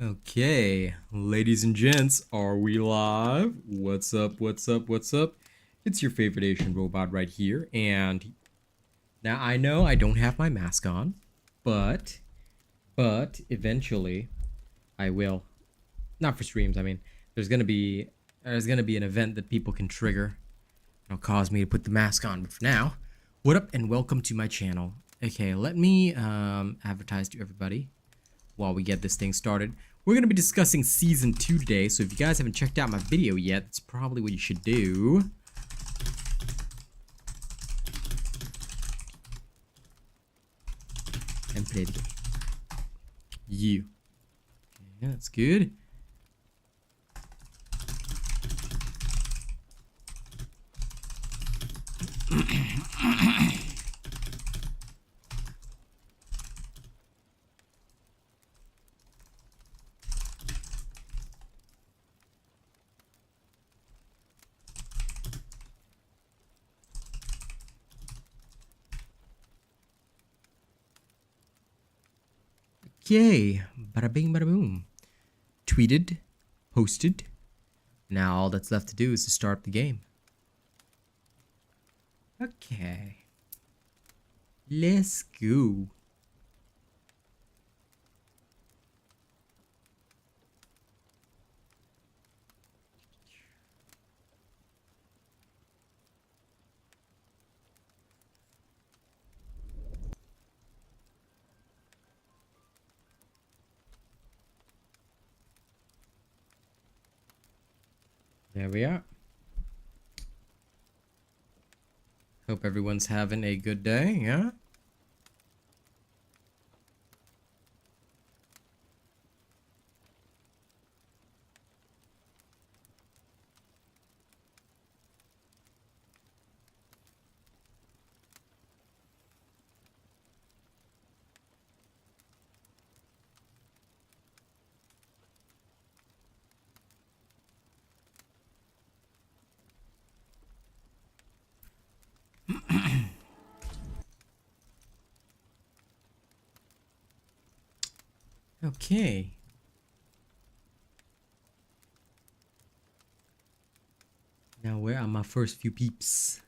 Okay, ladies and gents, are we live? What's up, what's up, what's up? It's your favorite Asian robot right here, and now I know I don't have my mask on, but eventually I will. Not for streams, I mean, there's gonna be an event that people can trigger. It'll cause me to put the mask on, but for now, what up and welcome to my channel. Okay, let me advertise to everybody while we get this thing started. We're going to be discussing Season 2 today, so if you guys haven't checked out my video yet, that's probably what you should do. And play the game. You. Yeah, that's good. Okay, bada bing, bada boom. Tweeted, posted. Now all that's left to do is to start the game. Okay. Let's go. There we are. Hope everyone's having a good day, yeah? Okay. Now where are my first few peeps?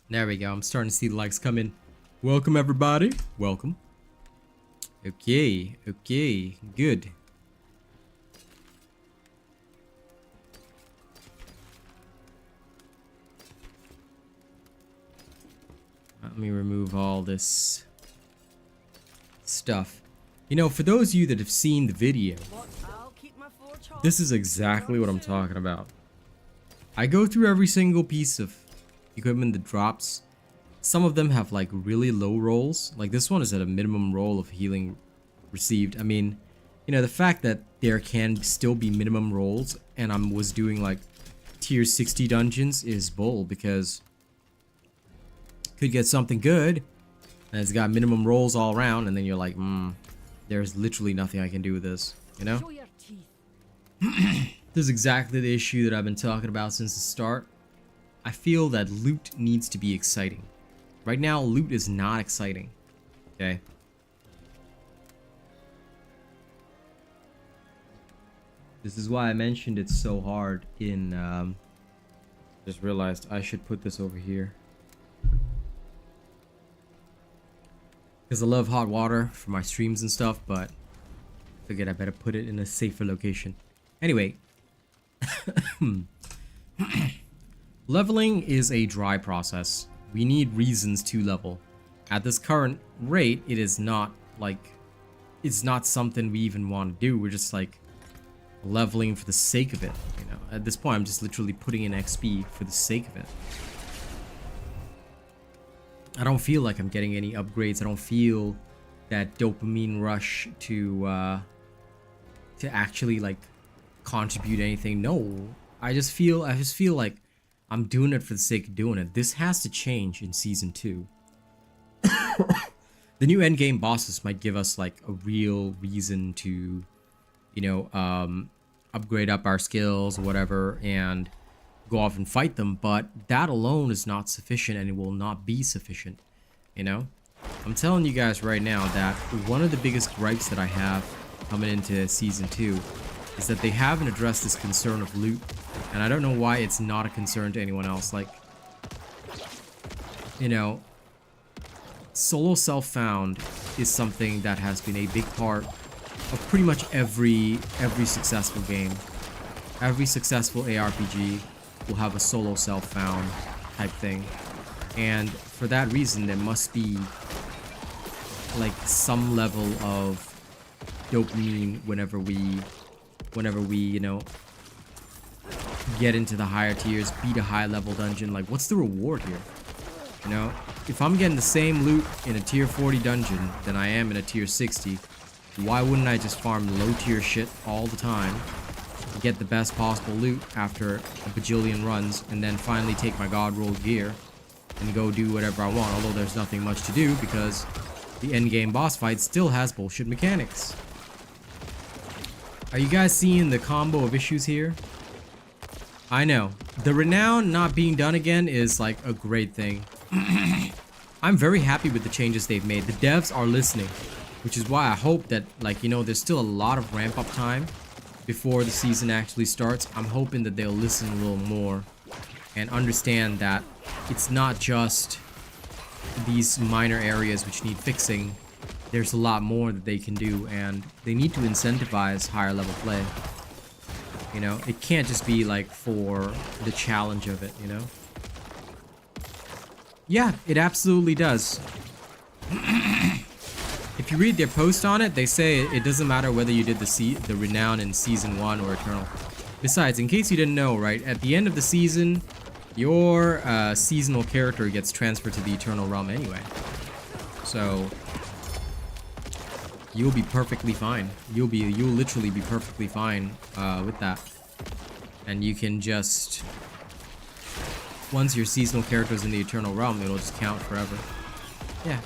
There we go. I'm starting to see the likes come in. Welcome everybody. Welcome. Okay, okay, good. Let me remove all this stuff. You know, for those of you that have seen the video, this is exactly what I'm talking about. I go through every single piece of equipment that drops. Some of them have like really low rolls. Like this one is at a minimum roll of healing received. I mean, you know, the fact that there can still be minimum rolls and I was doing like tier 60 dungeons is bull, because could get something good and it's got minimum rolls all around, and then you're like, there's literally nothing I can do with this, you know? This is exactly the issue that I've been talking about since the start. I feel that loot needs to be exciting. Right now, loot is not exciting, okay? This is why I mentioned it's so hard in, just realized I should put this over here. Because I love hot water for my streams and stuff, but I figured I better put it in a safer location. Anyway. Leveling is a dry process. We need reasons to level. At this current rate, it is not like, it's not something we even want to do. We're just like leveling for the sake of it, you know. At this point, I'm just literally putting in XP for the sake of it. I don't feel like I'm getting any upgrades. I don't feel that dopamine rush to actually like contribute anything. No, I just feel like I'm doing it for the sake of doing it. This has to change in Season 2. The new endgame bosses might give us like a real reason to, you know, upgrade up our skills or whatever, and go off and fight them, but that alone is not sufficient, and it will not be sufficient, you know? I'm telling you guys right now that one of the biggest gripes that I have coming into Season 2 is that they haven't addressed this concern of loot, and I don't know why it's not a concern to anyone else. Like, you know, solo self-found is something that has been a big part of pretty much every successful game. Every successful ARPG will have a solo self-found type thing, and for that reason there must be like some level of dopamine whenever we you know, get into the higher tiers, beat a high level dungeon. Like, what's the reward here? You know, if I'm getting the same loot in a tier 40 dungeon than I am in a tier 60, why wouldn't I just farm low tier shit all the time, get the best possible loot after a bajillion runs, and then finally take my god roll gear and go do whatever I want? Although there's nothing much to do because the endgame boss fight still has bullshit mechanics. Are you guys seeing the combo of issues here? I know. The renown not being done again is like a great thing. I'm very happy with the changes they've made. The devs are listening, which is why I hope that, like, you know, there's still a lot of ramp up time before the season actually starts. I'm hoping that they'll listen a little more and understand that it's not just these minor areas which need fixing. There's a lot more that they can do, and they need to incentivize higher level play. You know, it can't just be like for the challenge of it, you know? Yeah, it absolutely does. If you read their post on it, they say it doesn't matter whether you did the renown in Season 1 or Eternal. Besides, in case you didn't know, right, at the end of the season, your seasonal character gets transferred to the Eternal Realm anyway. So you'll be perfectly fine. You'll literally be perfectly fine with that. And you can just, once your seasonal character is in the Eternal Realm, it'll just count forever. Yeah.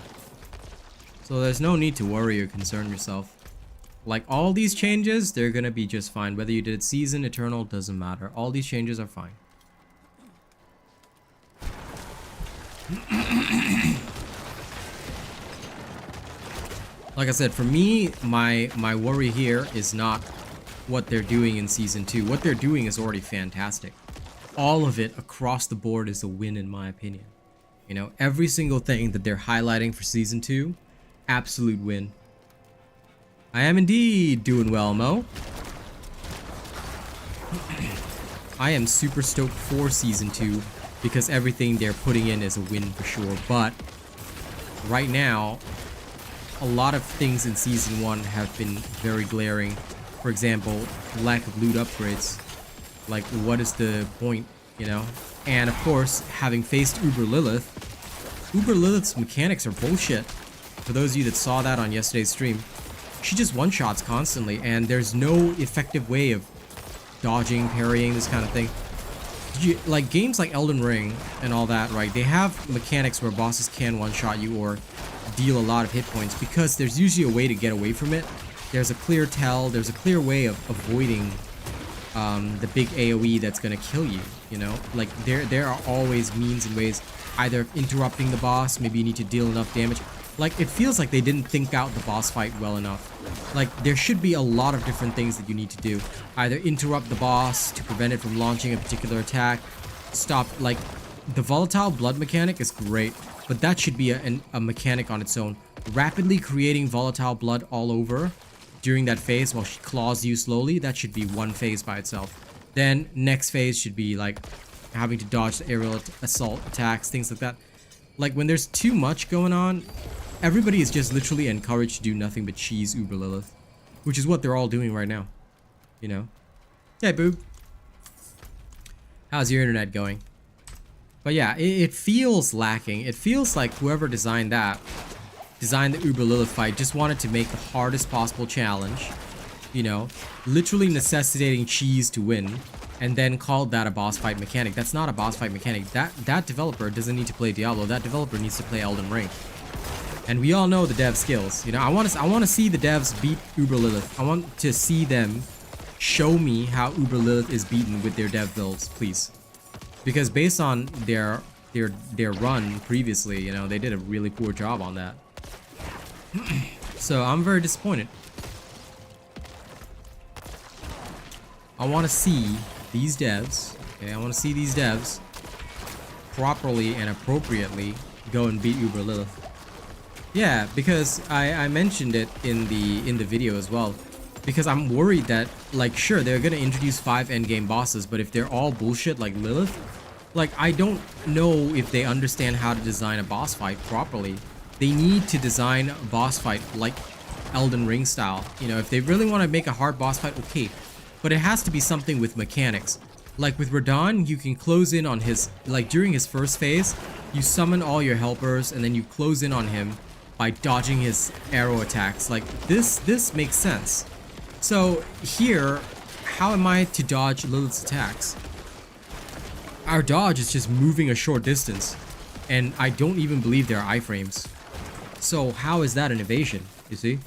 So there's no need to worry or concern yourself. Like, all these changes, they're gonna be just fine. Whether you did Season, Eternal, doesn't matter. All these changes are fine. Like I said, for me, my worry here is not what they're doing in Season 2. What they're doing is already fantastic. All of it across the board is a win in my opinion. You know, every single thing that they're highlighting for Season 2, absolute win. I am indeed doing well, Mo. I am super stoked for Season 2 because everything they're putting in is a win for sure. But right now, a lot of things in Season 1 have been very glaring. For example, lack of loot upgrades. Like, what is the point, you know? And of course, having faced Uber Lilith's mechanics are bullshit. For those of you that saw that on yesterday's stream, she just one-shots constantly, and there's no effective way of dodging, parrying, this kind of thing. Like, games like Elden Ring and all that, right? They have mechanics where bosses can one-shot you or deal a lot of hit points because there's usually a way to get away from it. There's a clear tell, there's a clear way of avoiding the big AoE that's gonna kill you, you know? Like, there are always means and ways, either interrupting the boss, maybe you need to deal enough damage. Like, it feels like they didn't think out the boss fight well enough. Like, there should be a lot of different things that you need to do. Either interrupt the boss to prevent it from launching a particular attack, stop, like, the volatile blood mechanic is great, but that should be a mechanic on its own. Rapidly creating volatile blood all over during that phase while she claws you slowly, that should be one phase by itself. Then next phase should be like having to dodge the aerial assault attacks, things like that. Like, when there's too much going on, everybody is just literally encouraged to do nothing but cheese Uber Lilith, which is what they're all doing right now, you know? Yeah, boob. How's your internet going? But yeah, it feels lacking. It feels like whoever designed the Uber Lilith fight just wanted to make the hardest possible challenge, you know, literally necessitating cheese to win, and then called that a boss fight mechanic. That's not a boss fight mechanic. That developer doesn't need to play Diablo. That developer needs to play Elden Ring. And we all know the dev skills. You know, I want to see the devs beat Uber Lilith. I want to see them show me how Uber Lilith is beaten with their dev builds, please. because based on their run previously, you know, they did a really poor job on that. So I'm very disappointed. I want to see these devs, okay, I want to see these devs properly and appropriately go and beat Uber Lilith. Yeah, because I mentioned it in the video as well. Because I'm worried that, like, sure, they're gonna introduce 5 endgame bosses, but if they're all bullshit like Lilith, like, I don't know if they understand how to design a boss fight properly. They need to design a boss fight like Elden Ring style. You know, if they really want to make a hard boss fight, okay. But it has to be something with mechanics. Like with Radahn, you can close in on his, like during his first phase, you summon all your helpers and then you close in on him by dodging his arrow attacks. Like this makes sense. So here, how am I to dodge Lilith's attacks? Our dodge is just moving a short distance, and I don't even believe there are iframes. So how is that an evasion, you see?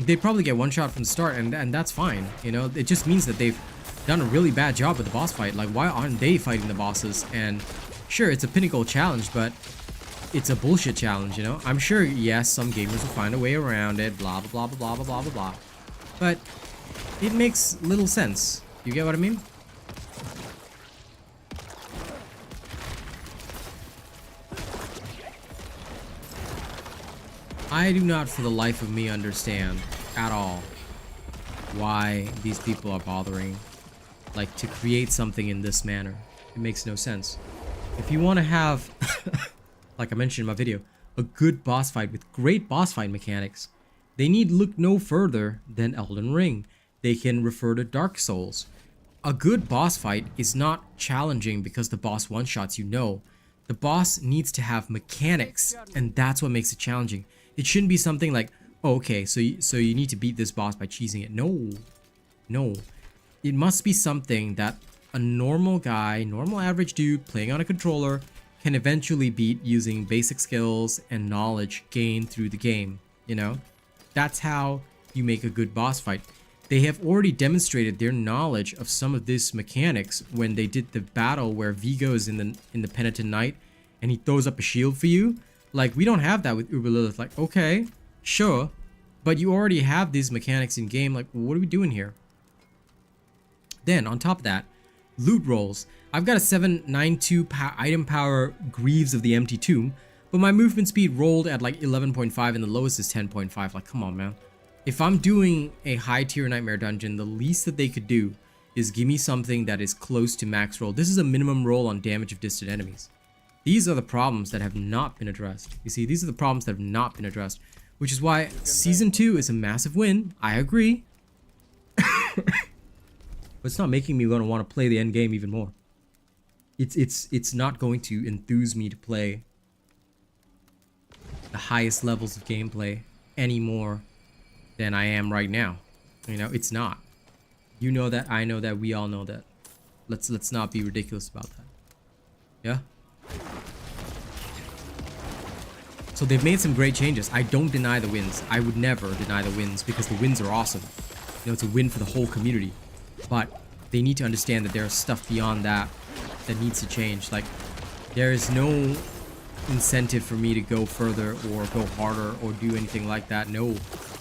They probably get one shot from the start, and that's fine, you know? It just means that they've done a really bad job with the boss fight. Like, why aren't they fighting the bosses? And sure, it's a pinnacle challenge, but it's a bullshit challenge, you know? I'm sure, yes, some gamers will find a way around it, blah, blah, blah, blah, blah, blah, blah, blah. But it makes little sense. You get what I mean? I do not for the life of me understand at all why these people are bothering, like, to create something in this manner. It makes no sense. If you want to have, like I mentioned in my video, a good boss fight with great boss fight mechanics, they need look no further than Elden Ring. They can refer to Dark Souls. A good boss fight is not challenging because the boss one-shots, you know. The boss needs to have mechanics, and that's what makes it challenging. It shouldn't be something like, oh, okay, so you need to beat this boss by cheesing it. No. It must be something that a normal guy, normal average dude playing on a controller can eventually beat using basic skills and knowledge gained through the game, you know? That's how you make a good boss fight. They have already demonstrated their knowledge of some of these mechanics when they did the battle where Vigo is in the Penitent Knight and he throws up a shield for you. Like, we don't have that with Uber Lilith. Like, okay, sure, but you already have these mechanics in game. Like, what are we doing here? Then, on top of that, loot rolls. I've got a 792 item power Greaves of the Empty Tomb, but my movement speed rolled at like 11.5 and the lowest is 10.5. Like, come on, man. If I'm doing a high tier nightmare dungeon, the least that they could do is give me something that is close to max roll. This is a minimum roll on damage of distant enemies. These are the problems that have not been addressed. You see, these are the problems that have not been addressed, which is why Season 2 is a massive win. I agree. But it's not making me want to play the end game even more. It's not going to enthuse me to play the highest levels of gameplay any more than I am right now. You know, it's not. You know that, I know that, we all know that. Let's not be ridiculous about that. Yeah? So they've made some great changes. I don't deny the wins. I would never deny the wins because the wins are awesome. You know, it's a win for the whole community. But they need to understand that there's stuff beyond that that needs to change. Like, there is no incentive for me to go further or go harder or do anything like that. No,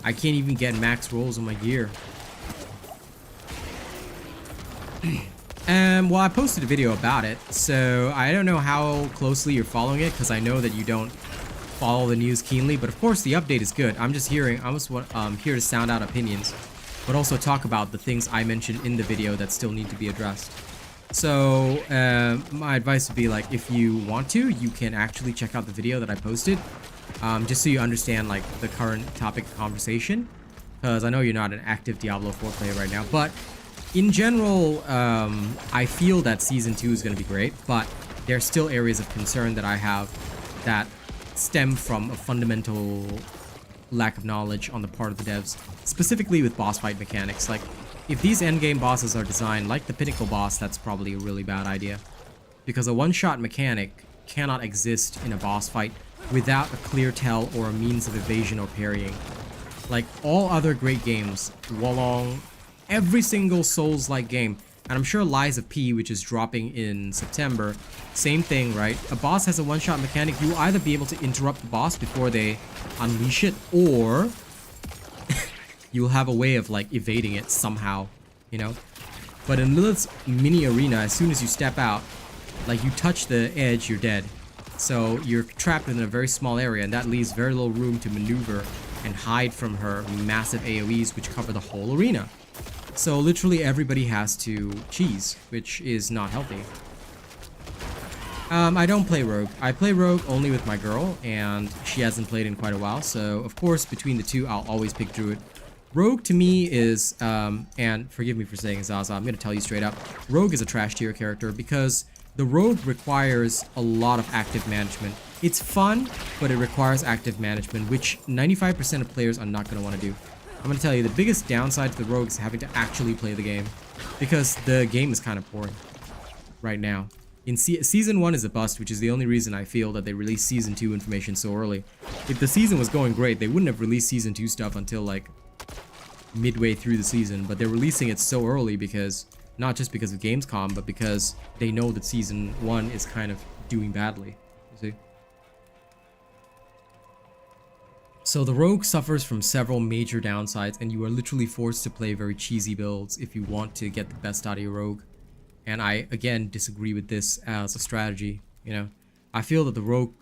I can't even get max rolls on my gear. Well, I posted a video about it, so I don't know how closely you're following it because I know that you don't follow the news keenly, but of course the update is good. I'm just here to sound out opinions, but also talk about the things I mentioned in the video that still need to be addressed. So my advice would be, like, if you want to, you can actually check out the video that I posted, just so you understand, like, the current topic of conversation, because I know you're not an active Diablo 4 player right now, but in general, I feel that Season 2 is going to be great, but there are still areas of concern that I have that stem from a fundamental lack of knowledge on the part of the devs, specifically with boss fight mechanics. Like, if these endgame bosses are designed like the Pinnacle boss, that's probably a really bad idea, because a one-shot mechanic cannot exist in a boss fight without a clear tell or a means of evasion or parrying. Like all other great games, Wolong, every single Souls-like game, And I'm sure Lies of P, which is dropping in September, same thing, right? A boss has a one-shot mechanic. You'll either be able to interrupt the boss before they unleash it, or you'll have a way of like evading it somehow, you know? But in Lilith's mini arena, as soon as you step out, like you touch the edge, you're dead. So you're trapped within a very small area, and that leaves very little room to maneuver and hide from her massive AoEs, which cover the whole arena. So literally everybody has to cheese, which is not healthy. I don't play Rogue. I play Rogue only with my girl, and she hasn't played in quite a while. So of course, between the two, I'll always pick Druid. Rogue to me is, and forgive me for saying Zaza, I'm going to tell you straight up, Rogue is a trash tier character because the Rogue requires a lot of active management. It's fun, but it requires active management, which 95% of players are not going to want to do. I'm going to tell you, the biggest downside to the Rogue is having to actually play the game, because the game is kind of boring right now. In Season 1 is a bust, which is the only reason I feel that they released Season 2 information so early. If the season was going great, they wouldn't have released Season 2 stuff until like midway through the season, but they're releasing it so early because, not just because of Gamescom, but because they know that Season 1 is kind of doing badly, you see? So the Rogue suffers from several major downsides, and you are literally forced to play very cheesy builds if you want to get the best out of your Rogue. And I, again, disagree with this as a strategy, you know? I feel that the Rogue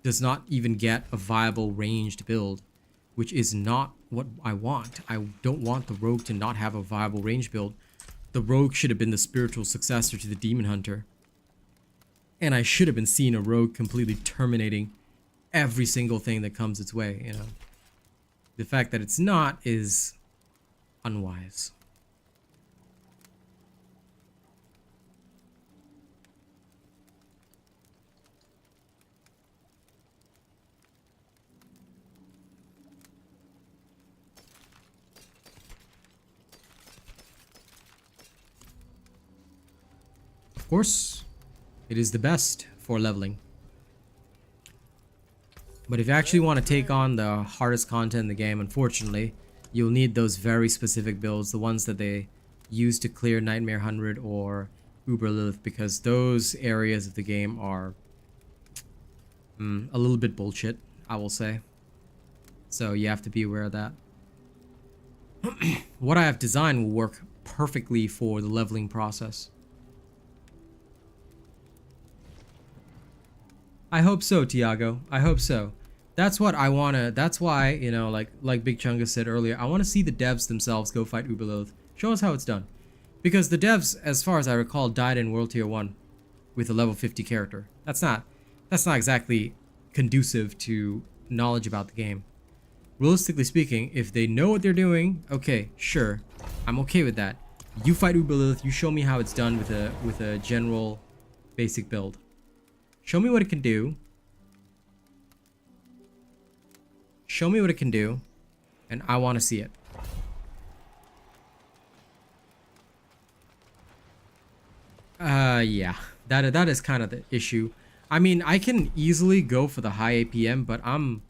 does not even get a viable ranged build, which is not what I want. I don't want the Rogue to not have a viable range build. The Rogue should have been the spiritual successor to the Demon Hunter. And I should have been seeing a Rogue completely terminating every single thing that comes its way, you know. The fact that it's not is unwise. Of course, it is the best for leveling. But if you actually want to take on the hardest content in the game, unfortunately, you'll need those very specific builds, the ones that they use to clear Nightmare 100 or Uber Lilith, because those areas of the game are a little bit bullshit, I will say. So you have to be aware of that. What I have designed will work perfectly for the leveling process. I hope so, Tiago. I hope so. That's what I wanna. That's why, you know, like BigChungas said earlier, I want to see the devs themselves go fight Uber Lilith. Show us how it's done, because the devs, as far as I recall, died in World Tier 1 with a level 50 character. That's not exactly conducive to knowledge about the game. Realistically speaking, if they know what they're doing, okay, sure, I'm okay with that. You fight Uber Lilith. You show me how it's done with a general, basic build. Show me what it can do. Show me what it can do, and I want to see it. Yeah, that is kind of the issue. I mean, I can easily go for the high APM, but I'm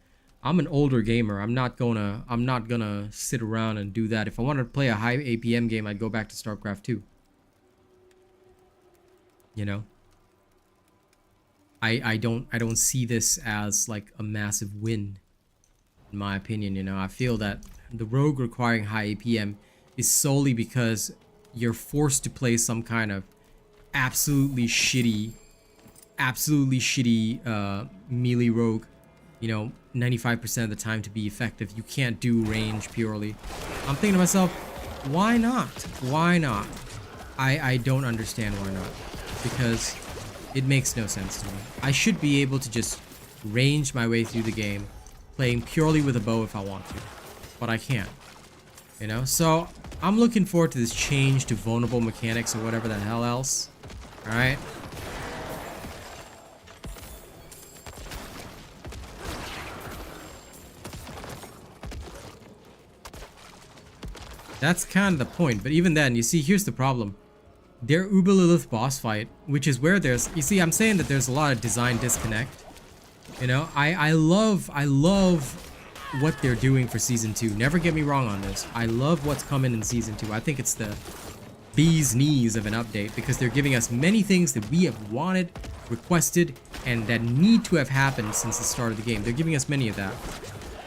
an older gamer. I'm not gonna sit around and do that. If I wanted to play a high APM game, I'd go back to StarCraft 2. You know? I don't see this as like a massive win, in my opinion. You know, I feel that the Rogue requiring high APM is solely because you're forced to play some kind of absolutely shitty melee Rogue, you know, 95% of the time to be effective. You can't do range purely. I'm thinking to myself, why not? Why not? I don't understand why not, because it makes no sense to me. I should be able to just range my way through the game, playing purely with a bow if I want to, but I can't, you know? So I'm looking forward to this change to vulnerable mechanics or whatever the hell else. All right. That's kind of the point, but even then, you see, here's the problem. Their Uber Lilith boss fight, which is where there's, you see, I'm saying that there's a lot of design disconnect. You know, I love what they're doing for Season 2. Never get me wrong on this. I love what's coming in Season 2. I think it's the bee's knees of an update because they're giving us many things that we have wanted, requested, and that need to have happened since the start of the game. They're giving us many of that.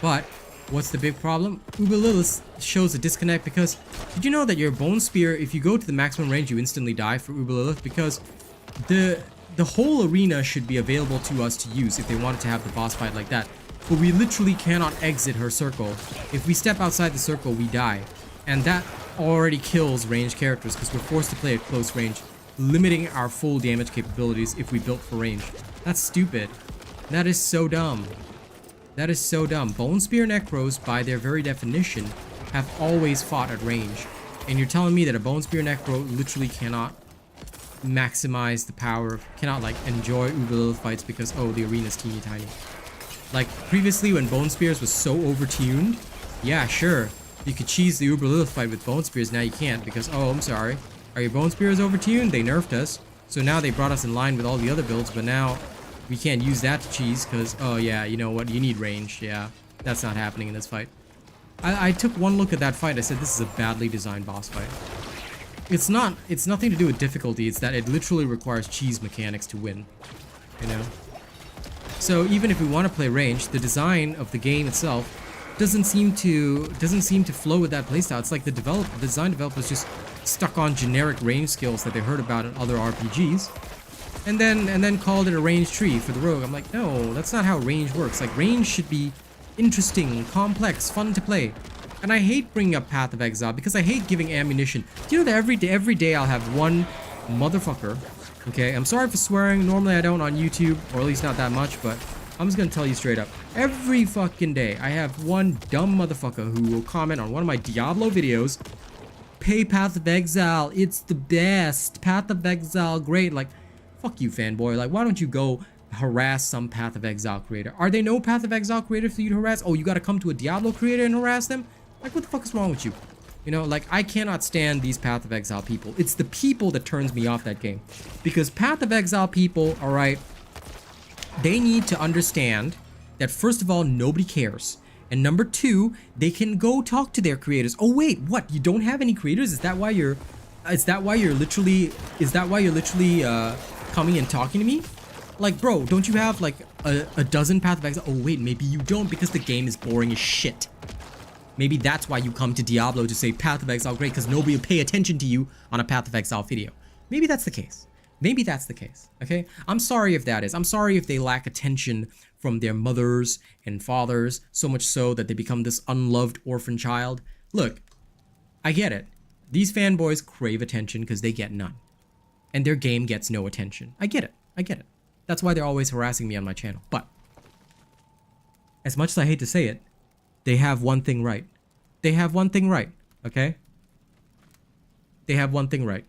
But what's the big problem? Uber Lilith shows a disconnect because did you know that your Bone Spear, if you go to the maximum range, you instantly die for Uber Lilith? Because the whole arena should be available to us to use if they wanted to have the boss fight like that. But we literally cannot exit her circle. If we step outside the circle, we die. And that already kills ranged characters because we're forced to play at close range, limiting our full damage capabilities if we built for range. That's stupid. That is so dumb. That is so dumb. Bone Spear Necros, by their very definition, have always fought at range. And you're telling me that a Bone Spear Necro literally cannot maximize the power, cannot like enjoy Uber Lilith fights because, oh, the arena's teeny tiny. Like previously when Bone Spears was so overtuned, yeah, sure, you could cheese the Uber Lilith fight with Bone Spears. Now you can't because, oh, I'm sorry, are your Bone Spears overtuned? They nerfed us. So now they brought us in line with all the other builds, but now we can't use that to cheese because, oh yeah, you know what, you need range. Yeah, that's not happening in this fight. I took one look at that fight. I said, this is a badly designed boss fight. It's nothing to do with difficulty. It's that it literally requires cheese mechanics to win, you know? So even if we want to play range, the design of the game itself doesn't seem to flow with that playstyle. It's like the design developers just stuck on generic range skills that they heard about in other RPGs, and then called it a range tree for the rogue. I'm like, no, that's not how range works. Like range should be interesting, complex, fun to play. And I hate bringing up Path of Exile because I hate giving ammunition. Do you know that every day I'll have one motherfucker. Okay, I'm sorry for swearing. Normally I don't on YouTube, or at least not that much, but I'm just gonna tell you straight up. Every fucking day I have one dumb motherfucker who will comment on one of my Diablo videos. Pay Path of Exile, it's the best. Path of Exile, great. Like, fuck you, fanboy. Like, why don't you go harass some Path of Exile creator? Are there no Path of Exile creator for you to harass? Oh, you gotta come to a Diablo creator and harass them? Like, what the fuck is wrong with you? You know, like, I cannot stand these Path of Exile people. It's the people that turns me off that game. Because Path of Exile people, alright, they need to understand that, first of all, nobody cares. And number two, they can go talk to their creators. Oh, wait, what? You don't have any creators? Is that why you're literally coming and talking to me? Like, bro, don't you have, like, a dozen Path of Exile? Oh, wait, maybe you don't because the game is boring as shit. Maybe that's why you come to Diablo to say Path of Exile great, because nobody will pay attention to you on a Path of Exile video. Maybe that's the case. Maybe that's the case, okay? I'm sorry if that is. I'm sorry if they lack attention from their mothers and fathers, so much so that they become this unloved orphan child. Look, I get it. These fanboys crave attention because they get none. And their game gets no attention. I get it. I get it. That's why they're always harassing me on my channel. But as much as I hate to say it, they have one thing right. They have one thing right, okay? They have one thing right.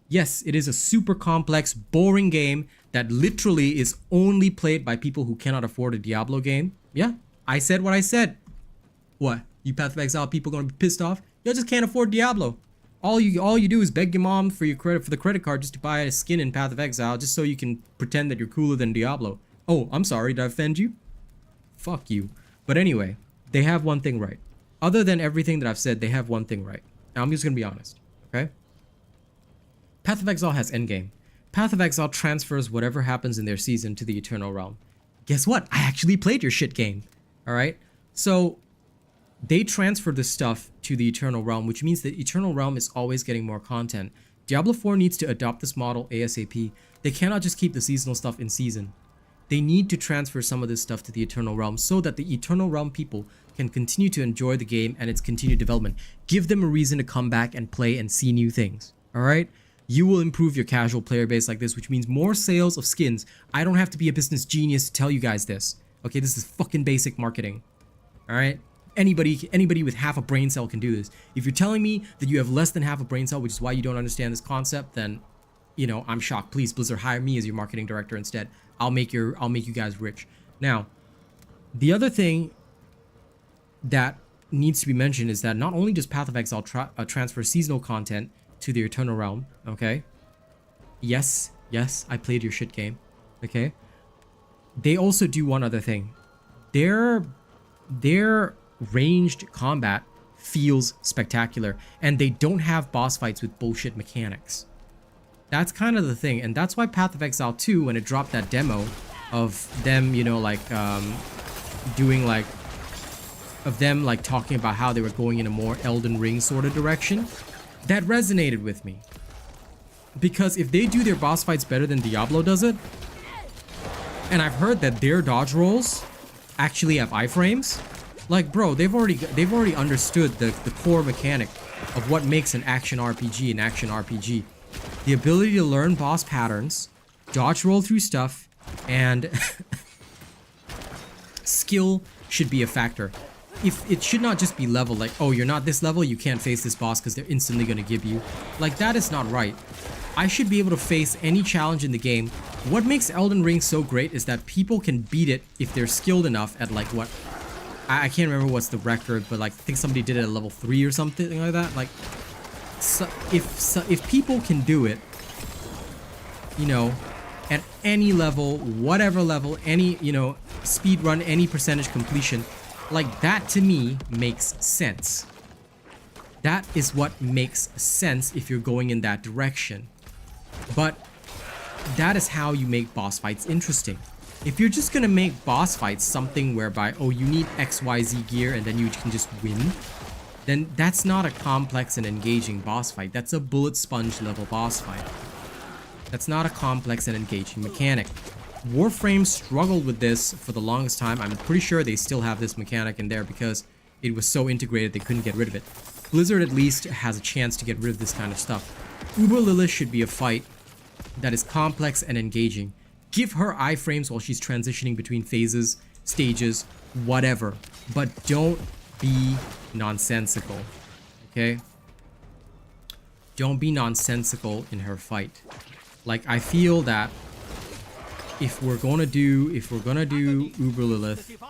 Yes, it is a super complex, boring game that literally is only played by people who cannot afford a Diablo game. Yeah, I said what I said. What? You Path of Exile people gonna be pissed off? You just can't afford Diablo. All you do is beg your mom for the credit card just to buy a skin in Path of Exile just so you can pretend that you're cooler than Diablo. Oh, I'm sorry, did I offend you? Fuck you. But anyway, they have one thing right. Other than everything that I've said, they have one thing right. Now, I'm just gonna be honest, okay? Path of Exile has endgame. Path of Exile transfers whatever happens in their season to the Eternal Realm. Guess what? I actually played your shit game, alright? So, they transfer this stuff to the Eternal Realm, which means the Eternal Realm is always getting more content. Diablo 4 needs to adopt this model ASAP. They cannot just keep the seasonal stuff in season. They need to transfer some of this stuff to the Eternal Realm so that the Eternal Realm people can continue to enjoy the game and its continued development. Give them a reason to come back and play and see new things, alright? You will improve your casual player base like this, which means more sales of skins. I don't have to be a business genius to tell you guys this. Okay, this is fucking basic marketing, alright? Anybody with half a brain cell can do this. If you're telling me that you have less than half a brain cell, which is why you don't understand this concept, then, you know, I'm shocked. Please, Blizzard, hire me as your marketing director instead. I'll make you guys rich. Now, the other thing that needs to be mentioned is that not only does Path of Exile transfer seasonal content to the Eternal Realm, okay? Yes, I played your shit game, okay? They also do one other thing. Their ranged combat feels spectacular, and they don't have boss fights with bullshit mechanics. That's kind of the thing, and that's why Path of Exile 2, when it dropped that demo of them, you know, like doing like of them like talking about how they were going in a more Elden Ring sort of direction, that resonated with me. Because if they do their boss fights better than Diablo does it, and I've heard that their dodge rolls actually have iframes, like bro, they've already understood the core mechanic of what makes an action RPG an action RPG. The ability to learn boss patterns, dodge roll through stuff, and skill should be a factor. If it should not just be level, like, oh, you're not this level, you can't face this boss because they're instantly going to give you. Like, that is not right. I should be able to face any challenge in the game. What makes Elden Ring so great is that people can beat it if they're skilled enough at, like, what? I can't remember what's the record, but, like, I think somebody did it at level 3 or something like that. Like, so if people can do it, you know, at any level, whatever level, any, you know, speed run, any percentage completion, like, that to me makes sense. That is what makes sense if you're going in that direction. But that is how you make boss fights interesting. If you're just gonna make boss fights something whereby, oh, you need XYZ gear and then you can just win, then that's not a complex and engaging boss fight. That's a bullet sponge level boss fight. That's not a complex and engaging mechanic. Warframe struggled with this for the longest time. I'm pretty sure they still have this mechanic in there because it was so integrated they couldn't get rid of it. Blizzard at least has a chance to get rid of this kind of stuff. Uber Lilith should be a fight that is complex and engaging. Give her iframes while she's transitioning between phases, stages, whatever. But don't be nonsensical, okay? Don't be nonsensical in her fight. Like, I feel that if we're gonna do Uber Lilith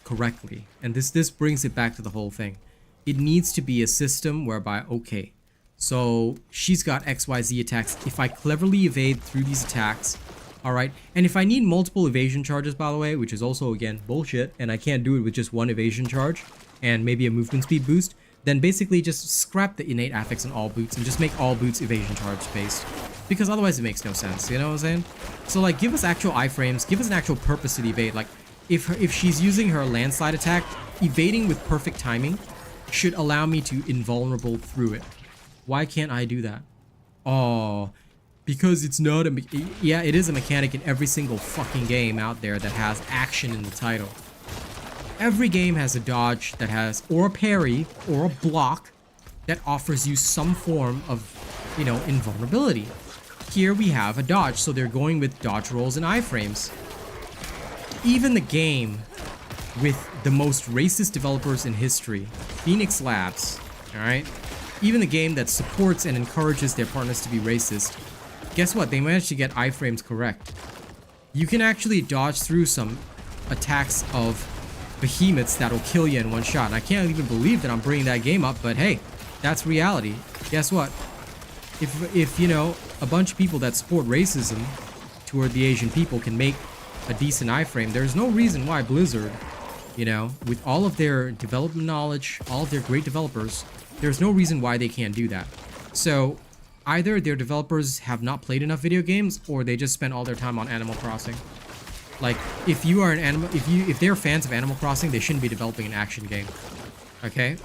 correctly, and this brings it back to the whole thing, it needs to be a system whereby, okay, so she's got XYZ attacks. If I cleverly evade through these attacks, alright, and if I need multiple evasion charges, by the way, which is also, again, bullshit, and I can't do it with just one evasion charge, and maybe a movement speed boost, then basically just scrap the innate affix on all boots and just make all boots evasion charge based. Because otherwise it makes no sense, you know what I'm saying? So like, give us actual iframes, give us an actual purpose to evade. Like, if she's using her landslide attack, evading with perfect timing should allow me to invulnerable through it. Why can't I do that? Oh, because it's not a... Yeah, it is a mechanic in every single fucking game out there that has action in the title. Every game has a dodge that has, or a parry, or a block that offers you some form of, you know, invulnerability. Here we have a dodge, so they're going with dodge rolls and iframes. Even the game with the most racist developers in history, Phoenix Labs, alright? Even the game that supports and encourages their partners to be racist, guess what? They managed to get iframes correct. You can actually dodge through some attacks of behemoths that'll kill you in one shot. And I can't even believe that I'm bringing that game up, but hey, that's reality. Guess what? If you know, a bunch of people that support racism toward the Asian people can make a decent iframe, there's no reason why Blizzard, you know, with all of their development knowledge, all of their great developers, there's no reason why they can't do that. So either their developers have not played enough video games, or they just spend all their time on Animal Crossing. Like, if you are an animal, if they're fans of Animal Crossing, they shouldn't be developing an action game. Okay?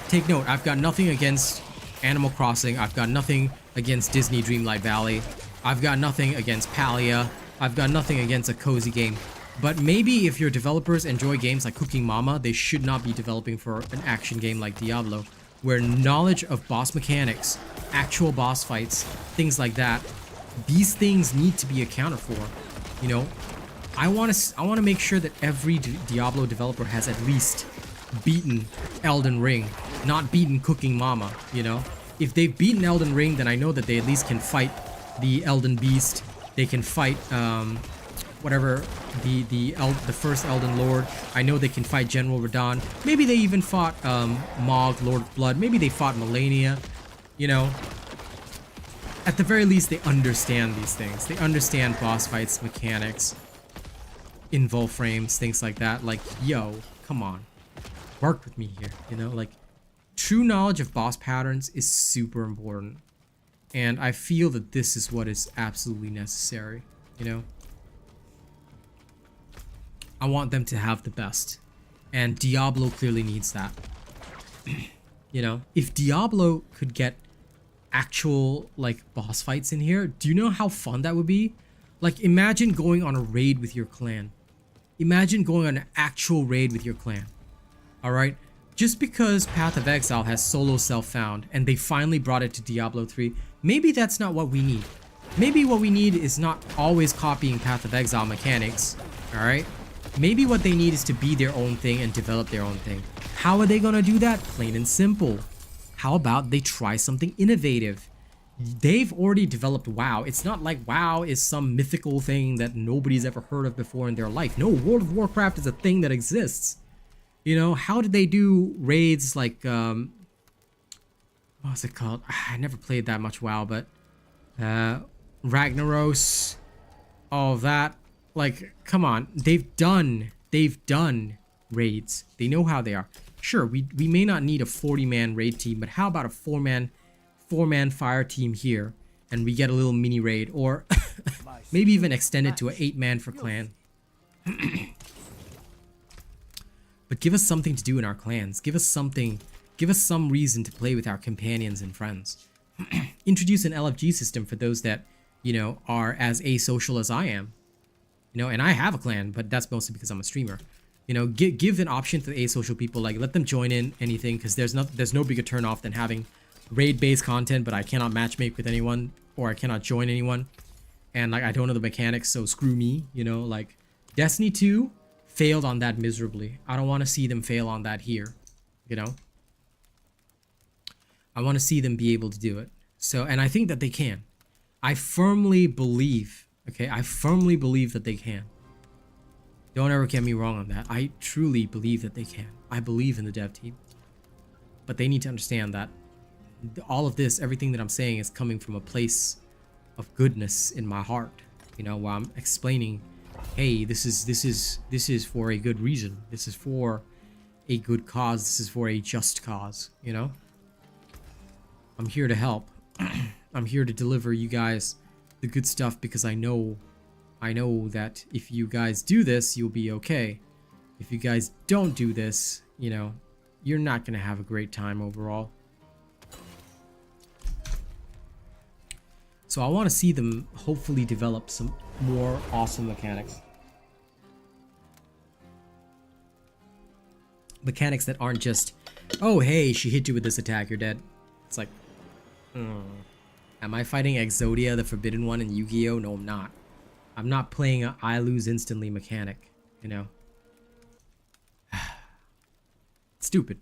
Take note, I've got nothing against Animal Crossing. I've got nothing against Disney Dreamlight Valley. I've got nothing against Palia. I've got nothing against a cozy game. But maybe if your developers enjoy games like Cooking Mama, they should not be developing for an action game like Diablo, where knowledge of boss mechanics, actual boss fights, things like that, these things need to be accounted for. You know, I want to make sure that every Diablo developer has at least beaten Elden Ring, not beaten Cooking Mama, you know? If they've beaten Elden Ring, then I know that they at least can fight the Elden Beast. They can fight whatever the first Elden Lord. I know they can fight General Radahn. Maybe they even fought Mog, Lord of Blood. Maybe they fought Melania. You know, at the very least, they understand these things. They understand boss fights, mechanics, invul frames, things like that. Like, yo, come on. work with me here, you know? Like, true knowledge of boss patterns is super important. And I feel that this is what is absolutely necessary, you know? I want them to have the best. And Diablo clearly needs that. You know? If Diablo could get actual, like, boss fights in here, do you know how fun that would be? Like, imagine going on a raid with your clan. Imagine going on an actual raid with your clan. Alright? Just because Path of Exile has solo self-found and they finally brought it to Diablo 3, maybe that's not what we need. Maybe what we need is not always copying Path of Exile mechanics. Alright? Maybe what they need is to be their own thing and develop their own thing. How are they gonna do that? Plain and simple. How about they try something innovative? They've already developed WoW. It's not like WoW is some mythical thing that nobody's ever heard of before in their life. No, World of Warcraft is a thing that exists. You know, how did they do raids like, what's it called? I never played that much WoW, but, Ragnaros, all of that. Like, come on, they've done raids. They know how they are. Sure, we may not need a 40-man raid team, but how about a four-man fire team here, and we get a little mini raid, or maybe even extend it to an 8-man for clan. But give us something to do in our clans. Give us something, give us some reason to play with our companions and friends. Introduce an LFG system for those that, you know, are as asocial as I am. You know, and I have a clan, but that's mostly because I'm a streamer. You know, give an option to the asocial people, like let them join in anything, because there's no bigger turnoff than having raid-based content, but I cannot matchmake with anyone, or I cannot join anyone, and like I don't know the mechanics, so screw me. You know, like Destiny 2 failed on that miserably. I don't want to see them fail on that here. You know, I want to see them be able to do it. So, and I think that they can. I firmly believe. Okay, I firmly believe that they can. Don't ever get me wrong on that. I truly believe that they can. I believe in the dev team. But they need to understand that all of this, everything that I'm saying, is coming from a place of goodness in my heart. You know, while I'm explaining, hey, this is for a good reason. This is for a good cause. This is for a just cause, you know? I'm here to help. I'm here to deliver you guys the good stuff, because I know that if you guys do this, you'll be okay. If you guys don't do this, you know, you're not gonna have a great time overall. So I want to see them hopefully develop some more awesome mechanics. Mechanics that aren't just, oh hey, she hit you with this attack, you're dead. It's like, am I fighting Exodia, the Forbidden One, in Yu-Gi-Oh? No, I'm not. I'm not playing a I lose instantly mechanic, you know? Stupid.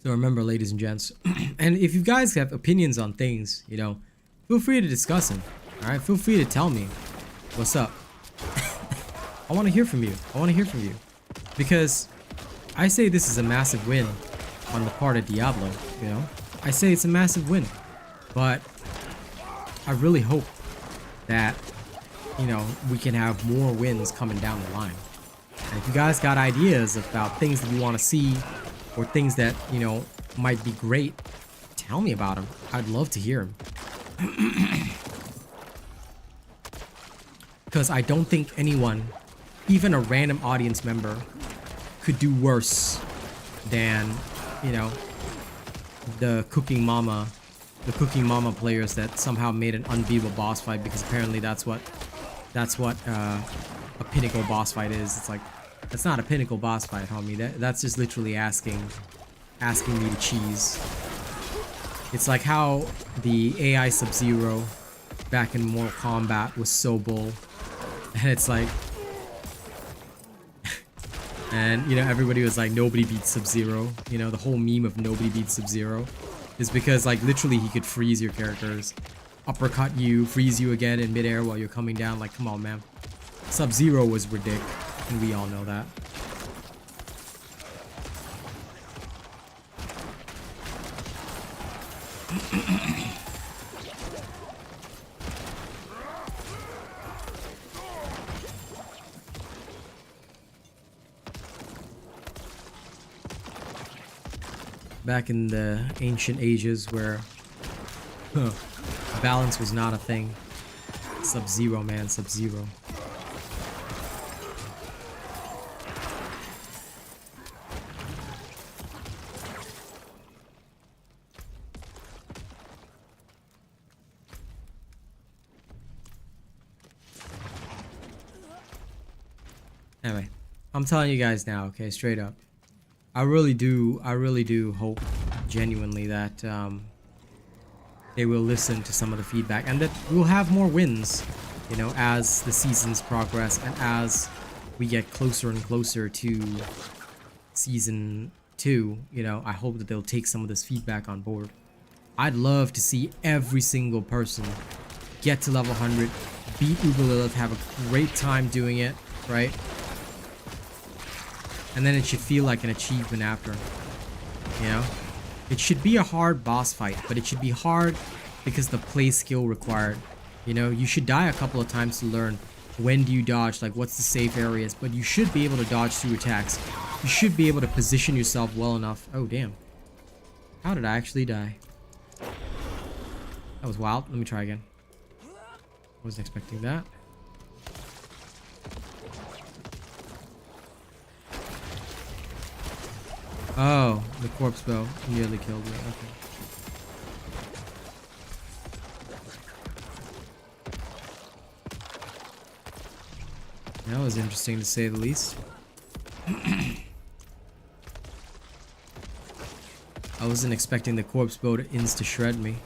So remember, ladies and gents, and if you guys have opinions on things, you know, feel free to discuss them. All right, feel free to tell me what's up. I want to hear from you. I want to hear from you, because I say this is a massive win on the part of Diablo. You know, I say it's a massive win, but I really hope that, you know, we can have more wins coming down the line. And if you guys got ideas about things that you want to see, or things that, you know, might be great, tell me about them. I'd love to hear them. Because I don't think anyone, even a random audience member, could do worse than, you know, the Cooking Mama players that somehow made an unbeatable boss fight, because apparently that's what a pinnacle boss fight is. It's like, that's not a pinnacle boss fight, homie. That's just literally asking me to cheese. It's like how the AI Sub-Zero back in Mortal Kombat was so bull. And it's like And, you know, everybody was like, nobody beats Sub-Zero. You know, the whole meme of nobody beats Sub-Zero is because, like, literally he could freeze your characters, uppercut you, freeze you again in midair while you're coming down. Like, come on, man. Sub-Zero was ridiculous, and we all know that. Back in the ancient ages where balance was not a thing. Sub-Zero, man, Sub-Zero. Anyway, I'm telling you guys now, okay, straight up. I really do hope genuinely that they will listen to some of the feedback and that we'll have more wins, you know, as the seasons progress and as we get closer and closer to season 2, you know. I hope that they'll take some of this feedback on board. I'd love to see every single person get to level 100, beat Uber Lilith, have a great time doing it, right? And then it should feel like an achievement after, you know? It should be a hard boss fight, but it should be hard because the play skill required. You know, you should die a couple of times to learn when do you dodge, like what's the safe areas, but you should be able to dodge through attacks. You should be able to position yourself well enough. Oh, damn. How did I actually die? That was wild. Let me try again. Wasn't expecting that. Oh, the corpse bow nearly killed me. Okay. That was interesting to say the least. I wasn't expecting the corpse bow to insta-shred me.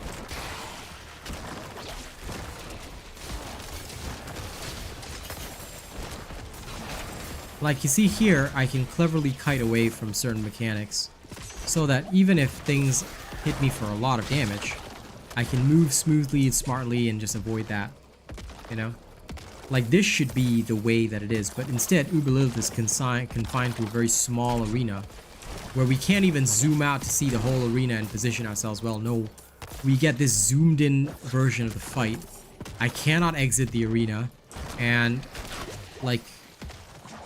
Like you see here, I can cleverly kite away from certain mechanics so that even if things hit me for a lot of damage, I can move smoothly and smartly and just avoid that, you know? Like this should be the way that it is, but instead Uber Lilith is confined to a very small arena where we can't even zoom out to see the whole arena and position ourselves well. No, we get this zoomed in version of the fight. I cannot exit the arena, and like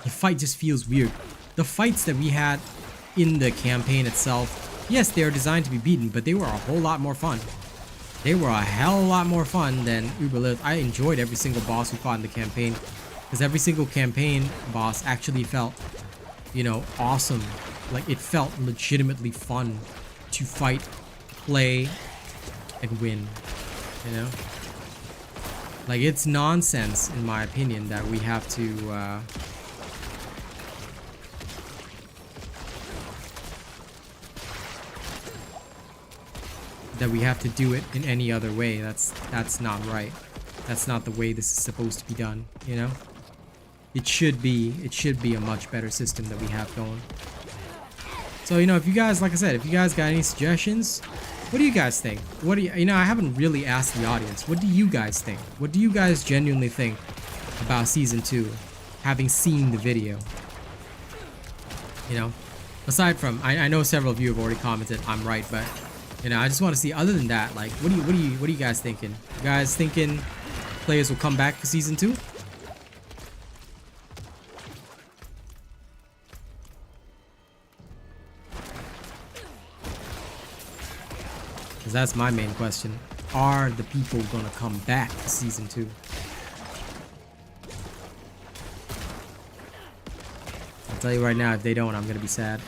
the fight just feels weird. The fights that we had in the campaign itself, yes, they are designed to be beaten, but they were a whole lot more fun. They were a hell of a lot more fun than Uber Lilith. I enjoyed every single boss we fought in the campaign, because every single campaign boss actually felt, you know, awesome. Like it felt legitimately fun to fight, play, and win, you know? Like it's nonsense, in my opinion, that we have to do it in any other way. That's not right. That's not the way this is supposed to be done, you know? It should be a much better system that we have going. So, you know, if you guys, like I said, if you guys got any suggestions, what do you guys think? What do you know, I haven't really asked the audience. What do you guys think? What do you guys genuinely think about season 2, having seen the video? You know, aside from, I know several of you have already commented I'm right, but you know, I just want to see, other than that, like, what are you guys thinking? You guys thinking players will come back for season 2? Because that's my main question. Are the people gonna come back for season 2? I'll tell you right now, if they don't, I'm gonna be sad.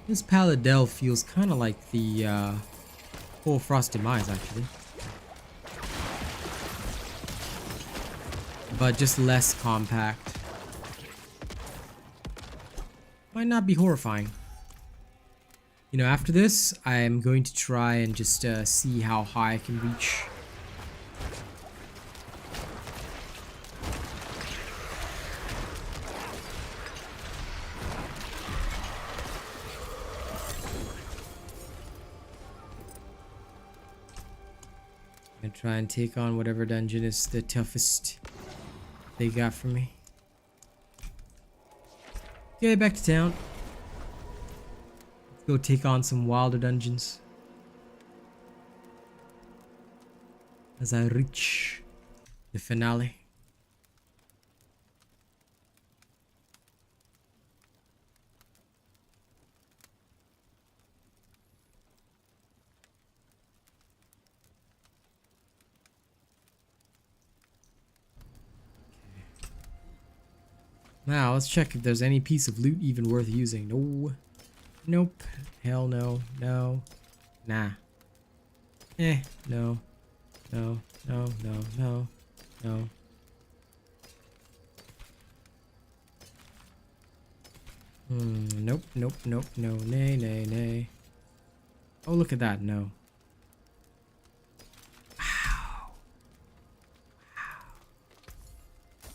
This Paladel feels kind of like the Full Frost Demise, actually. But just less compact. Might not be horrifying. You know, after this, I'm going to try and just see how high I can reach. And try and take on whatever dungeon is the toughest they got for me. Okay, back to town. Let's go take on some wilder dungeons. As I reach the finale. Now, let's check if there's any piece of loot even worth using. No. Nope. Hell no. No. Nah. No. No. No. No. No. Nope. Nope. Nope. No. Nay. Nay. Nay. Oh, look at that. No. Wow. Wow.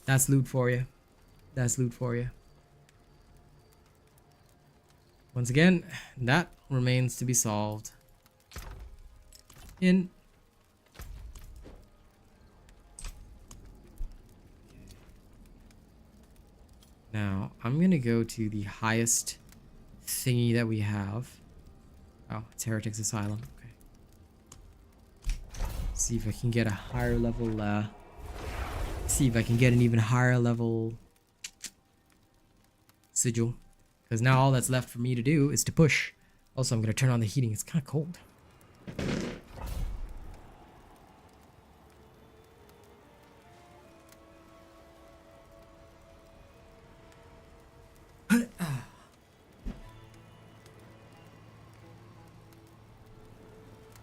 That's loot for you. That's loot for you. Once again, that remains to be solved. Now, I'm gonna go to the highest thingy that we have. Oh, it's Heretics Asylum. Okay. See if I can get a higher level, see if I can get an even higher level sigil, because now all that's left for me to do is to push. Also, I'm going to turn on the heating. It's kind of cold.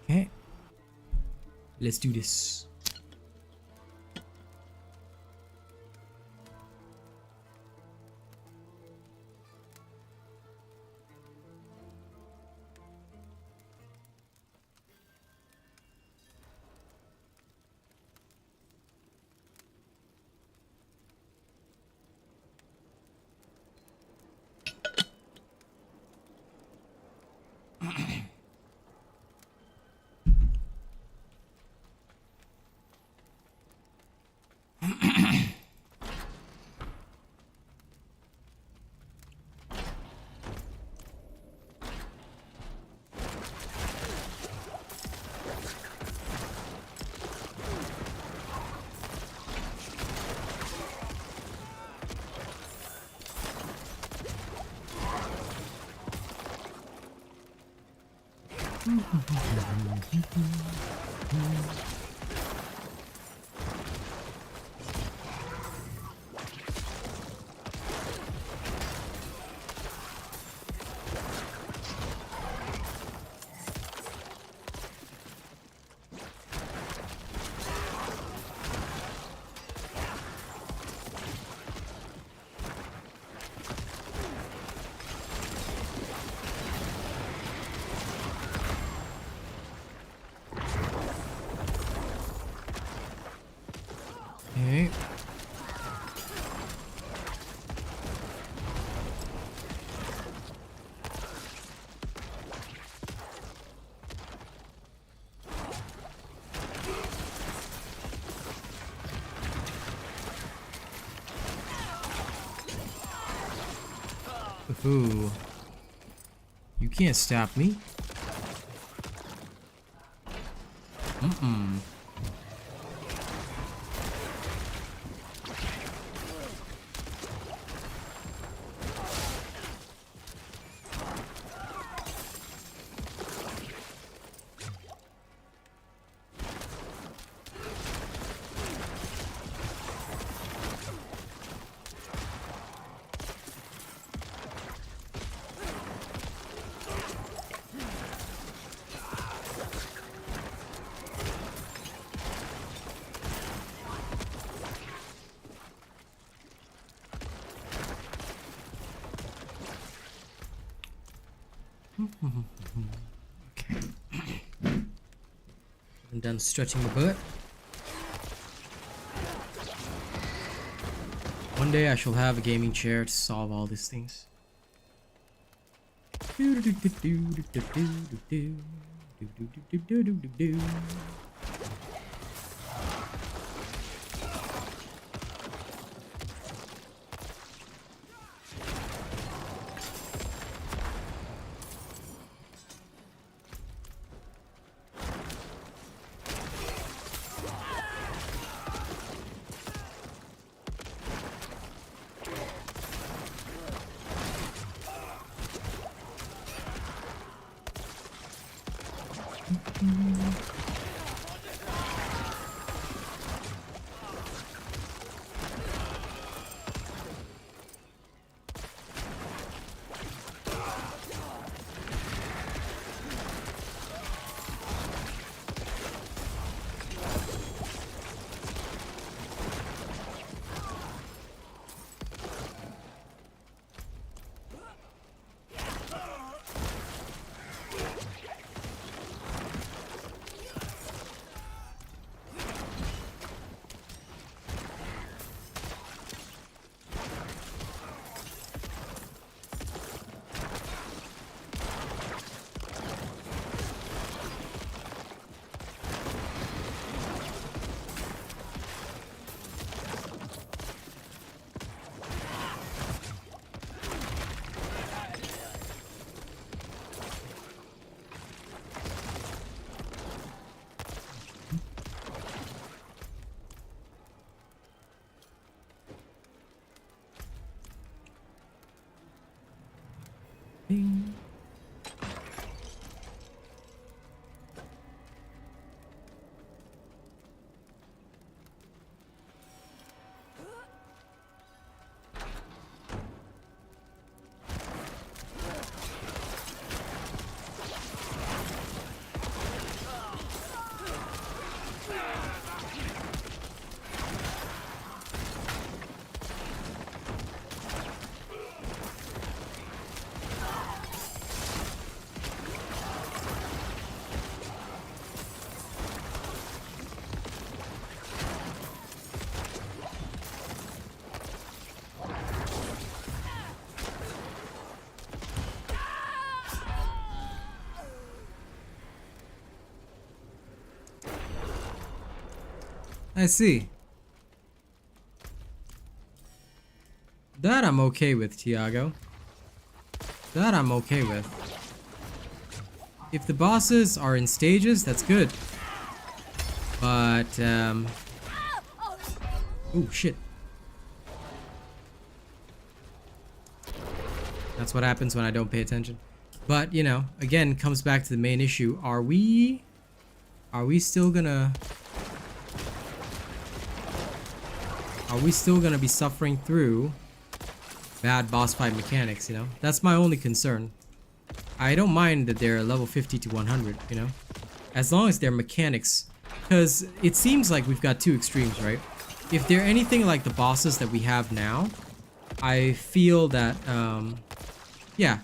Okay, let's do this. Okay. Ooh. You can't stop me. Okay. I'm done stretching my butt. One day I shall have a gaming chair to solve all these things. I see. That I'm okay with, Tiago. That I'm okay with. If the bosses are in stages, that's good. But, oh shit. That's what happens when I don't pay attention. But, you know, again, comes back to the main issue. Are we still gonna be suffering through bad boss fight mechanics, you know? That's my only concern. I don't mind that they're level 50 to 100, you know? As long as their mechanics, because it seems like we've got two extremes, right? If they're anything like the bosses that we have now, I feel that, yeah,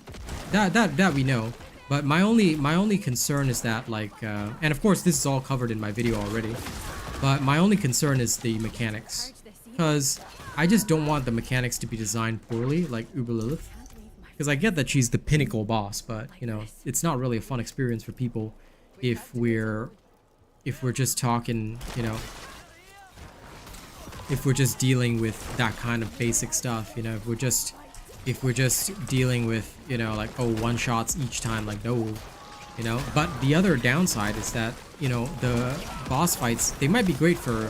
that we know. But my only concern is that, like, and of course this is all covered in my video already, but my only concern is the mechanics. Because I just don't want the mechanics to be designed poorly, like Uber Lilith. Because I get that she's the pinnacle boss, but, you know, it's not really a fun experience for people if we're just talking, you know, if we're just dealing with that kind of basic stuff, you know, if we're just dealing with, you know, like, oh, one shots each time, like, no, you know. But the other downside is that, you know, the boss fights, they might be great for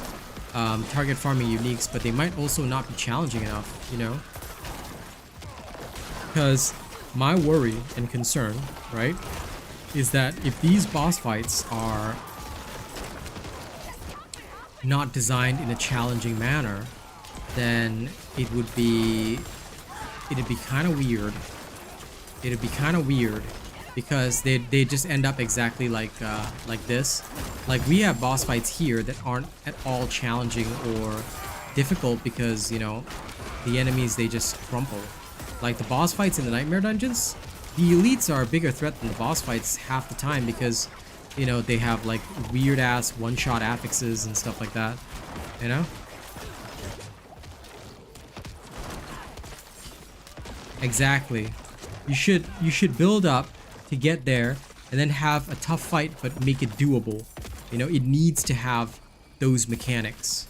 target farming uniques, but they might also not be challenging enough, you know? Because my worry and concern, right, is that if these boss fights are not designed in a challenging manner, then it'd be kind of weird. It'd be kind of weird because they just end up exactly like this. Like, we have boss fights here that aren't at all challenging or difficult because, you know, the enemies, they just crumple. Like the boss fights in the nightmare dungeons, the elites are a bigger threat than the boss fights half the time because, you know, they have like weird ass one-shot affixes and stuff like that, you know? Exactly. You should build up to get there and then have a tough fight but make it doable. You know, it needs to have those mechanics.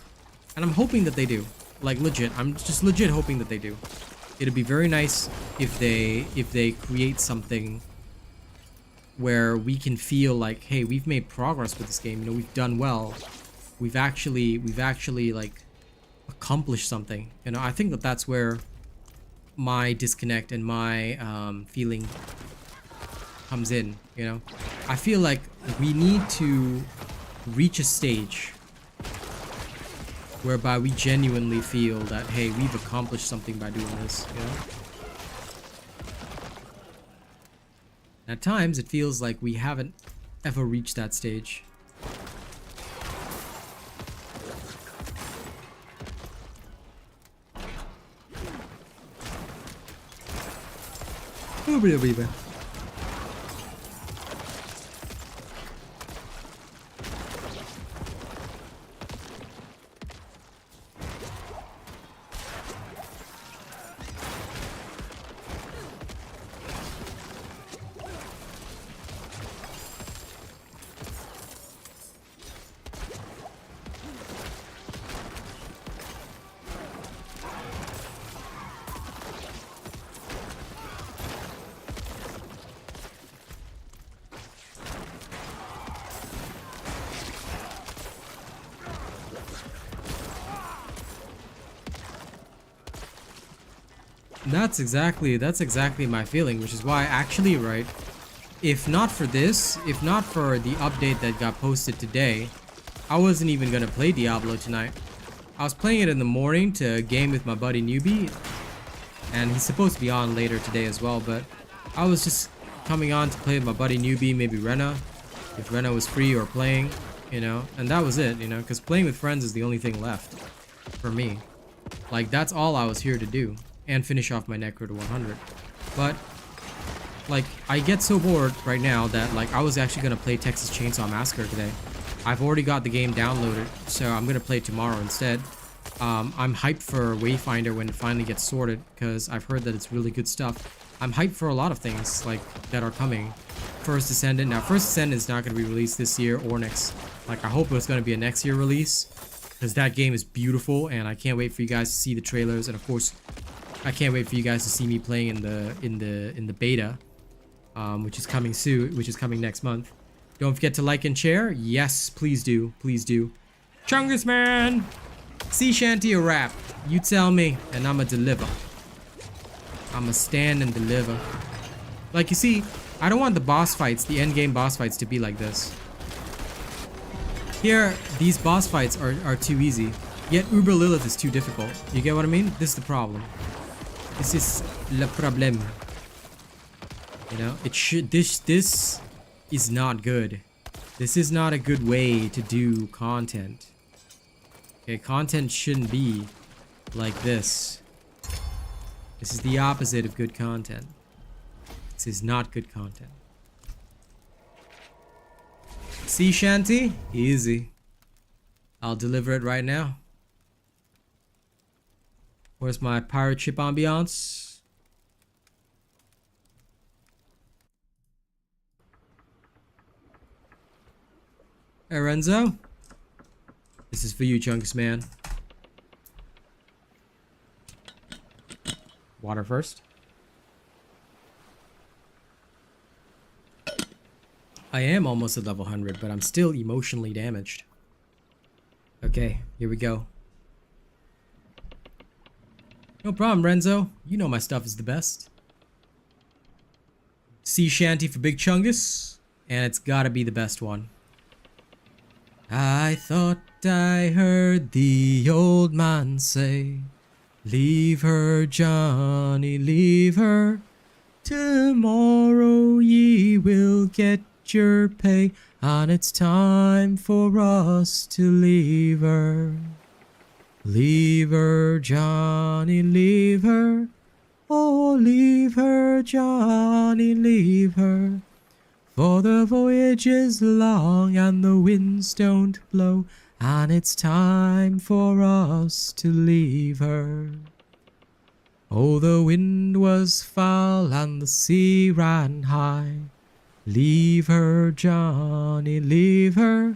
And I'm hoping that they do. Like legit, I'm just legit hoping that they do. It'd be very nice if they create something where we can feel like, hey, we've made progress with this game. You know, we've done well. We've actually like accomplished something. You know, I think that that's where my disconnect and my feeling comes in. You know, I feel like we need to reach a stage whereby we genuinely feel that, hey, we've accomplished something by doing this, you know? At times, it feels like we haven't ever reached that stage. That's exactly my feeling, which is why actually, right, if not for this, if not for the update that got posted today, I wasn't even gonna play Diablo tonight. I was playing it in the morning to game with my buddy Newbie, and he's supposed to be on later today as well, but I was just coming on to play with my buddy Newbie, maybe Rena, if Rena was free or playing, you know, and that was it, you know, because playing with friends is the only thing left for me. Like, that's all I was here to do. And finish off my Necro to 100. But, like, I get so bored right now that, like, I was actually gonna play Texas Chainsaw Massacre today. I've already got the game downloaded, so I'm gonna play it tomorrow instead. I'm hyped for Wayfinder when it finally gets sorted, because I've heard that it's really good stuff. I'm hyped for a lot of things, like, that are coming. First Descendant. Now, First Descendant is not gonna be released this year or next. Like, I hope it's gonna be a next year release, because that game is beautiful, and I can't wait for you guys to see the trailers, and of course, I can't wait for you guys to see me playing in the beta, which is coming soon, which is coming next month. Don't forget to like and share. Yes, please do, please do. Chungus man, sea shanty or rap? You tell me, and I'ma deliver. I'ma stand and deliver. Like you see, I don't want the boss fights, the end game boss fights, to be like this. Here, these boss fights are too easy. Yet Uber Lilith is too difficult. You get what I mean? This is the problem. This is le problème. You know, it should, this is not good. This is not a good way to do content. Okay, content shouldn't be like this. This is the opposite of good content. This is not good content. Sea shanty? Easy. I'll deliver it right now. Where's my pirate ship ambiance? Hey Renzo, this is for you, Chungus man. Water first. I am almost at level 100, but I'm still emotionally damaged. Okay, here we go. No problem, Renzo. You know my stuff is the best. Sea shanty for BigChungas, and it's gotta be the best one. I thought I heard the old man say, leave her, Johnny, leave her. Tomorrow ye will get your pay, and it's time for us to leave her. Leave her, Johnny, leave her. Oh, leave her, Johnny, leave her. For the voyage is long and the winds don't blow, and it's time for us to leave her. Oh, the wind was foul and the sea ran high. Leave her, Johnny, leave her.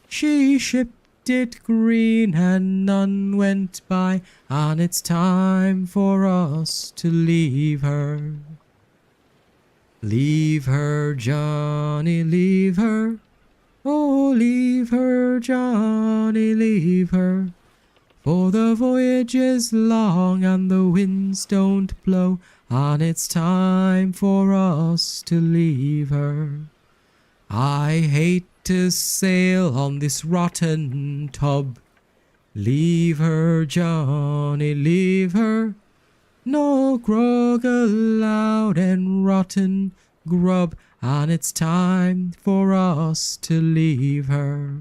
She shipped it green and none went by, and it's time for us to leave her. Leave her, Johnny, leave her. Oh, leave her, Johnny, leave her. For the voyage is long and the winds don't blow, and it's time for us to leave her. I hate to sail on this rotten tub. Leave her, Johnny, leave her. No grog allowed and rotten grub, and it's time for us to leave her.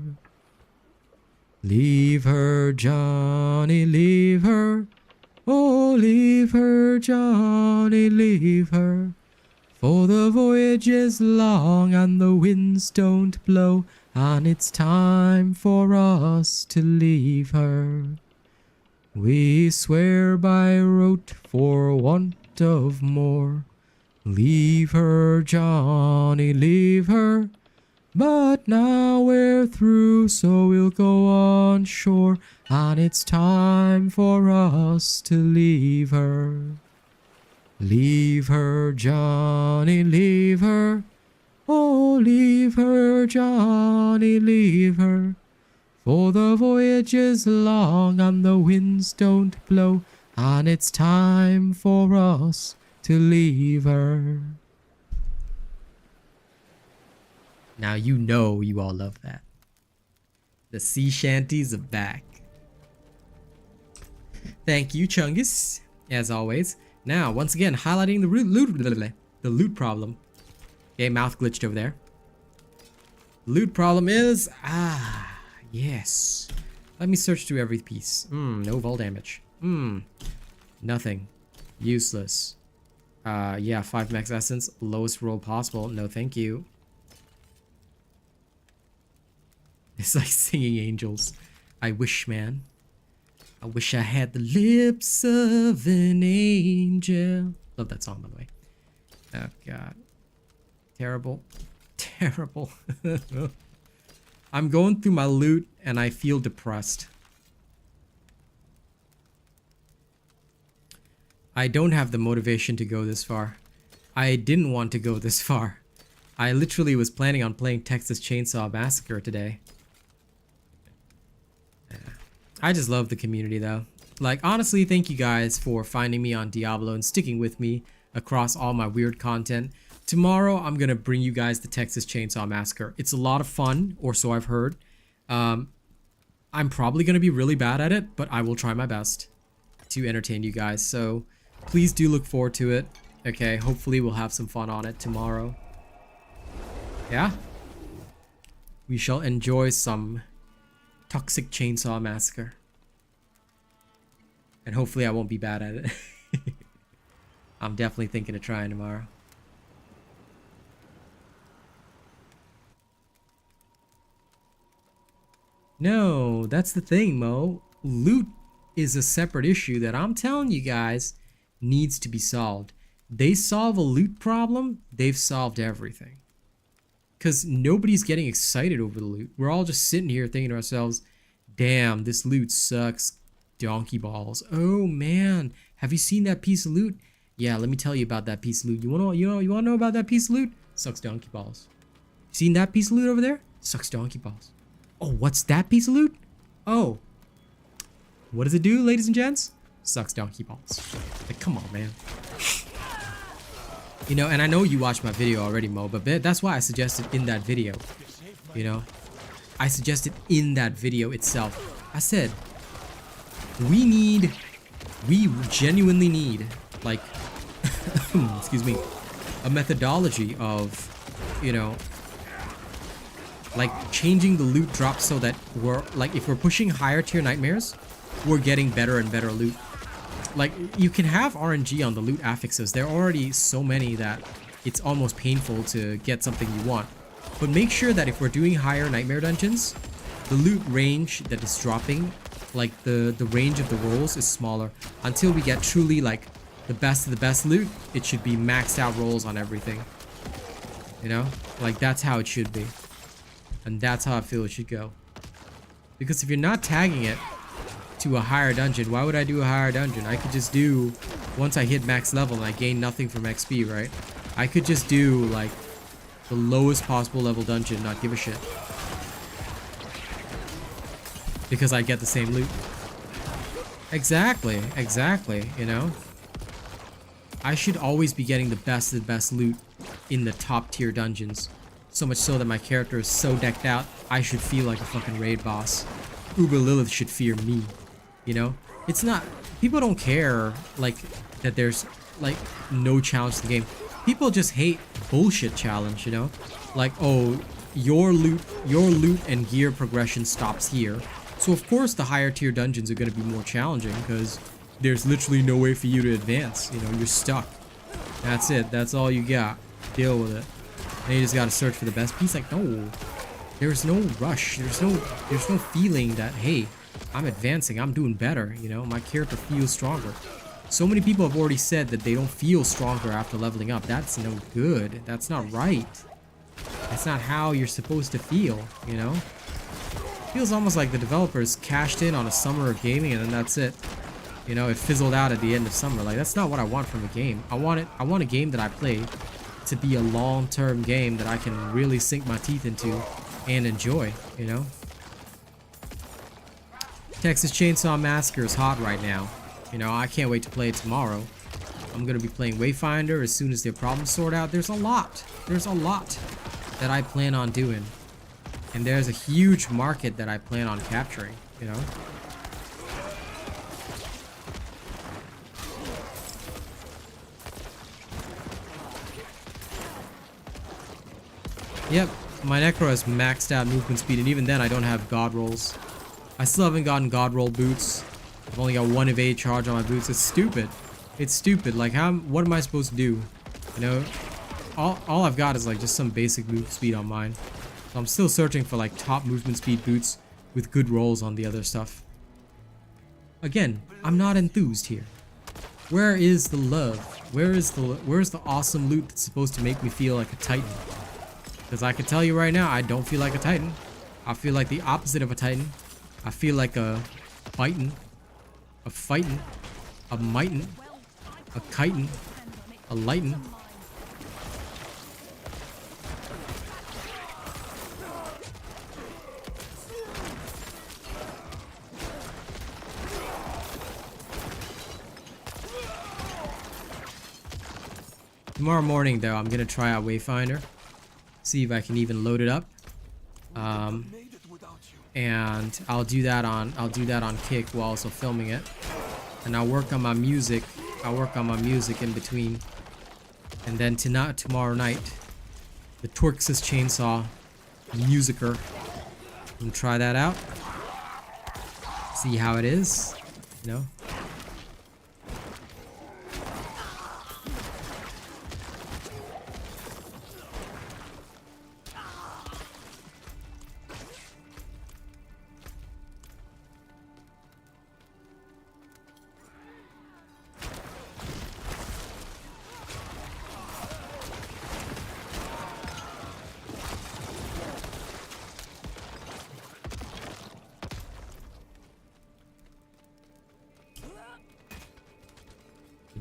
Leave her, Johnny, leave her. Oh, leave her, Johnny, leave her. For the voyage is long and the winds don't blow, and it's time for us to leave her. We swear by rote for want of more. Leave her, Johnny, leave her. But now we're through, so we'll go on shore, and it's time for us to leave her. Leave her, Johnny, leave her. Oh, leave her, Johnny, leave her. For the voyage is long and the winds don't blow, and it's time for us to leave her. Now you know you all love that. The sea shanties are back. Thank you, Chungus, as always. Now, once again, highlighting the loot problem. Okay, mouth glitched over there. Loot problem is yes. Let me search through every piece. No vol damage. Nothing. Useless. Yeah, 5 max essence, lowest roll possible. No, thank you. It's like singing angels. I wish, man. I wish I had the lips of an angel. Love that song, by the way. Oh, God. Terrible. Terrible. I'm going through my loot and I feel depressed. I don't have the motivation to go this far. I didn't want to go this far. I literally was planning on playing Texas Chainsaw Massacre today. I just love the community though. Like, honestly, thank you guys for finding me on Diablo and sticking with me across all my weird content. Tomorrow, I'm gonna bring you guys the Texas Chainsaw Massacre. It's a lot of fun, or so I've heard. I'm probably gonna be really bad at it, but I will try my best to entertain you guys. So please do look forward to it. Okay, hopefully we'll have some fun on it tomorrow. Yeah? We shall enjoy some Toxic Chainsaw Massacre. And hopefully I won't be bad at it. I'm definitely thinking of trying tomorrow. No, that's the thing, Mo. Loot is a separate issue that I'm telling you guys needs to be solved. They solve a loot problem, they've solved everything. Because nobody's getting excited over the loot. We're all just sitting here thinking to ourselves, damn, this loot sucks donkey balls. Oh man, have you seen that piece of loot? Yeah, let me tell you about that piece of loot. You wanna know about that piece of loot? Sucks donkey balls. Seen that piece of loot over there? Sucks donkey balls. Oh, what's that piece of loot? Oh. What does it do, ladies and gents? Sucks donkey balls. Like, come on, man. You know, and I know you watched my video already, Mo, but that's why I suggested in that video. You know? I suggested in that video itself. I said, we genuinely need, like, excuse me, a methodology of, you know, like changing the loot drop so that we're, like, if we're pushing higher tier nightmares, we're getting better and better loot. Like, you can have RNG on the loot affixes. There are already so many that it's almost painful to get something you want. But make sure that if we're doing higher nightmare dungeons, the loot range that is dropping, like the range of the rolls is smaller. Until we get truly like the best of the best loot, it should be maxed out rolls on everything. You know? Like, that's how it should be. And that's how I feel it should go. Because if you're not tagging it to a higher dungeon, why would I do a higher dungeon? I could just do, once I hit max level and I gain nothing from XP, right? I could just do like the lowest possible level dungeon, not give a shit. Because I get the same loot. Exactly, exactly, you know? I should always be getting the best of the best loot in the top tier dungeons. So much so that my character is so decked out, I should feel like a fucking raid boss. Uber Lilith should fear me. You know, it's not, people don't care like that there's like no challenge to the game. People just hate bullshit challenge, you know, like, oh, your loot and gear progression stops here. So of course the higher tier dungeons are going to be more challenging because there's literally no way for you to advance. You know, you're stuck. That's it. That's all you got. Deal with it. And you just got to search for the best piece. Like, no, there's no rush. There's no feeling that, hey, I'm advancing, I'm doing better, you know, my character feels stronger. So many people have already said that they don't feel stronger after leveling up. That's no good. That's not right. That's not how you're supposed to feel, you know? Feels almost like the developers cashed in on a summer of gaming and then that's it. You know, it fizzled out at the end of summer. Like, that's not what I want from a game. I want a game that I play to be a long-term game that I can really sink my teeth into and enjoy, you know? Texas Chainsaw Massacre is hot right now. You know, I can't wait to play it tomorrow. I'm gonna be playing Wayfinder as soon as their problems sort out. There's a lot that I plan on doing. And there's a huge market that I plan on capturing, you know? Yep, my Necro has maxed out movement speed, and even then I don't have God rolls. I still haven't gotten God roll boots. I've only got 1 evade charge on my boots. It's stupid. It's stupid. Like, what am I supposed to do? You know, all I've got is like just some basic move speed on mine. So I'm still searching for like top movement speed boots with good rolls on the other stuff. Again, I'm not enthused here. Where is the love? Where's the awesome loot that's supposed to make me feel like a titan? Because I can tell you right now, I don't feel like a titan. I feel like the opposite of a titan. I feel like a fightin', a mitin', a chitin', a lightin'. Tomorrow morning, though, I'm gonna try out Wayfinder, see if I can even load it up. And I'll do that on Kick while also filming it, and I'll work on my music. In between, and then tomorrow night, the Torx's Chainsaw Musicer. I'm gonna try that out, see how it is, you know.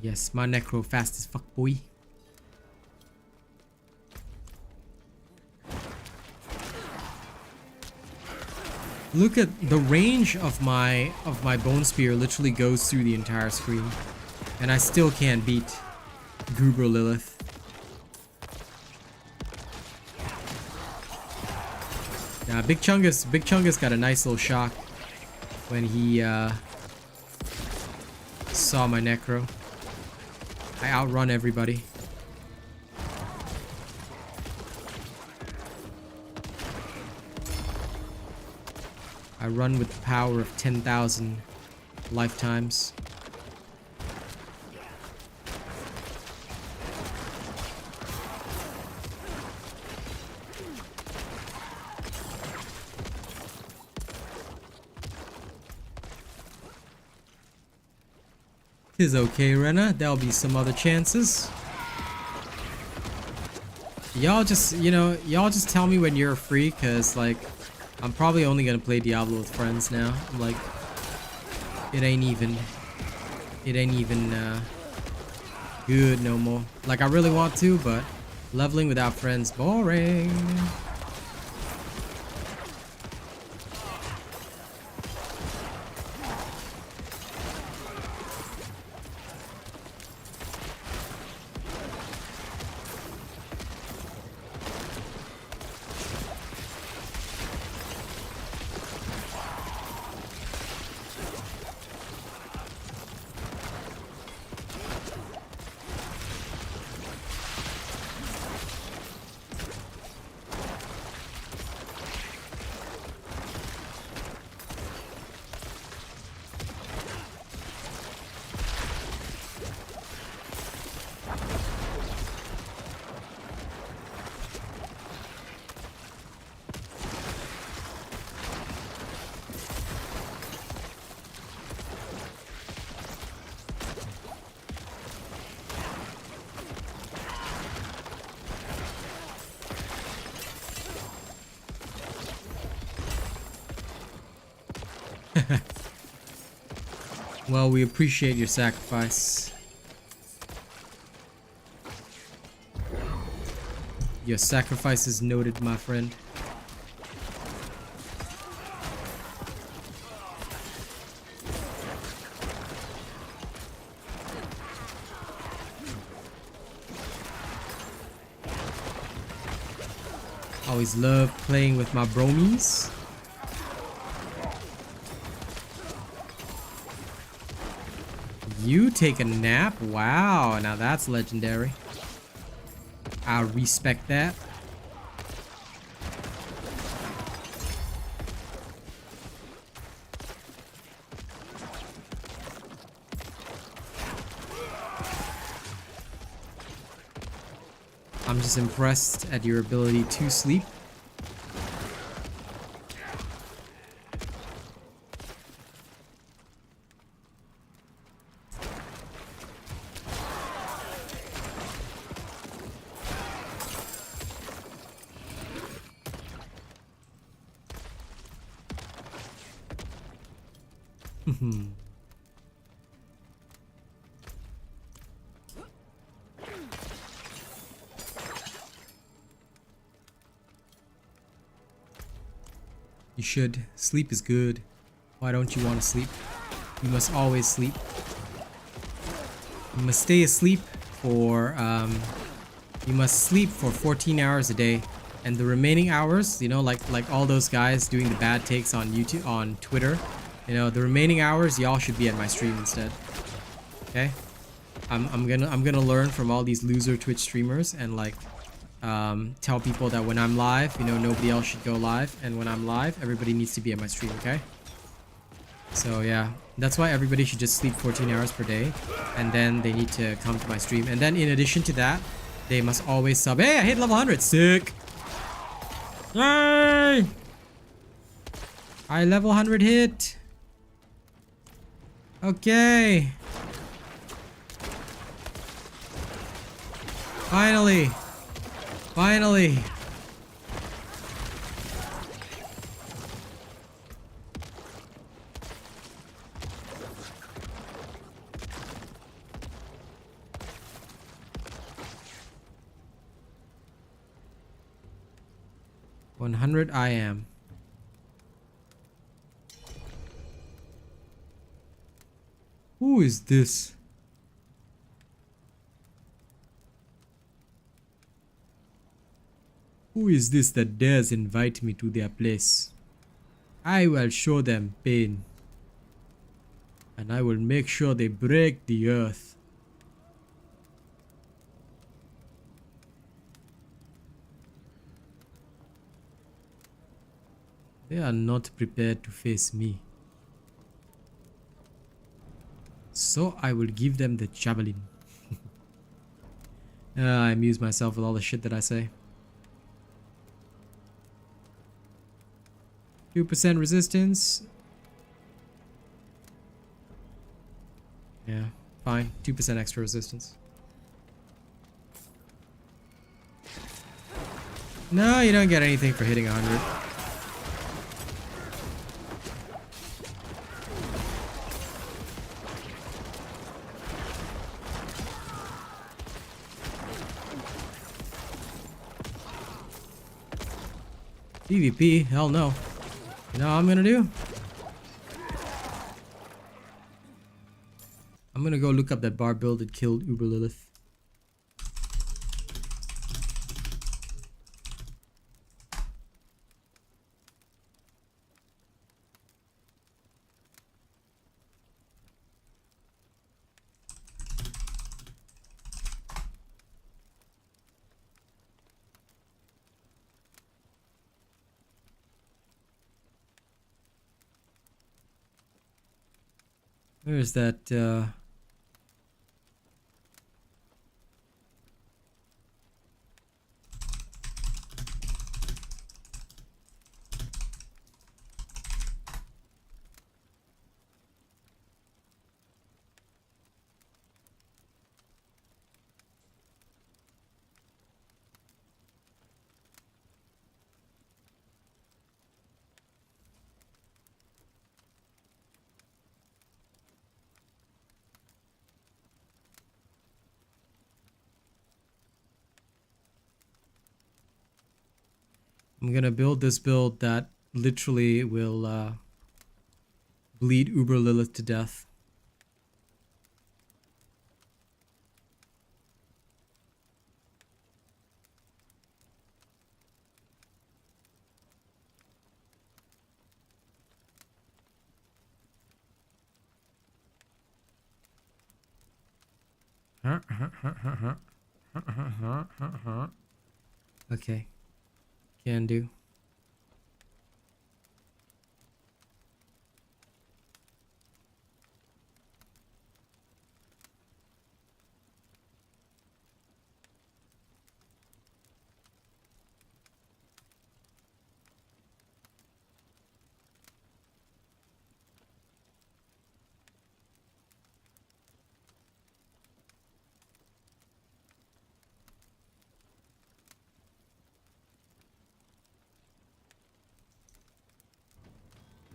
Yes, my Necro fast as fuck, boy. Look at the range of my bone spear. Literally goes through the entire screen, and I still can't beat Goober Lilith. Now, BigChungas got a nice little shock when he saw my Necro. I outrun everybody. I run with the power of 10,000 lifetimes. 'Tis okay, Rena. There'll be some other chances. Y'all just, you know, y'all just tell me when you're free, cause like, I'm probably only gonna play Diablo with friends now. I'm like, it ain't even good no more. Like I really want to, but leveling without friends, boring. Well, we appreciate your sacrifice. Your sacrifice is noted, my friend. Always love playing with my bromies. You take a nap? Wow, now that's legendary. I respect that. I'm just impressed at your ability to sleep. You should. Sleep is good. Why don't you want to sleep? You must always sleep. You must stay asleep for, you must sleep for 14 hours a day. And the remaining hours, you know, like all those guys doing the bad takes on YouTube, on Twitter, you know, the remaining hours, y'all should be at my stream instead. Okay? I'm gonna learn from all these loser Twitch streamers and like, tell people that when I'm live, you know, nobody else should go live, and when I'm live, everybody needs to be at my stream, okay? So yeah, that's why everybody should just sleep 14 hours per day, and then they need to come to my stream. And then in addition to that, they must always sub. Hey, I hit level 100, sick! Yay! I level 100 hit. Okay. Finally. Finally. $100 I am. Who is this? Who is this that dares invite me to their place? I will show them pain. And I will make sure they break the earth. They are not prepared to face me. So I will give them the javelin. I amuse myself with all the shit that I say. 2% resistance. Yeah. Fine, 2% extra resistance. No, you don't get anything for hitting 100. PvP? Hell no. You know what I'm gonna do? I'm gonna go look up that bar build that killed Uber Lilith. Where's that, I'm gonna build this build that literally will bleed Uber Lilith to death. Okay. Can do.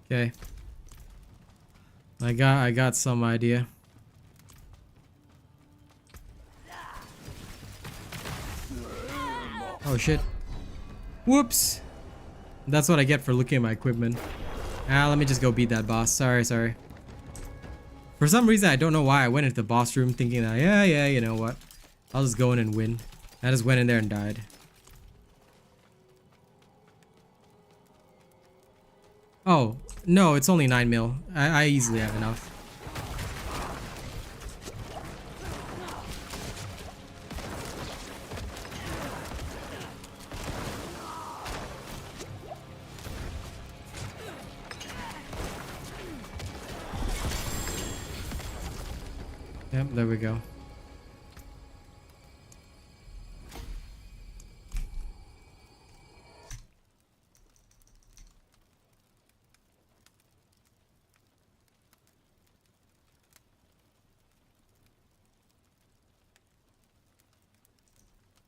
Okay. I got some idea. Oh shit. Whoops. That's what I get for looking at my equipment. Ah, let me just go beat that boss. Sorry. For some reason, I don't know why I went into the boss room thinking that, yeah, you know what? I'll just go in and win. I just went in there and died. Oh, no, it's only 9 mil. I easily have enough. Yep, there we go.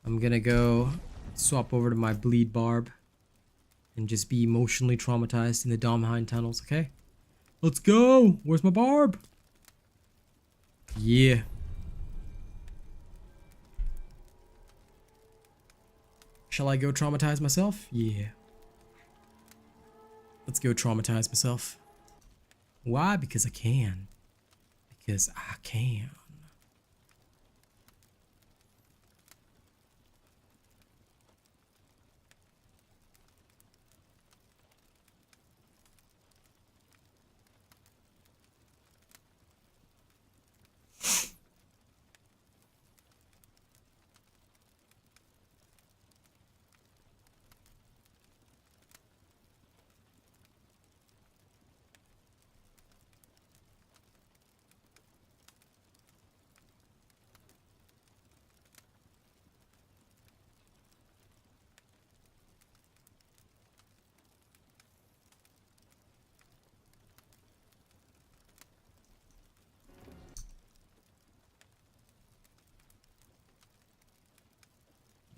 I'm gonna go swap over to my bleed barb and just be emotionally traumatized in the Domheim tunnels, okay? Let's go! Where's my barb? Yeah. Shall I go traumatize myself? Yeah. Let's go traumatize myself. Why? Because I can. Because I can.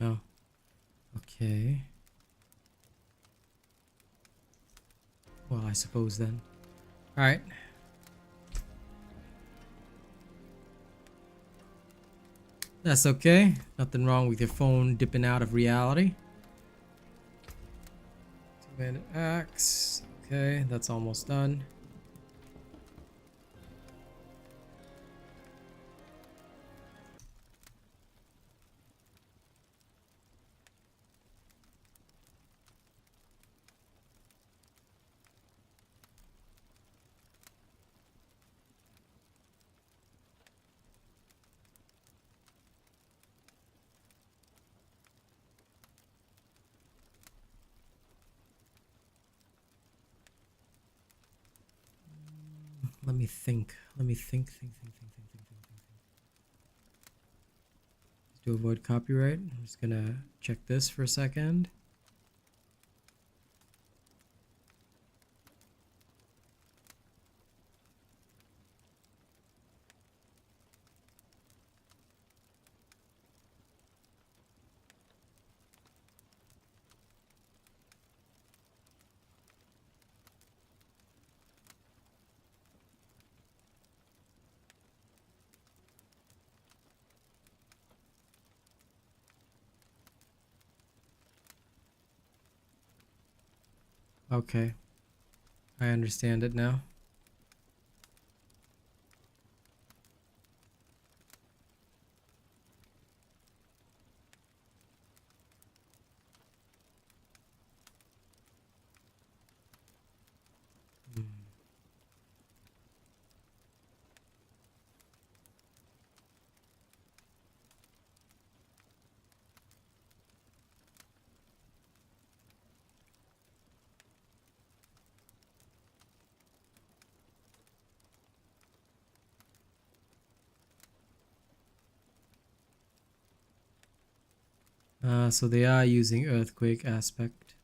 Oh. Okay. Well, I suppose then. Alright. That's okay. Nothing wrong with your phone dipping out of reality. Two-handed axe. Okay, that's almost done. Let me think. Let me think. To avoid copyright, I'm just gonna check this for a second. Okay, I understand it now. So they are using earthquake aspect.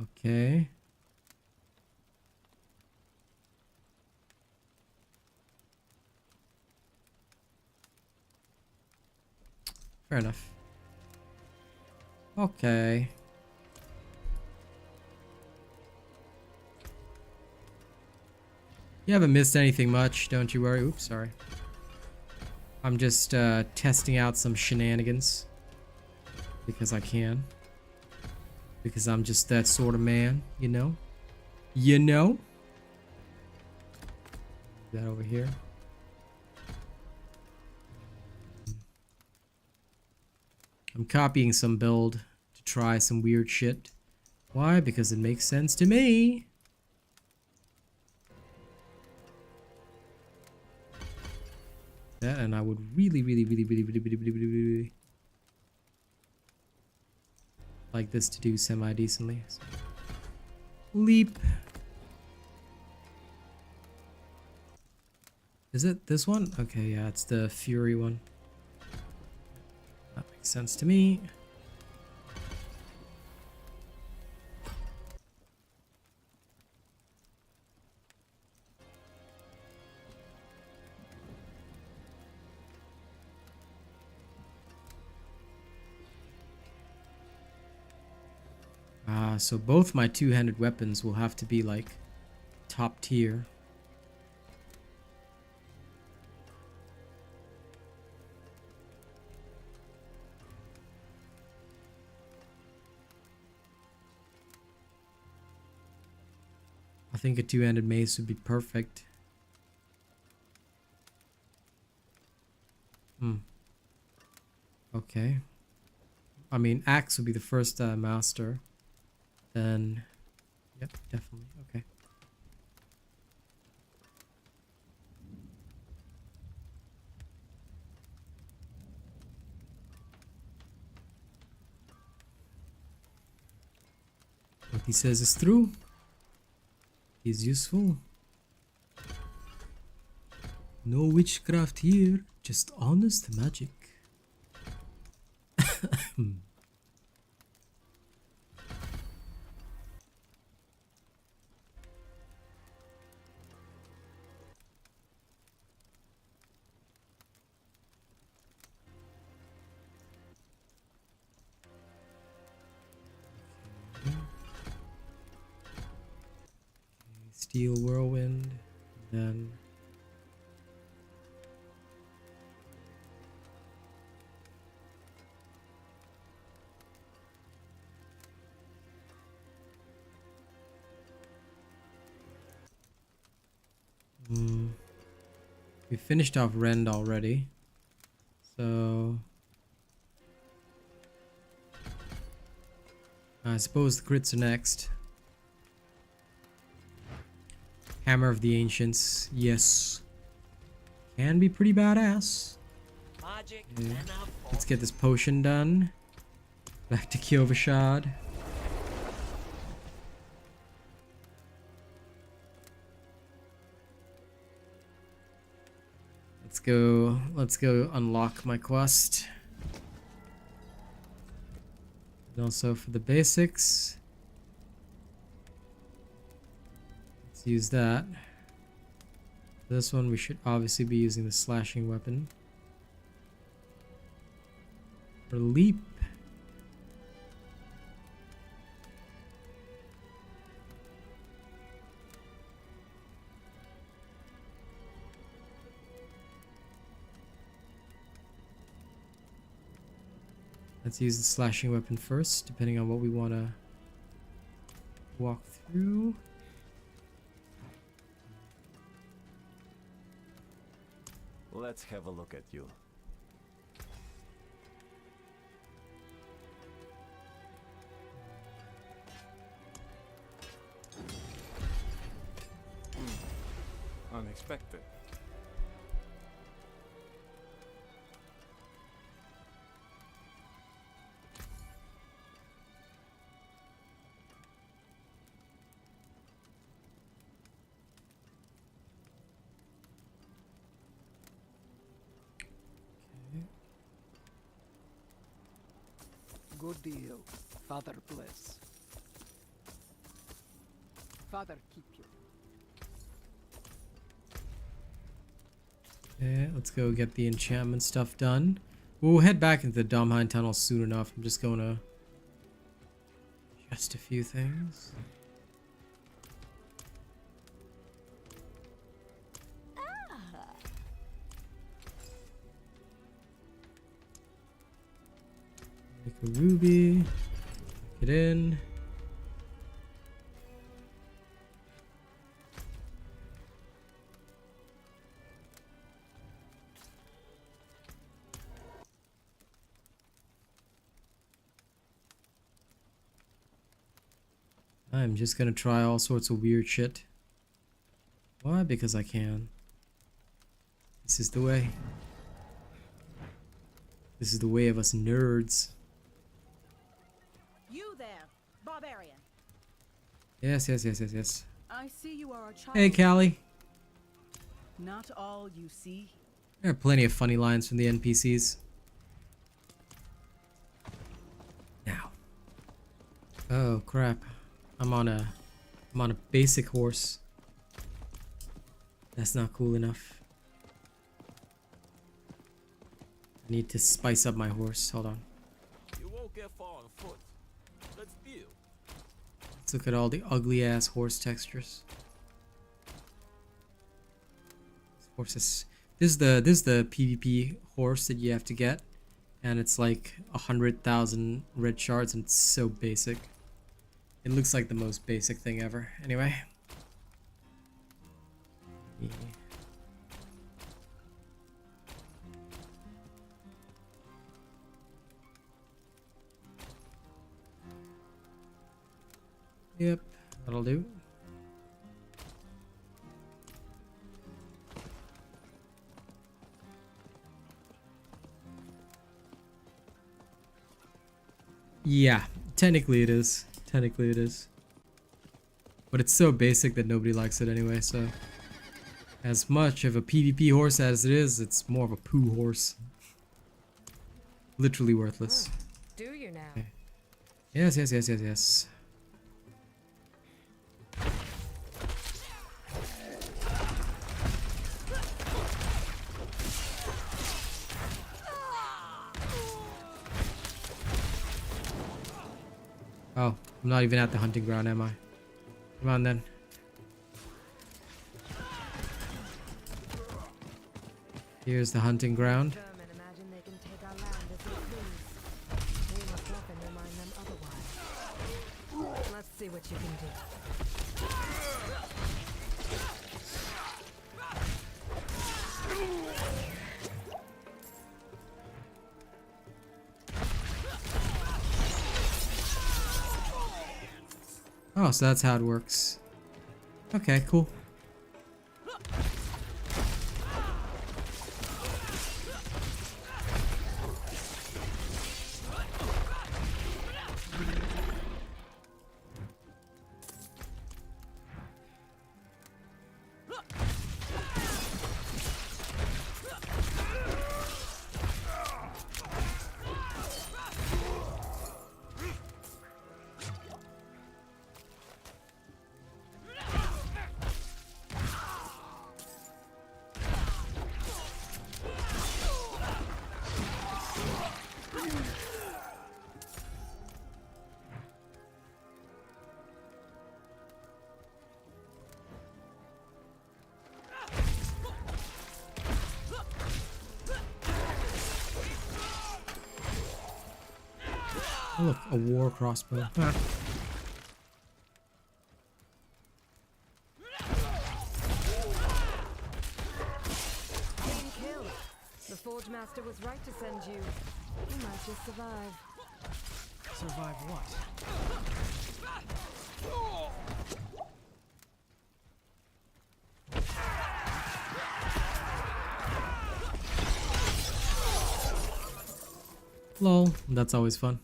Okay. Fair enough. Okay. You haven't missed anything much, don't you worry. Oops, sorry. I'm just testing out some shenanigans. Because I can. Because I'm just that sort of man, you know? You know? That over here. I'm copying some build to try some weird shit. Why? Because it makes sense to me. That, and I would really like this to do semi-decently. So. Leap. Is it this one? Okay, yeah, it's the Fury one. That makes sense to me. So both my two-handed weapons will have to be like top tier. I think a two-handed mace would be perfect. Okay. I mean, axe would be the first master. Then, yep, definitely. Okay. What he says is true. He's useful. No witchcraft here, just honest magic. Steel Whirlwind, then we finished off Rend already, so I suppose the crits are next. Hammer of the Ancients, yes, can be pretty badass. Okay. Let's get this potion done. Back to Kyovashad. Let's go unlock my quest. And also for the basics, let's use that. This one we should obviously be using the slashing weapon. For leap, let's use the slashing weapon first, depending on what we want to walk through. Let's have a look at you. Unexpected. Good deal. Father bless. Father keep you. Okay, let's go get the enchantment stuff done. We'll head back into the Domhind tunnel soon enough. I'm just going to adjust a few things. Make a ruby. Get in. I'm just gonna try all sorts of weird shit. Why? Because I can. This is the way. This is the way of us nerds. You there, barbarian. Yes. I see you are a child. Hey, Callie. Not all you see. There are plenty of funny lines from the NPCs. Now. Oh crap. I'm on a basic horse. That's not cool enough. I need to spice up my horse. Hold on. You won't get far on foot. Let's deal. Let's look at all the ugly ass horse textures. Horses. This is the PvP horse that you have to get, and it's like 100,000 red shards, and it's so basic. It looks like the most basic thing ever. Anyway. Yeah. Yep, that'll do. Yeah, technically it is. Technically it is. But it's so basic that nobody likes it anyway, so. As much of a PvP horse as it is, it's more of a poo horse. Literally worthless. Do you now? Okay. Yes. Oh, I'm not even at the hunting ground, am I? Come on then. Here's the hunting ground. Vermin imagine they can take our land as they please. We must often remind them otherwise. Let's see what you can do. Oh, so that's how it works. Okay, cool. Oh, look, a war crossbow. Huh. Team kill. The Forge Master was right to send you. You might just survive. Survive what? Lol, that's always fun.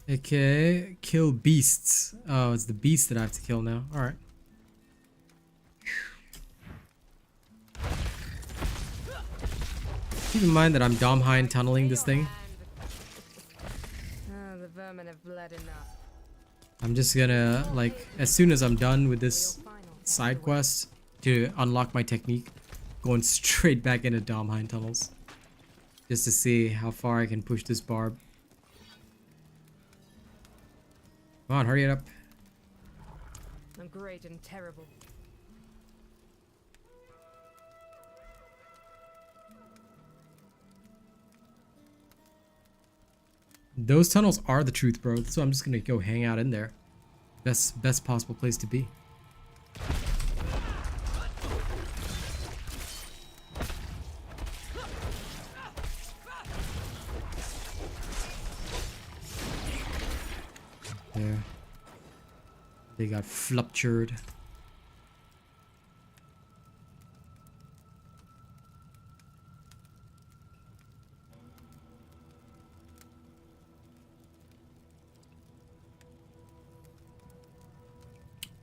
Okay, kill beasts. Oh, it's the beast that I have to kill now. Alright. Keep in mind that I'm Domhind tunneling this thing. Ah, the vermin have bled enough. I'm just gonna, like, as soon as I'm done with this side quest to unlock my technique, going straight back into Domhind tunnels. Just to see how far I can push this barb. Come on, hurry it up. I'm great and terrible. Those tunnels are the truth, bro. So I'm just gonna go hang out in there. Best possible place to be. There. They got fluptured.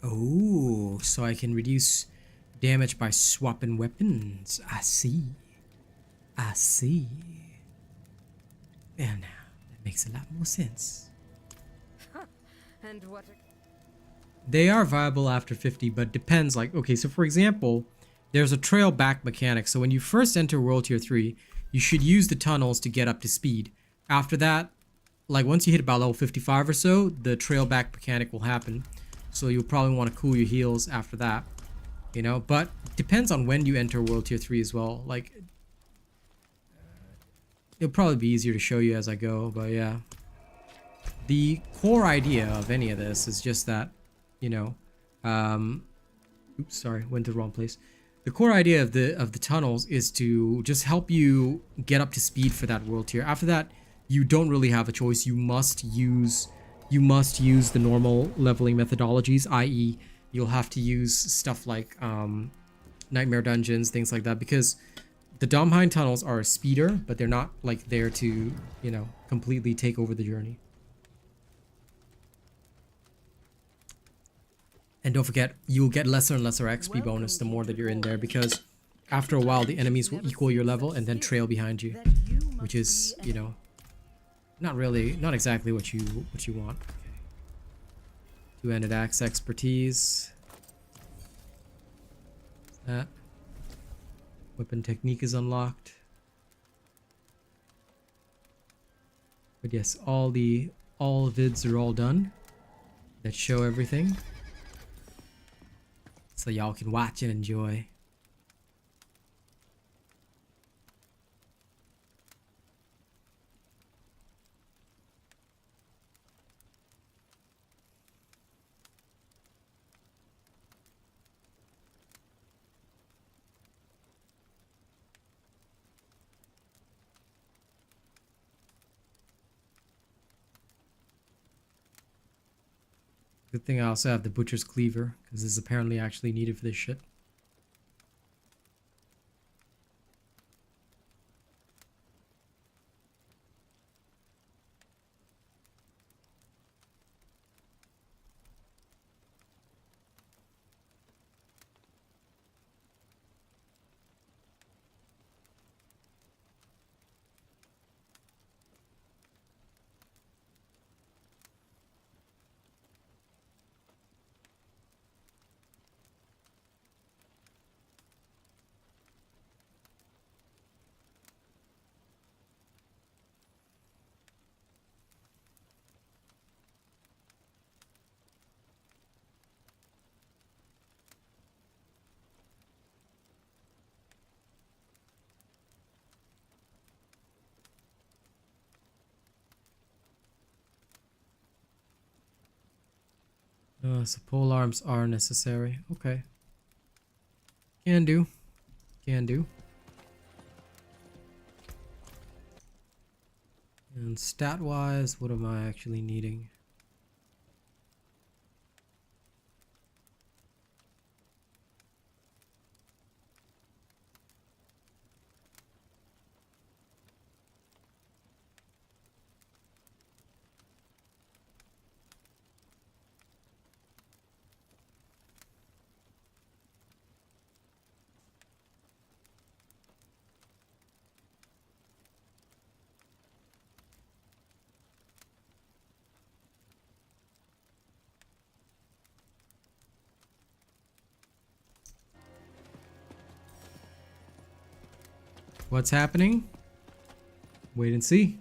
Oh, so I can reduce damage by swapping weapons. I see. I see. There now. That makes a lot more sense. And what? They are viable after 50, but depends. Like, okay, so for example, there's a trail back mechanic. So when you first enter World Tier 3, you should use the tunnels to get up to speed. After that, like once you hit about level 55 or so, the trail back mechanic will happen. So you'll probably want to cool your heals after that, you know, but depends on when you enter World Tier 3 as well. Like, it'll probably be easier to show you as I go, but yeah. The core idea of any of this is just that, you know, oops, sorry, went to the wrong place. The core idea of the tunnels is to just help you get up to speed for that world tier. After that, you don't really have a choice. You must use the normal leveling methodologies, i.e., you'll have to use stuff like nightmare dungeons, things like that, because the Domhind tunnels are a speeder, but they're not like there to, you know, completely take over the journey. And don't forget, you'll get lesser and lesser XP bonus the more that you're in there, because after a while the enemies will equal your level and then trail behind you, which is, you know, not exactly what you want. Okay. Two-handed axe expertise. That weapon technique is unlocked. But yes, all vids are all done that show everything. So y'all can watch and enjoy. Good thing I also have the Butcher's Cleaver, because this is apparently actually needed for this shit. So pole arms are necessary. Okay. Can do. Can do. And stat-wise, what am I actually needing? What's happening? Wait and see.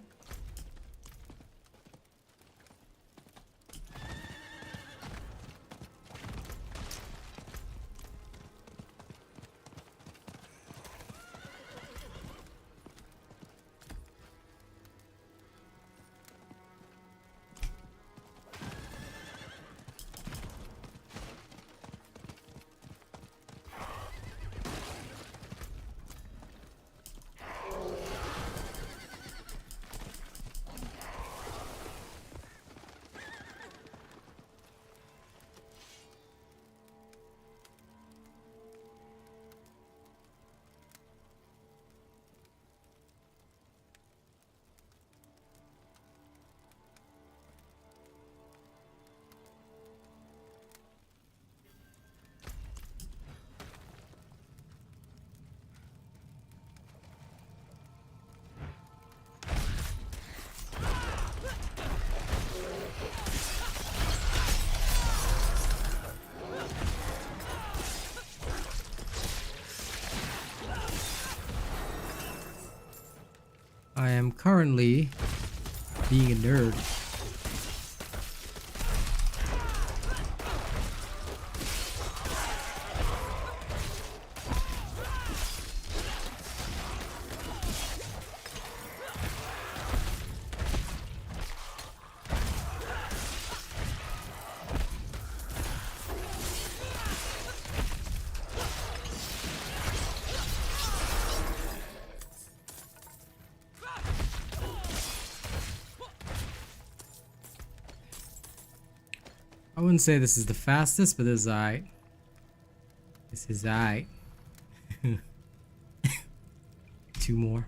I am currently being a nerd. I wouldn't say this is the fastest, but this is aight. This is aight. 2 more.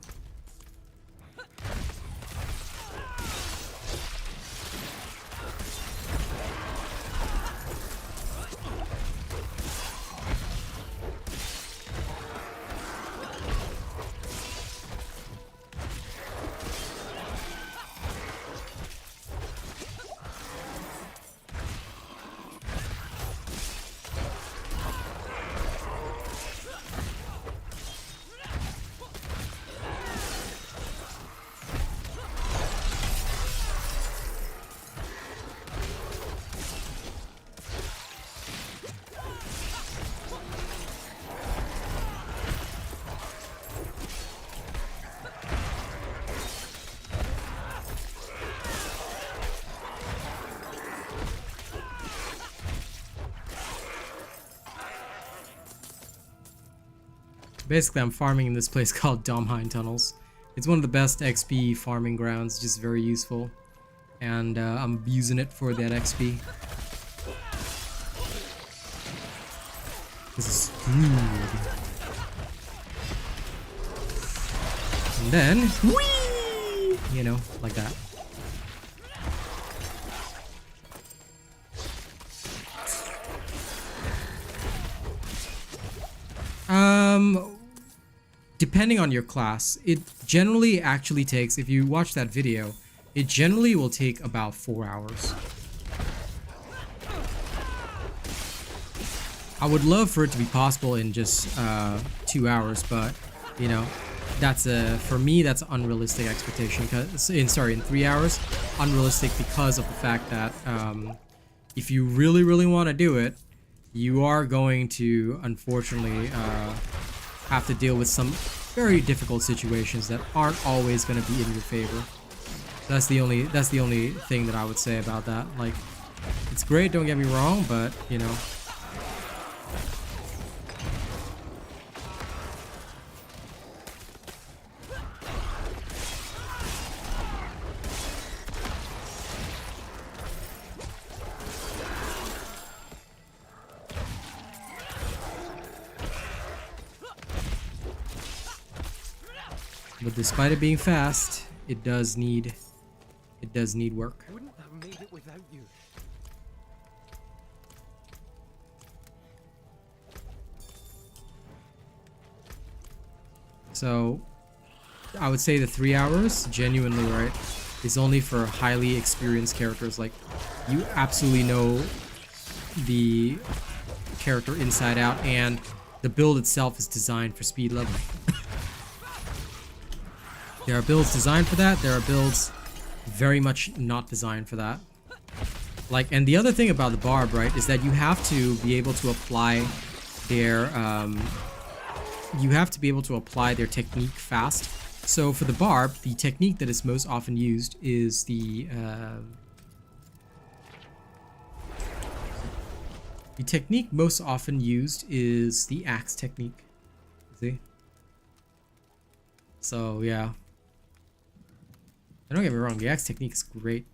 Basically, I'm farming in this place called Domheim Tunnels. It's one of the best XP farming grounds, just very useful. And I'm using it for that XP. This is good. And then, whee! You know, like that. Depending on your class, it generally actually takes, if you watch that video, it generally will take about 4 hours. I would love for it to be possible in just 2 hours, but you know, that's for me that's an unrealistic expectation. Cause in 3 hours, unrealistic because of the fact that if you really want to do it, you are going to unfortunately have to deal with some very difficult situations that aren't always going to be in your favor. That's the only thing that I would say about that. Like, it's great, don't get me wrong, but you know. But despite it being fast, it does need work. Wouldn't have made it without you. So I would say the 3 hours, genuinely, right, is only for highly experienced characters. Like, you absolutely know the character inside out, and the build itself is designed for speed leveling. There are builds designed for that. There are builds very much not designed for that. Like, and the other thing about the barb, right, is that you have to be able to apply their technique fast. So for the barb, the technique that is most often used is the technique most often used is the axe technique. See? So yeah. Don't get me wrong, the axe technique is great.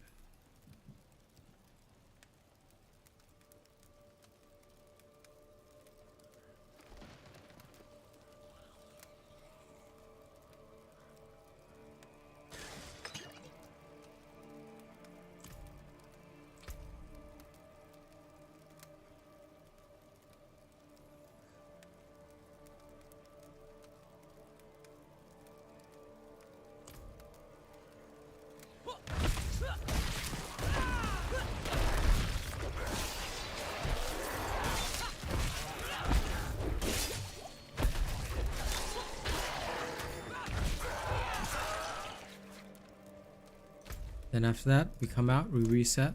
Then after that, we come out, we reset.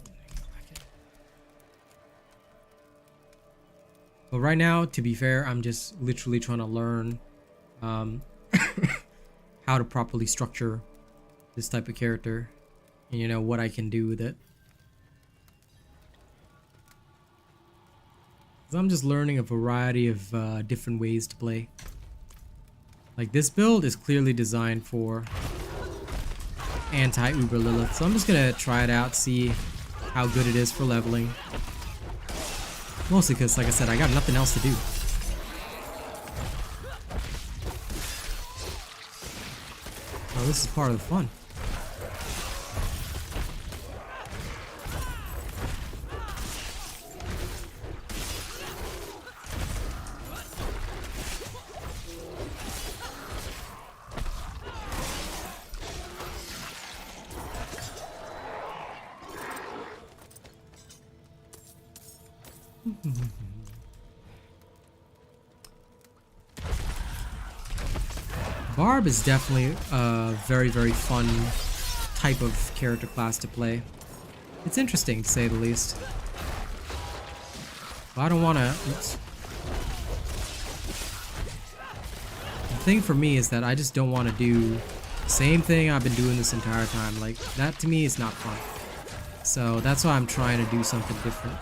But right now, to be fair, I'm just literally trying to learn how to properly structure this type of character, and you know what I can do with it. 'Cause I'm just learning a variety of different ways to play. Like, this build is clearly designed for anti-Uber Lilith, so I'm just gonna try it out, see how good it is for leveling. Mostly because, like I said, I got nothing else to do. Oh, this is part of the fun. Barb is definitely a very, very fun type of character class to play. It's interesting, to say the least. But I don't want to... The thing for me is that I just don't want to do the same thing I've been doing this entire time. Like, that to me is not fun. So that's why I'm trying to do something different.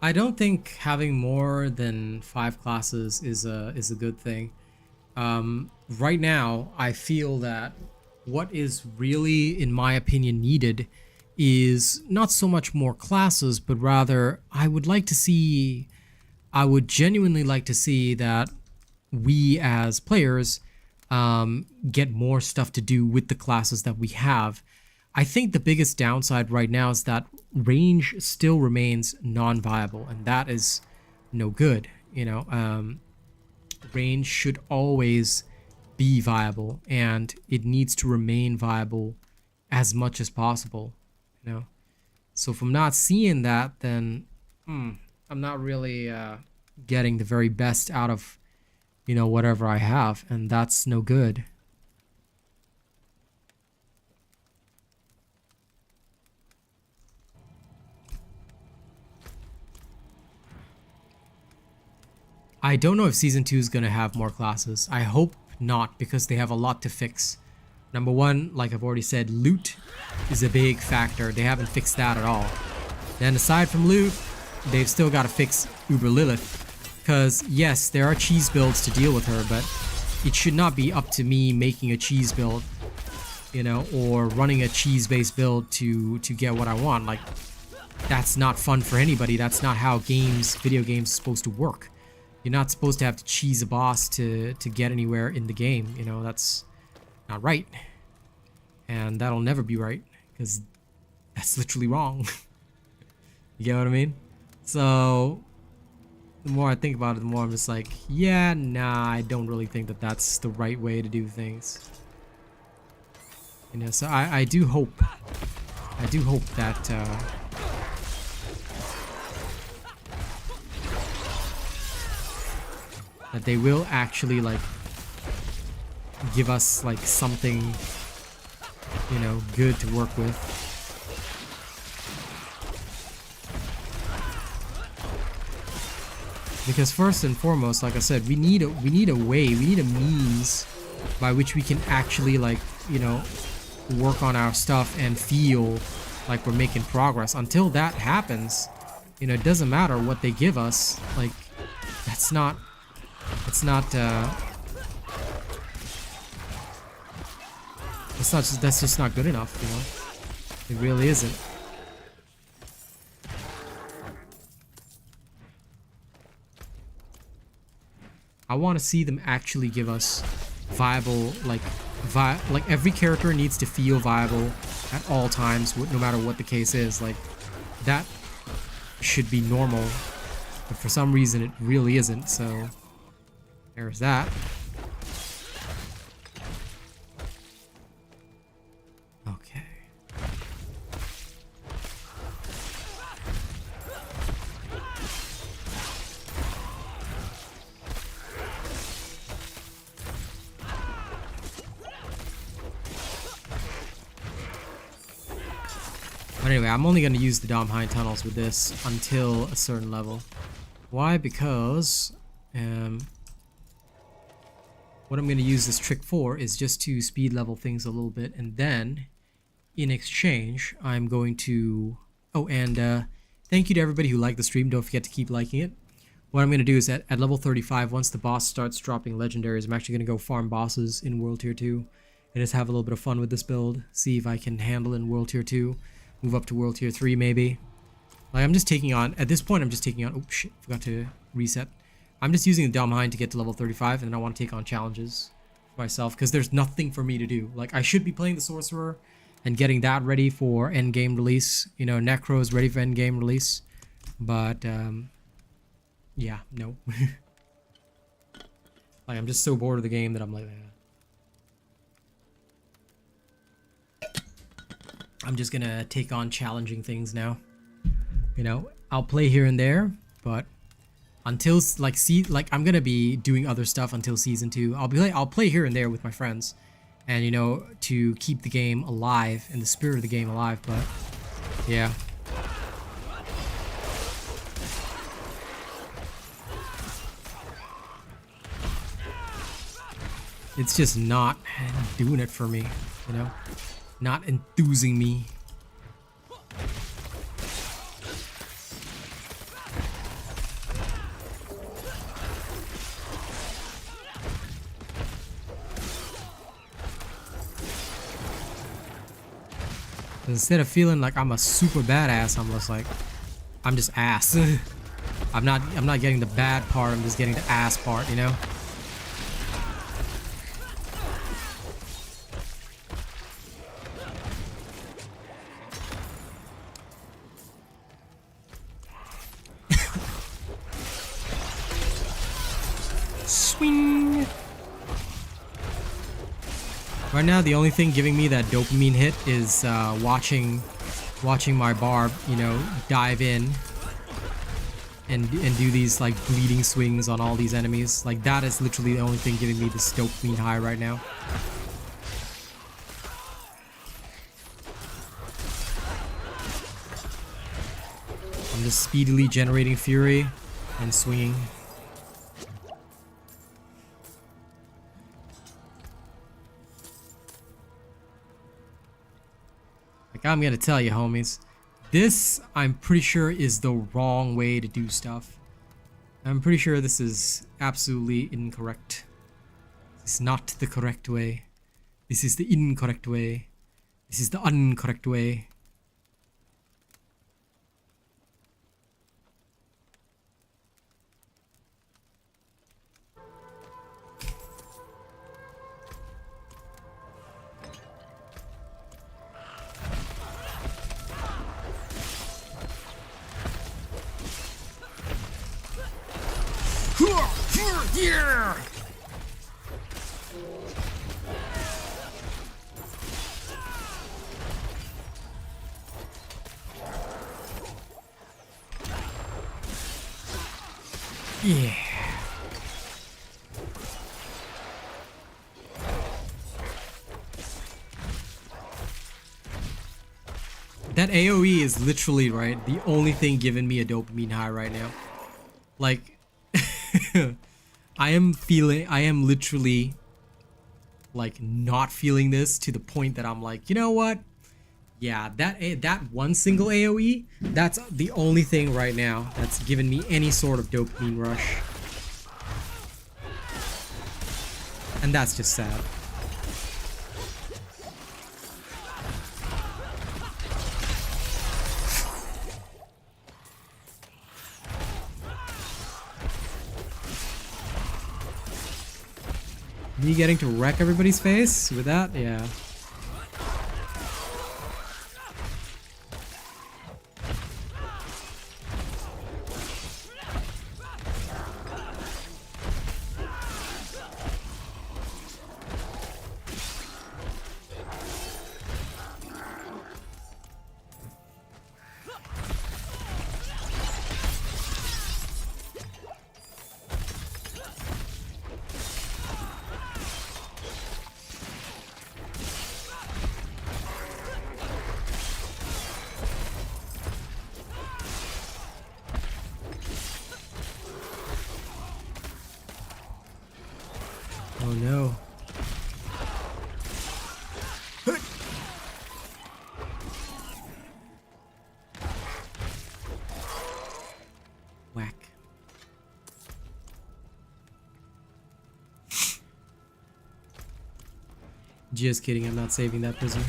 I don't think having more than 5 classes is a good thing. Right now, I feel that what is really, in my opinion, needed is not so much more classes, but rather I would genuinely like to see that we as players get more stuff to do with the classes that we have. I think the biggest downside right now is that range still remains non-viable, and that is no good. You know, range should always be viable, and it needs to remain viable as much as possible. You know, so if I'm not seeing that, then I'm not really getting the very best out of, you know, whatever I have, and that's no good. I don't know if Season 2 is going to have more classes. I hope not, because they have a lot to fix. Number one, like I've already said, loot is a big factor. They haven't fixed that at all. Then aside from loot, they've still got to fix Uber Lilith. Because yes, there are cheese builds to deal with her, but it should not be up to me making a cheese build, you know, or running a cheese-based build to get what I want. Like, that's not fun for anybody. That's not how video games are supposed to work. You're not supposed to have to cheese a boss to get anywhere in the game, you know, that's not right. And that'll never be right, because that's literally wrong. You get what I mean? So, the more I think about it, the more I'm just like, yeah, nah, I don't really think that that's the right way to do things. You know, so I do hope that, that they will actually, like, give us, like, something, you know, good to work with. Because first and foremost, like I said, we need a means by which we can actually, like, you know, work on our stuff and feel like we're making progress. Until that happens, you know, it doesn't matter what they give us. Like, that's just not good enough, you know. It really isn't. I want to see them actually give us viable, like every character needs to feel viable at all times, no matter what the case is. Like, that should be normal, but for some reason it really isn't, so there's that. Okay. Anyway, I'm only going to use the Dom High tunnels with this until a certain level. Why? Because what I'm going to use this trick for is just to speed level things a little bit, and then in exchange I'm going to... Oh, and thank you to everybody who liked the stream. Don't forget to keep liking it. What I'm going to do is at level 35, once the boss starts dropping legendaries, I'm actually going to go farm bosses in World Tier 2 and just have a little bit of fun with this build. See if I can handle in World Tier 2. Move up to World Tier 3 maybe. Like, I'm just taking on... At this point I'm just taking on... Oh shit, forgot to reset. I'm just using the Dom Hind to get to level 35, and then I want to take on challenges for myself, because there's nothing for me to do. Like, I should be playing the Sorcerer and getting that ready for endgame release. You know, Necro is ready for endgame release. But, yeah, no. Like, I'm just so bored of the game that I'm like... I'm just gonna take on challenging things now. You know, I'll play here and there, but... Until, like, I'm gonna be doing other stuff until Season 2. I'll play here and there with my friends, and, you know, to keep the game alive and the spirit of the game alive. But yeah, it's just not doing it for me, you know, not enthusing me. Instead of feeling like I'm a super badass, I'm just like, I'm just ass. I'm not getting the bad part, I'm just getting the ass part, you know? Swing! Right now, the only thing giving me that dopamine hit is watching my barb, you know, dive in and do these like bleeding swings on all these enemies. Like that is literally the only thing giving me this dopamine high right now. I'm just speedily generating fury and swinging. Like I'm gonna tell you, homies, this I'm pretty sure is the wrong way to do stuff. I'm pretty sure this is absolutely incorrect. This is not the correct way. This is the incorrect way. This is the incorrect way. Yeah! Yeah. That AoE is literally, right, the only thing giving me a dopamine high right now. Like I am literally like not feeling this to the point that I'm like, you know what? Yeah, that one single AoE, that's the only thing right now that's given me any sort of dopamine rush. And that's just sad. Me getting to wreck everybody's face with that? Yeah. Oh no. Whack. Just kidding, I'm not saving that prisoner.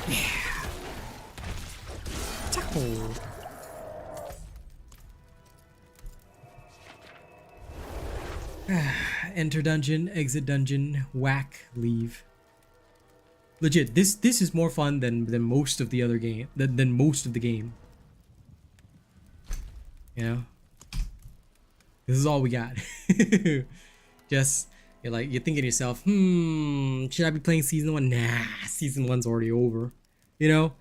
Yeah. Tackle. Enter dungeon, exit dungeon, whack, leave. Legit, this is more fun than most of the other game, than most of the game. You know, this is all we got. Just you're thinking to yourself, should I be playing season 1? Nah, season 1's already over. You know,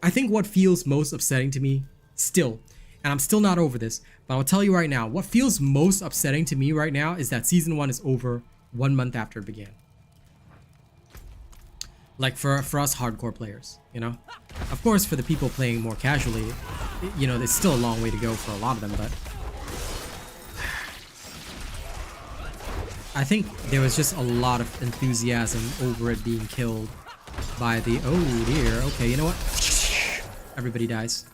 I think what feels most upsetting to me still, and I'm still not over this, but I'll tell you right now, what feels most upsetting to me right now is that season 1 is over 1 month after it began. Like for us hardcore players, you know? Of course, for the people playing more casually, you know, there's still a long way to go for a lot of them, but I think there was just a lot of enthusiasm over it being killed by the, oh dear, okay, you know what? Everybody dies.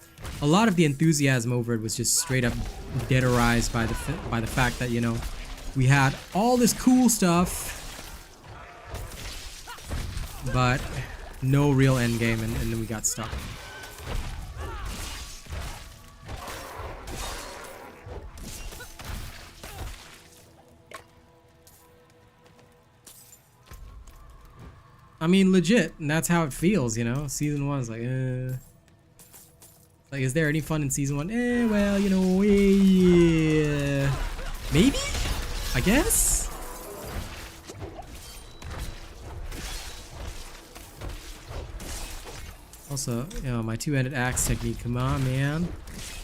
A lot of the enthusiasm over it was just straight up deaderized by the fact that, you know, we had all this cool stuff but no real end game, and then we got stuck. I mean, legit, and that's how it feels, you know? Season 1 is like, Like, is there any fun in Season 1? Well, you know, yeah. Maybe? I guess? Also, you know, my two-handed axe technique, come on, man.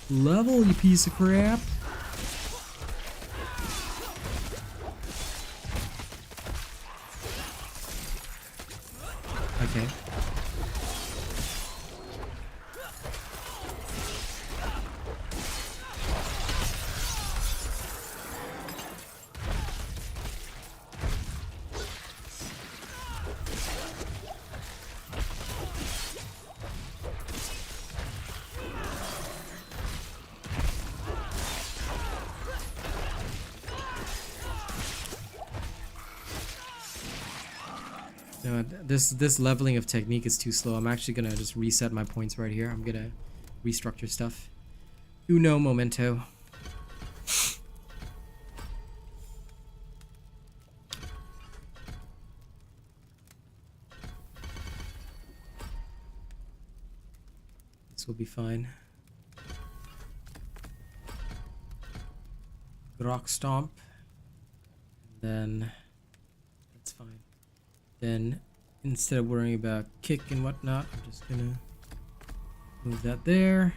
Level, you piece of crap. Okay. No, this leveling of technique is too slow. I'm actually gonna just reset my points right here. I'm gonna restructure stuff. Uno momento. This will be fine. Rock stomp. And then that's fine. Then instead of worrying about kick and whatnot, I'm just gonna move that there.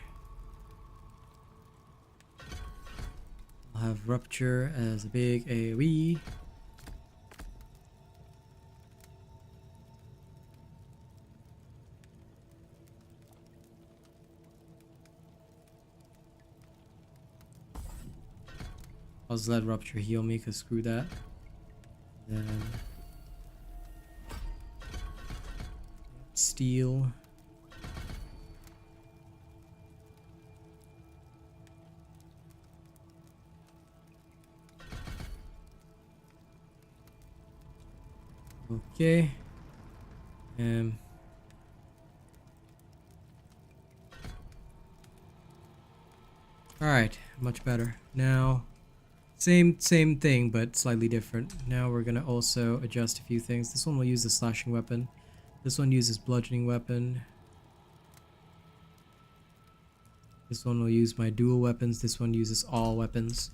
I'll have rupture as a big AoE. I'll just let rupture heal me, cause screw that. Then steel. Okay. All right, much better. Now, same thing, but slightly different. Now we're gonna also adjust a few things. This one will use the slashing weapon. This one uses bludgeoning weapon. This one will use my dual weapons. This one uses all weapons.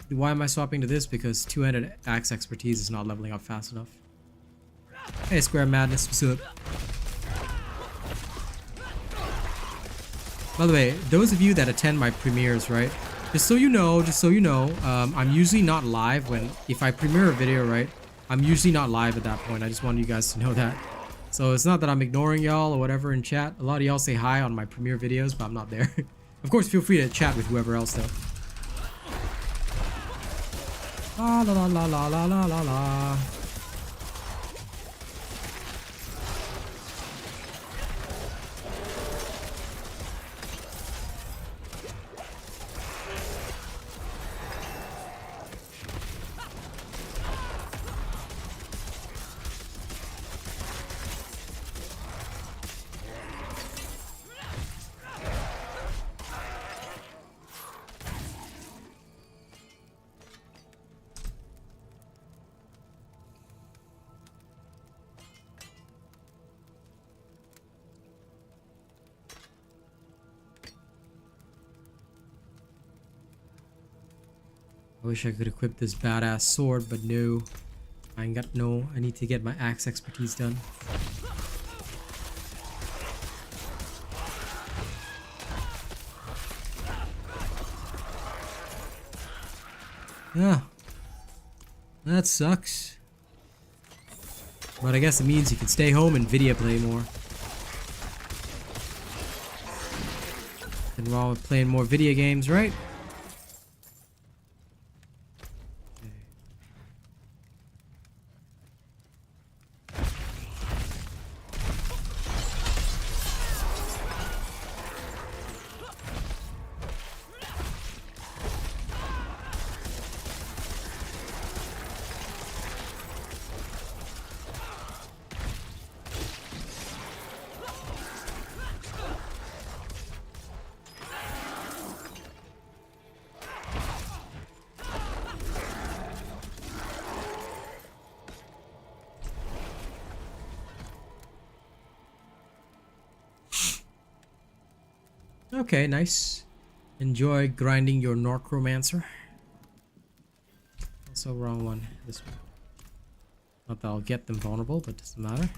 Why am I swapping to this? Because two-handed axe expertise is not leveling up fast enough. Hey, Square Madness, what's up? By the way, those of you that attend my premieres, right? Just so you know, I'm usually not live if I premiere a video, right? I'm usually not live at that point. I just want you guys to know that. So it's not that I'm ignoring y'all or whatever in chat. A lot of y'all say hi on my premiere videos, but I'm not there. Of course, feel free to chat with whoever else though. La la la la la la la la. I wish I could equip this badass sword, but no. I ain't got no. I need to get my axe expertise done. Yeah. That sucks. But I guess it means you can stay home and video play more. Nothing wrong with playing more video games, right? Okay, nice. Enjoy grinding your Necromancer. Also wrong one. This one. Not that I'll get them vulnerable, but doesn't matter.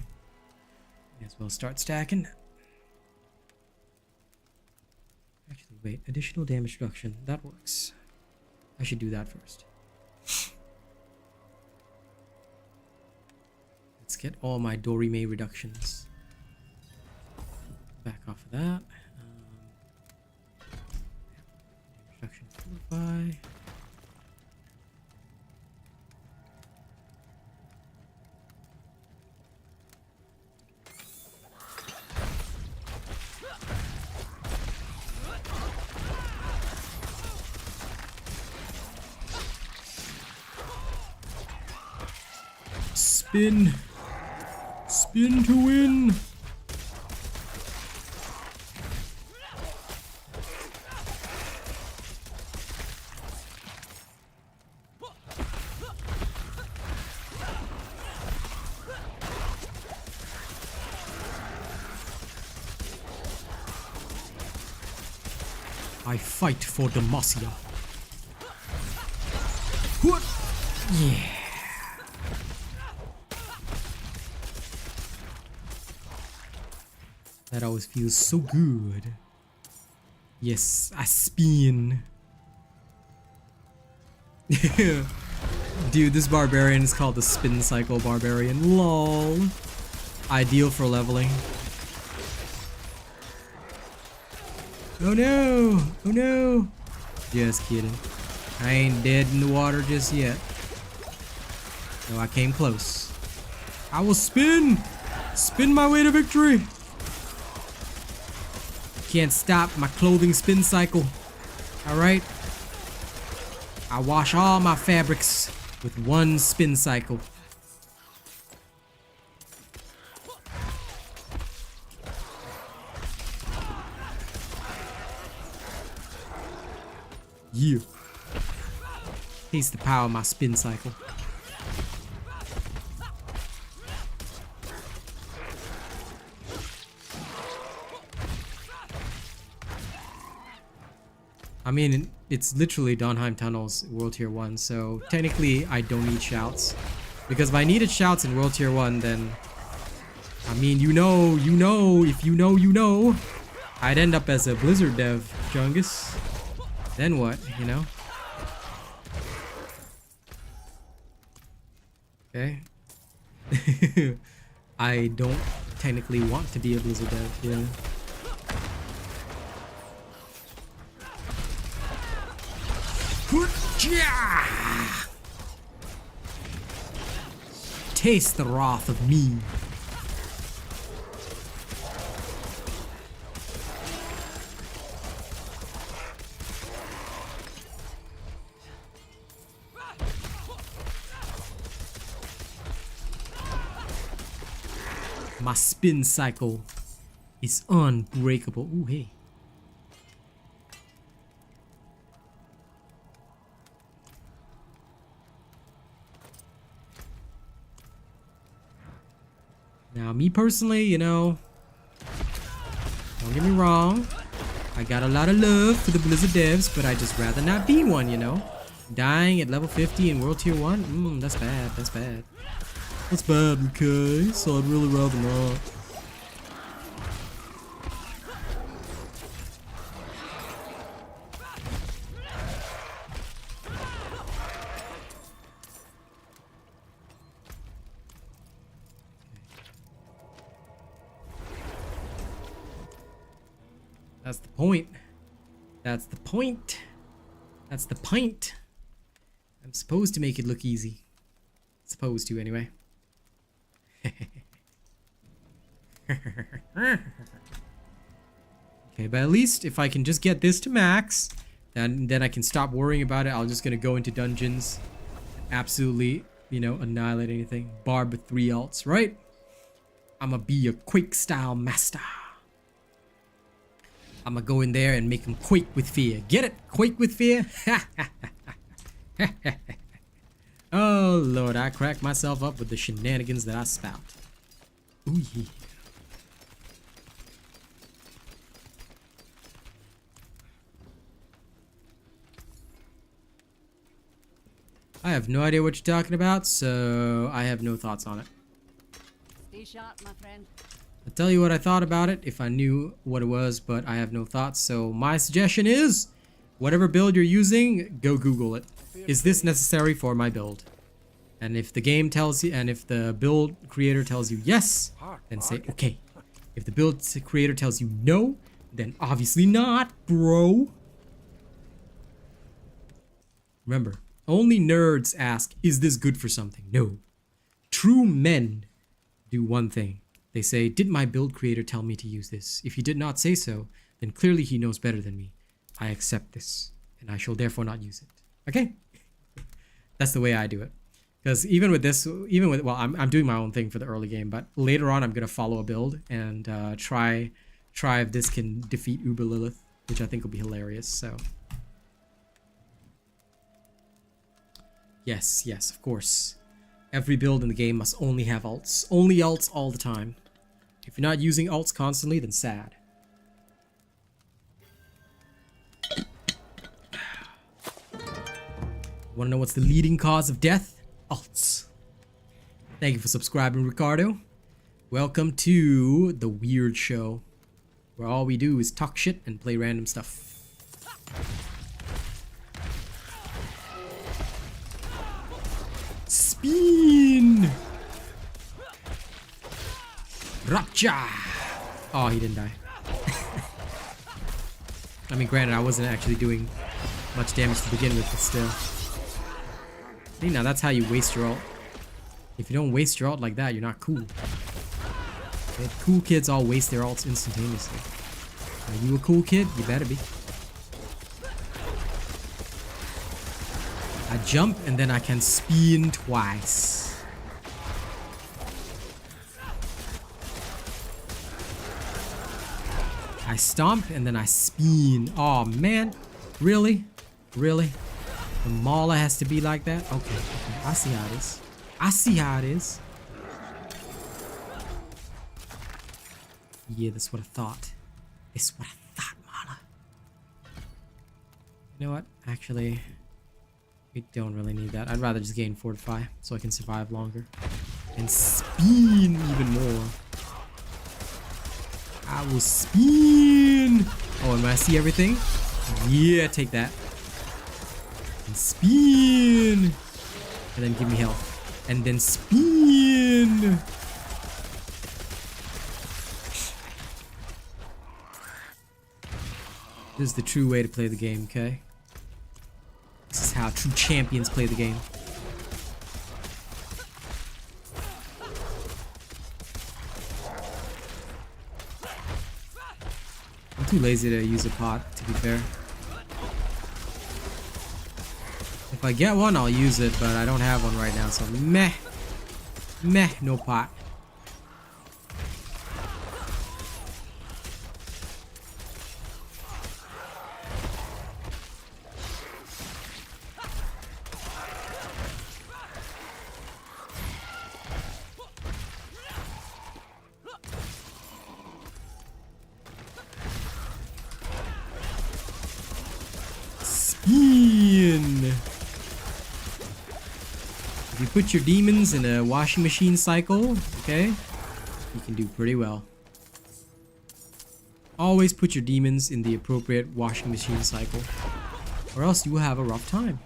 May as well start stacking. Actually, wait. Additional damage reduction. That works. I should do that first. Let's get all my Dorime reductions. Back off of that. Reduction fortify. Spin. Spin to win. I fight for Demacia. What? Yeah. That always feels so good. Yes, I spin. Dude, this barbarian is called the Spin Cycle Barbarian. LOL. Ideal for leveling. Oh no! Oh no! Just kidding. I ain't dead in the water just yet. No, I came close. I will spin! Spin my way to victory! Can't stop my clothing spin cycle. Alright? I wash all my fabrics with one spin cycle. Yeah. Taste the power of my spin cycle. I mean, it's literally Donheim Tunnels, World Tier 1, so technically I don't need shouts. Because if I needed shouts in World Tier 1, then... I mean, you know, if you know, I'd end up as a Blizzard dev, Chungus. Then what, you know? Okay. I don't technically want to be a Blizzard dev, yeah. Taste the wrath of me. My spin cycle is unbreakable. Ooh, hey. Now, me personally, you know, don't get me wrong. I got a lot of love for the Blizzard devs, but I just rather not be one, you know. Dying at level 50 in World Tier 1? That's bad. That's bad. That's bad, okay? So I'd really rather not. That's the point. That's the point. That's the pint. I'm supposed to make it look easy. Supposed to, anyway. Okay, but at least if I can just get this to max, then I can stop worrying about it. I'm just gonna go into dungeons, absolutely, you know, annihilate anything. Barb with 3 ults, right? I'ma be a Quake style master. I'ma go in there and make them quake with fear. Get it? Quake with fear? Oh Lord, I crack myself up with the shenanigans that I spout. Ooh yeah. have no idea what you're talking about, so I have no thoughts on it. Stay sharp, my friend. I'll tell you what I thought about it if I knew what it was, but I have no thoughts. So my suggestion is, whatever build you're using, go Google it. Is this necessary for my build? And if the game tells you, and if the build creator tells you yes, then say okay. If the build creator tells you no, then obviously not, bro. Remember, only nerds ask, is this good for something? No. True men do one thing. They say, did my build creator tell me to use this? If he did not say so, then clearly he knows better than me. I accept this, and I shall therefore not use it. Okay? That's the way I do it. Because even with this, well, I'm doing my own thing for the early game, but later on I'm going to follow a build and try if this can defeat Uber Lilith, which I think will be hilarious, so. Yes, of course. Every build in the game must only have alts. Only alts all the time. If you're not using alts constantly, then sad. Want to know what's the leading cause of death? Alts. Thank you for subscribing, Ricardo. Welcome to the weird show, where all we do is talk shit and play random stuff. Spin! Rapcha! Oh, he didn't die. I mean, granted, I wasn't actually doing much damage to begin with, but still. See, now that's how you waste your ult. If you don't waste your ult like that, you're not cool. Okay, cool kids all waste their ults instantaneously. Are you a cool kid? You better be. I jump and then I can spin twice. I stomp and then I spin. Oh man, really? Really? The mauler has to be like that? Okay, I see how it is. I see how it is. Yeah, that's what I thought. That's what I thought, mauler. You know what? Actually, we don't really need that. I'd rather just gain Fortify so I can survive longer. And spin even more. I will spin. Oh, and when I see everything, yeah, take that. And spin. And then give me health. And then spin. This is the true way to play the game, okay? This is how true champions play the game. I'm too lazy to use a pot, to be fair. If I get one, I'll use it, but I don't have one right now, so meh. Meh, no pot. Spin. If you put your demons in a washing machine cycle, okay, you can do pretty well. Always put your demons in the appropriate washing machine cycle, or else you will have a rough time.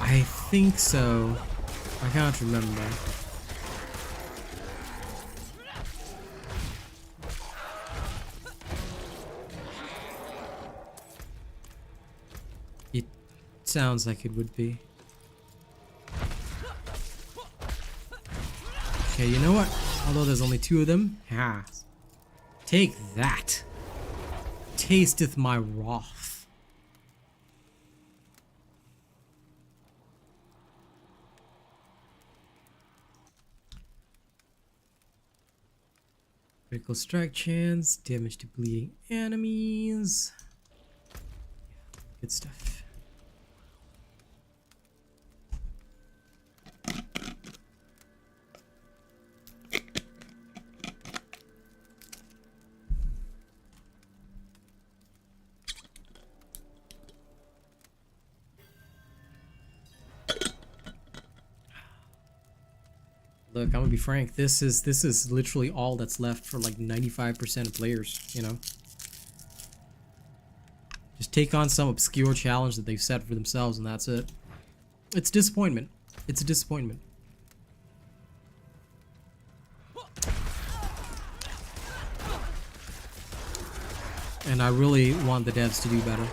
I think so. I can't remember. It sounds like it would be. Okay, you know what? Although there's only 2 of them, Take that. Tasteth my wrath. Critical strike chance, damage to bleeding enemies. Good stuff. Look, I'm gonna be frank. This is literally all that's left for like 95% of players. You know, just take on some obscure challenge that they've set for themselves, and that's it. It's disappointment. It's a disappointment. And I really want the devs to do better.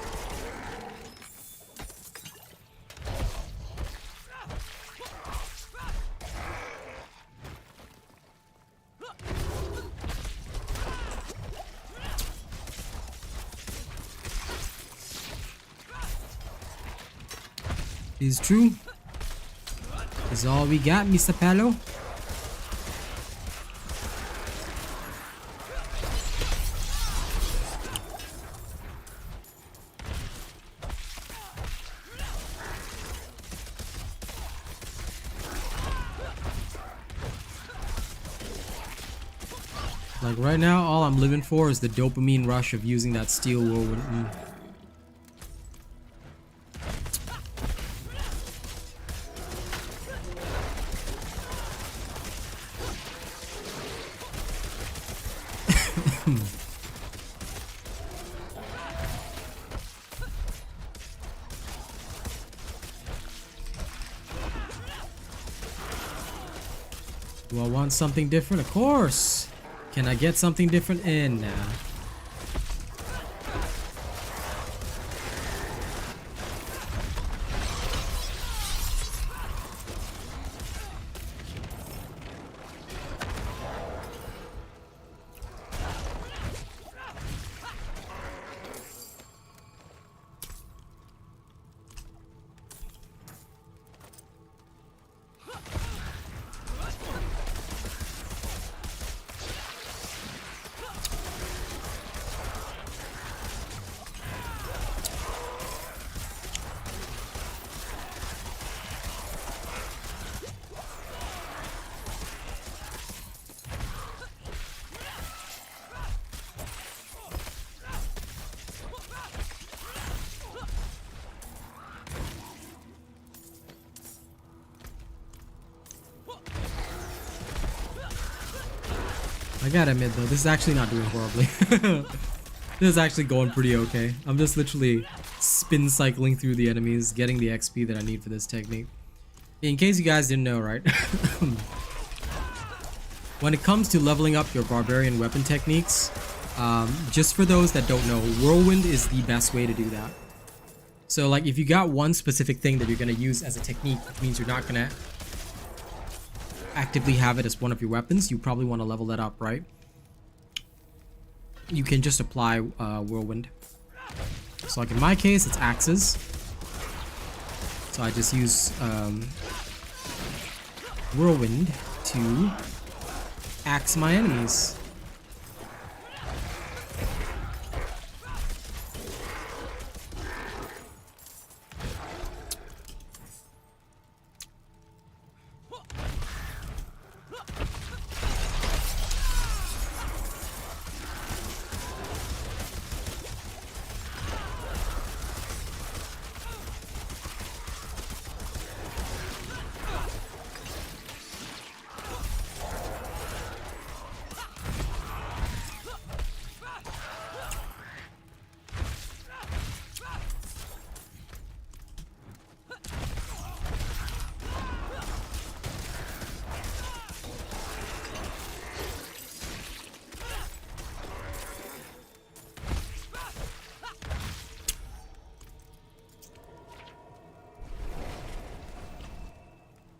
Is true. Is all we got, Mr. Palo. Like right now, all I'm living for is the dopamine rush of using that steel whirlwind. Do I want something different? Of course! Can I get something different in now? I gotta admit though, this is actually not doing horribly. This is actually going pretty okay. I'm just literally spin cycling through the enemies, getting the XP that I need for this technique. In case you guys didn't know, right? When it comes to leveling up your barbarian weapon techniques, just for those that don't know, whirlwind is the best way to do that. So like if you got one specific thing that you're gonna use as a technique, which means you're not gonna actively have it as one of your weapons, you probably want to level that up, right? You can just apply whirlwind. So like in my case, it's axes. So I just use whirlwind to axe my enemies.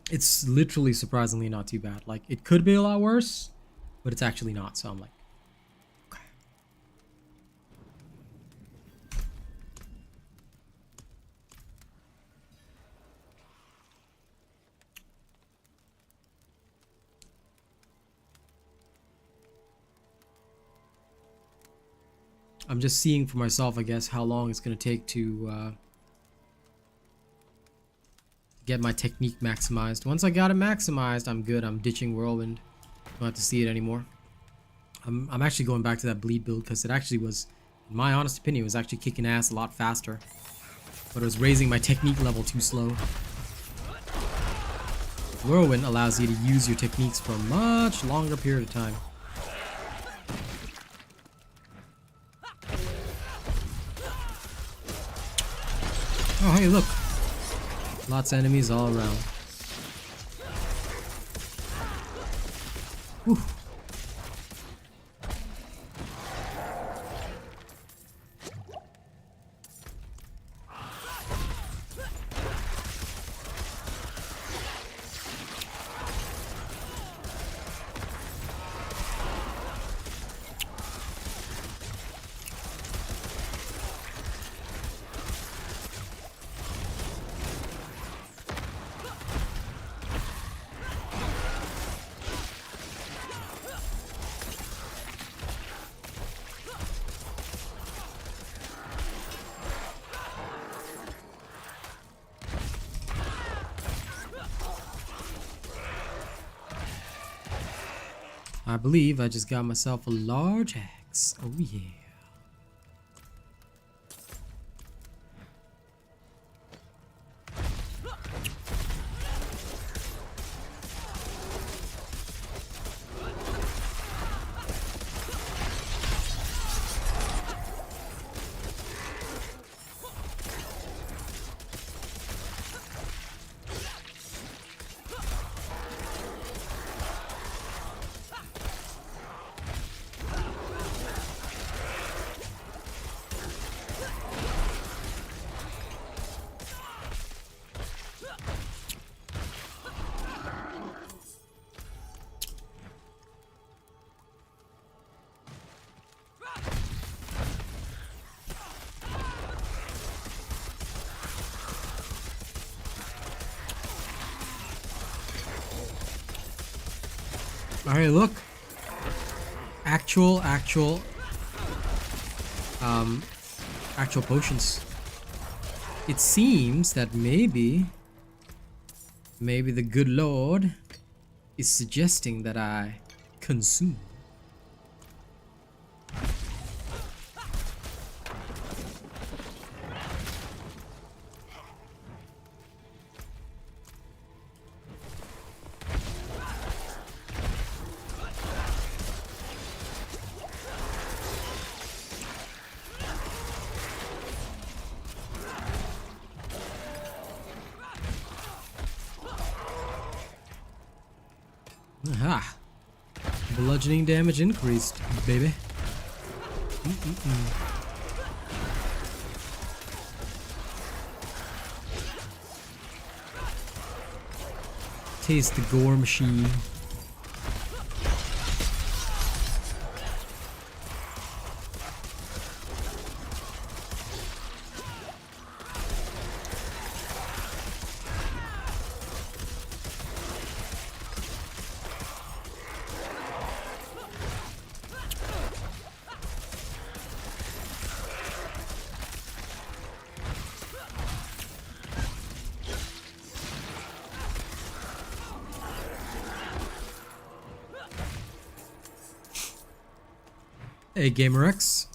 It's literally surprisingly not too bad. Like, it could be a lot worse, but it's actually not. So I'm like, okay. I'm just seeing for myself, I guess, how long it's gonna take to get my technique maximized. Once I got it maximized, I'm good. I'm ditching Whirlwind. Don't have to see it anymore. I'm actually going back to that bleed build because it actually was, in my honest opinion, it was actually kicking ass a lot faster. But it was raising my technique level too slow. Whirlwind allows you to use your techniques for a much longer period of time. Oh, hey, look. Lots of enemies all around. Whew. I believe I just got myself a large axe. Oh yeah. Alright, look. Actual potions. It seems that maybe the good Lord is suggesting that I consume. Aha! Bludgeoning damage increased, baby. Taste the gore machine. Hey, GamerX.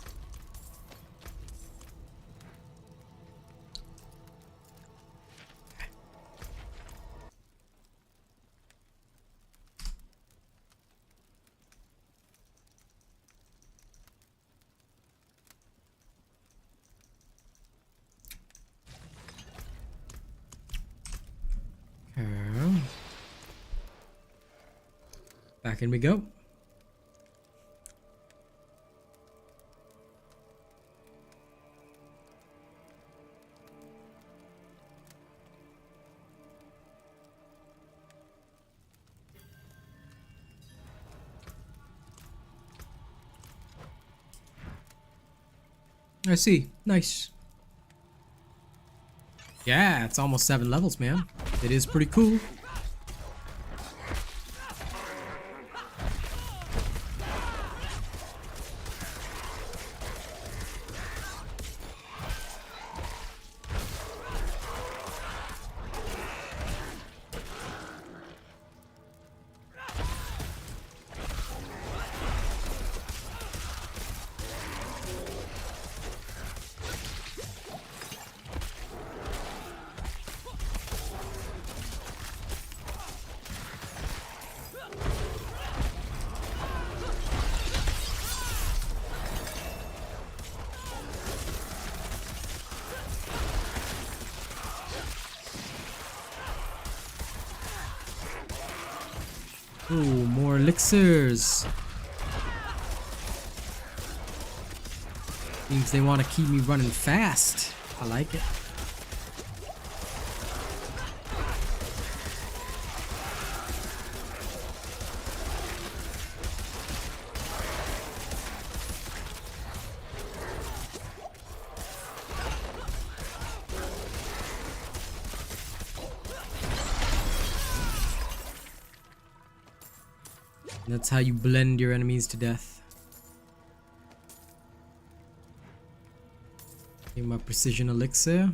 Okay. Back in we go. I see. Nice. Yeah, it's almost 7 levels, man. It is pretty cool. Ooh, more elixirs. Means they want to keep me running fast. I like it. That's how you blend your enemies to death. Get my precision elixir.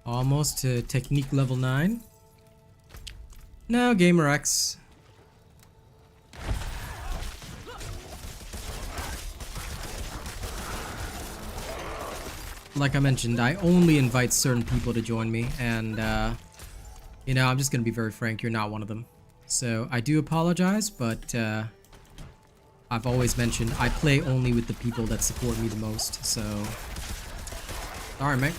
Almost to technique level 9. Now Gamer X. Like I mentioned, I only invite certain people to join me, and you know, I'm just gonna be very frank, you're not one of them. So I do apologize, but I've always mentioned I play only with the people that support me the most, so sorry, mate.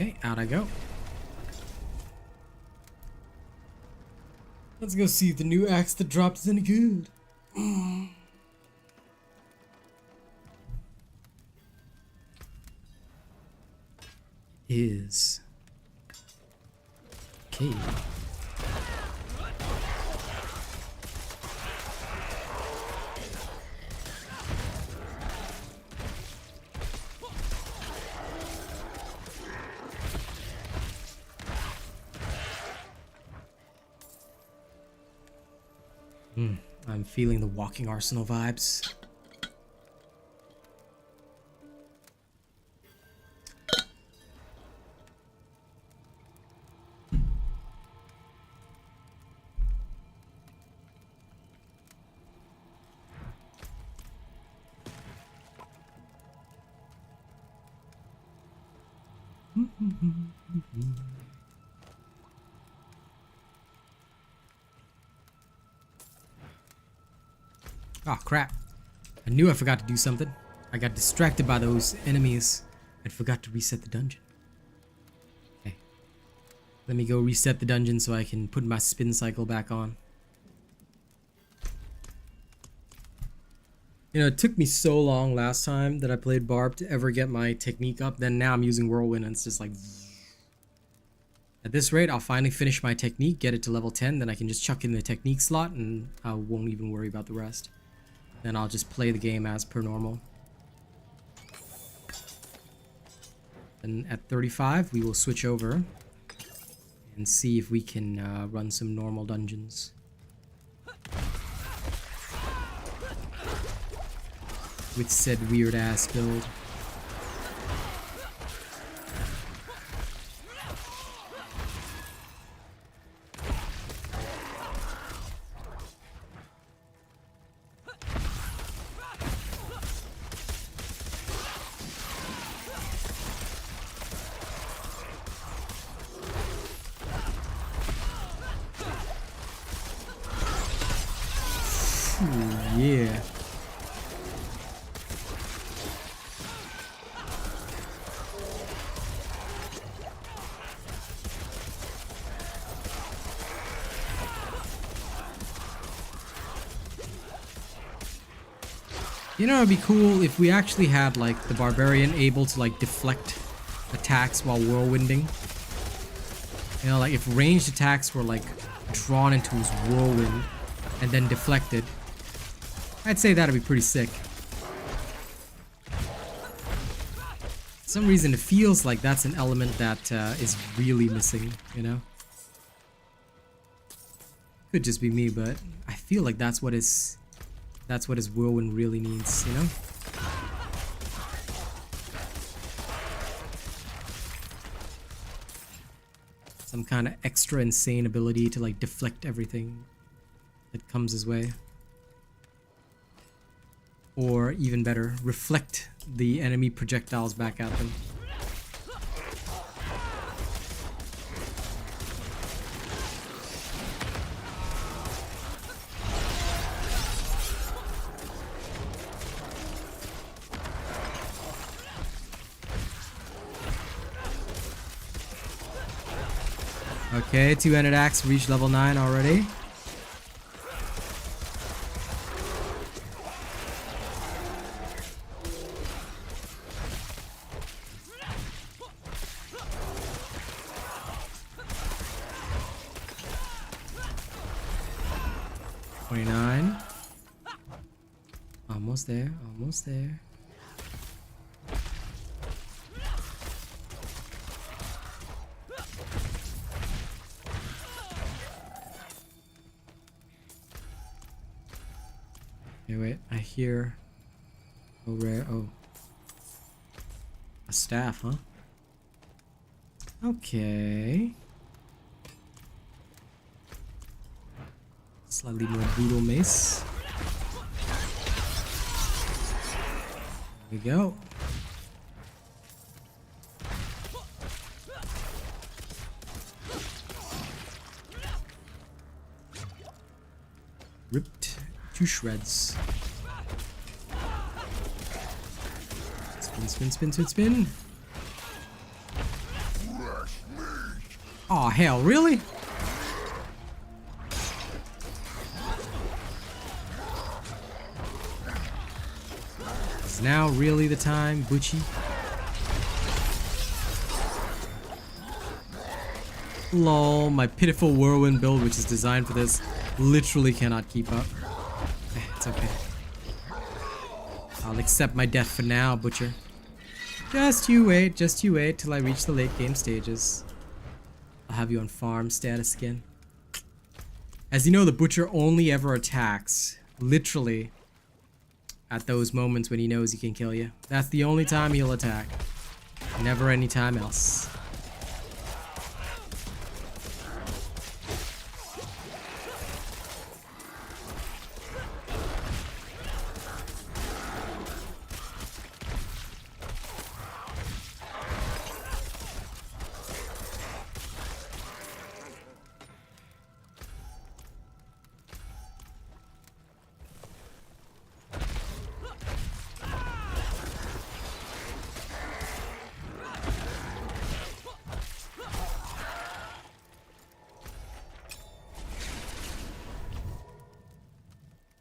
Okay, out I go. Let's go see if the new axe that dropped is any good. Is okay. I'm feeling the walking arsenal vibes. Oh crap. I knew I forgot to do something. I got distracted by those enemies and forgot to reset the dungeon. Okay. Let me go reset the dungeon so I can put my spin cycle back on. You know, it took me so long last time that I played Barb to ever get my technique up. Then now I'm using Whirlwind and it's just like... At this rate, I'll finally finish my technique, get it to level 10, then I can just chuck in the technique slot and I won't even worry about the rest. Then I'll just play the game as per normal. And at 35, we will switch over and see if we can run some normal dungeons. With said weird ass build. Ooh, yeah. You know, it'd be cool if we actually had, like, the barbarian able to, like, deflect attacks while whirlwinding. You know, like, if ranged attacks were, like, drawn into his whirlwind and then deflected. I'd say that'd be pretty sick. For some reason, it feels like that's an element that is really missing, you know? Could just be me, but I feel like that's what his whirlwind really needs, you know? Some kind of extra insane ability to like deflect everything that comes his way. Or even better, reflect the enemy projectiles back at them. Okay, two-handed axe reached level 9 already. Almost there, almost there. Okay, wait, I hear... Oh, rare, oh. A staff, huh? Okay. Slightly more brutal mace. There we go. Ripped to shreds. Spin, spin, spin, spin, spin. Aw, hell, really? Is now really the time, Butchie? Lol, my pitiful whirlwind build, which is designed for this, literally cannot keep up. It's okay. I'll accept my death for now, Butcher. Just you wait till I reach the late game stages. I'll have you on farm status again. As you know, the Butcher only ever attacks, literally, at those moments when he knows he can kill you. That's the only time he'll attack. Never any time else.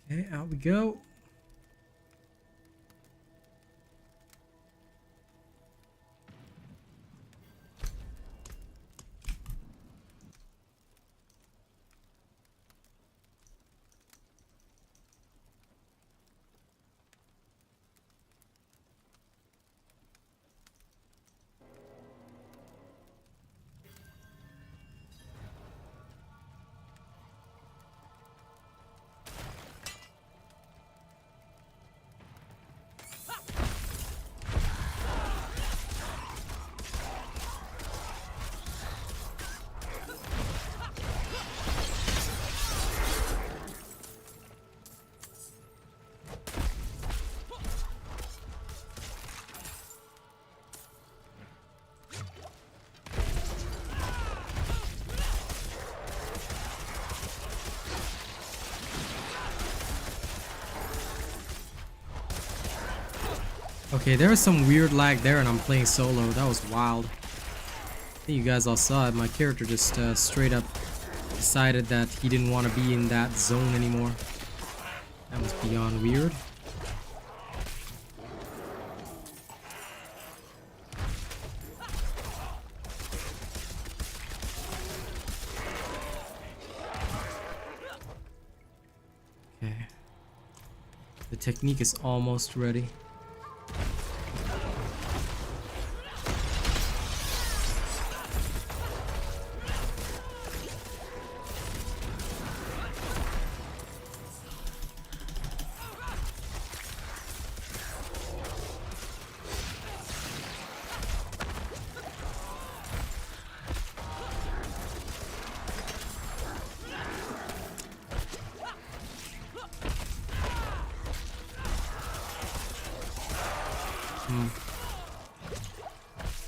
Okay, out we go. Okay, there was some weird lag there and I'm playing solo. That was wild. I think you guys all saw it. My character just straight up decided that he didn't want to be in that zone anymore. That was beyond weird. Okay. The technique is almost ready.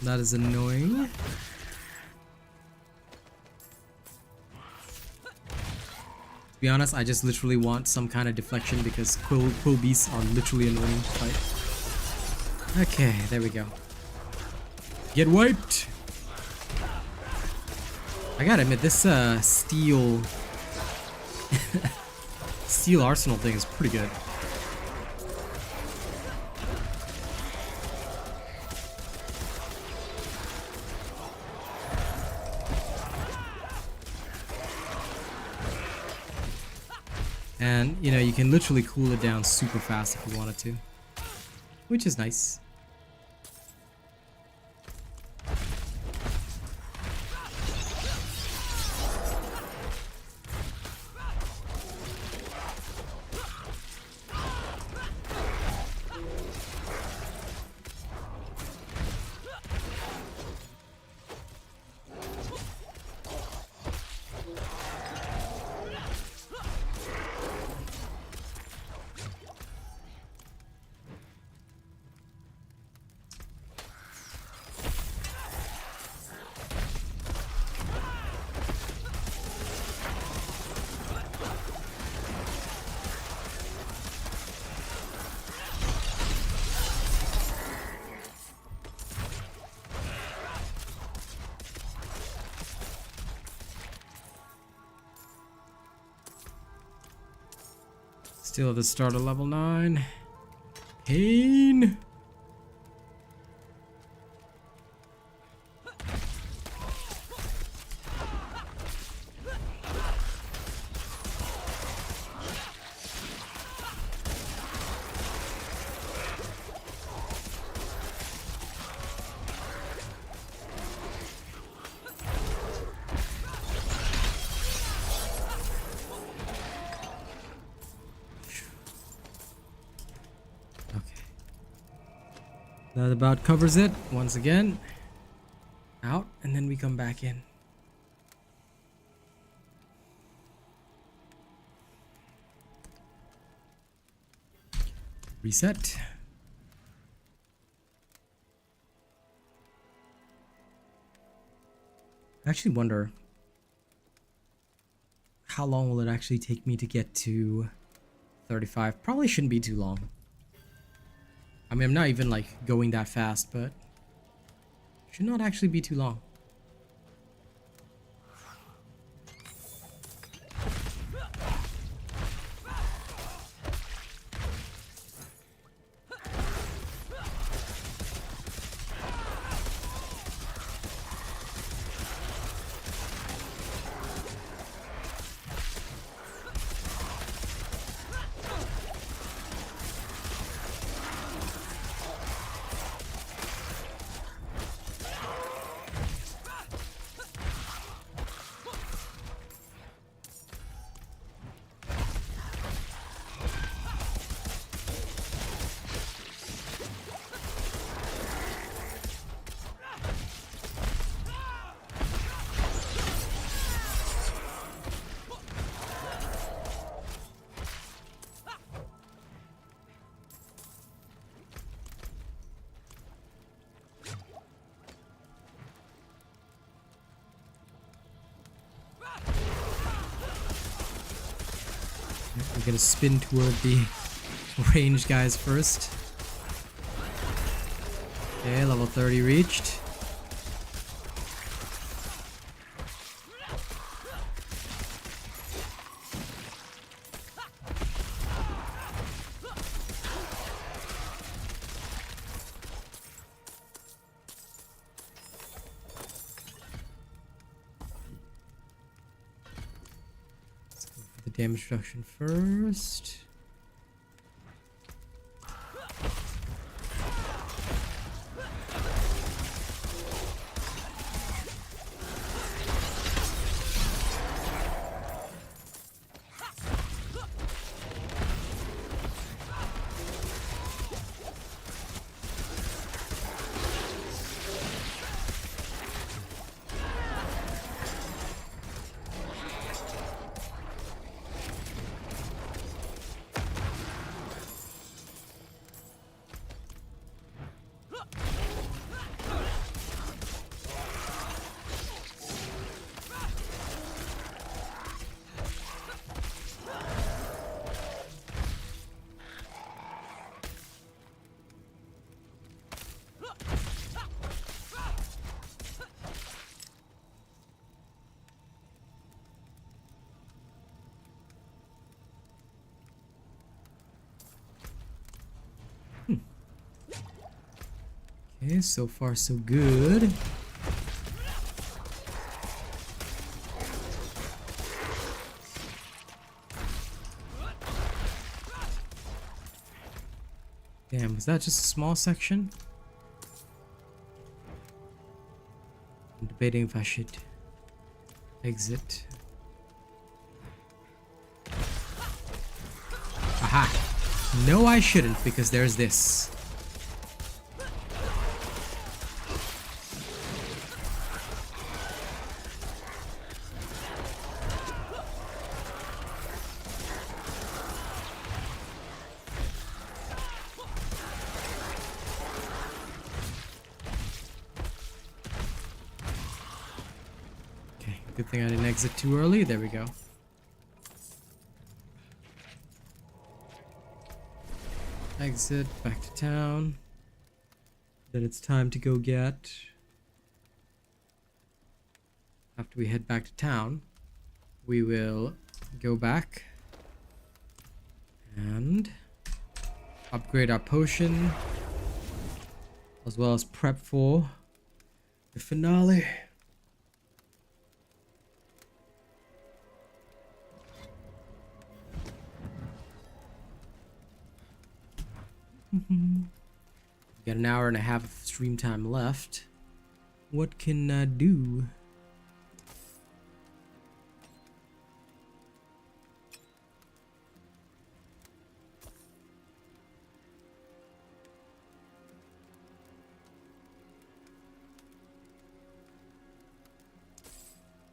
That is annoying. To be honest, I just literally want some kind of deflection because quill beasts are literally annoying to fight. Okay, there we go. Get wiped! I gotta admit, this steel steel arsenal thing is pretty good. And, you know, you can literally cool it down super fast if you wanted to, which is nice. Still at the start of level 9. Pain. That about covers it. Once again, out, and then we come back in. Reset. I actually wonder how long will it actually take me to get to 35? Probably shouldn't be too long. I mean, I'm not even like going that fast, but should not actually be too long. We're gonna spin toward the range guys first. Okay, level 30 reached. Let's go for the damage reduction first. Okay, so far so good. Damn, was that just a small section? I'm debating if I should exit. Aha! No, I shouldn't, because there's this. Good thing I didn't exit too early. There we go. Exit, back to town. Then it's time to go get... After we head back to town, we will go back and upgrade our potion, as well as prep for the finale. Got an hour and a half of stream time left. What can I do?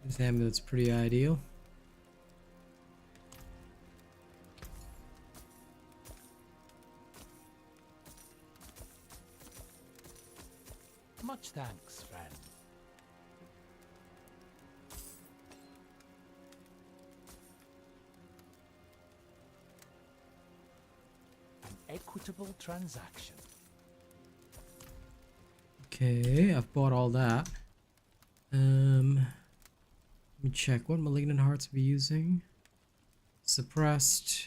This amulet's pretty ideal. Much thanks, friend. An equitable transaction. Okay, I've bought all that. Let me check. What malignant hearts are we using? Suppressed.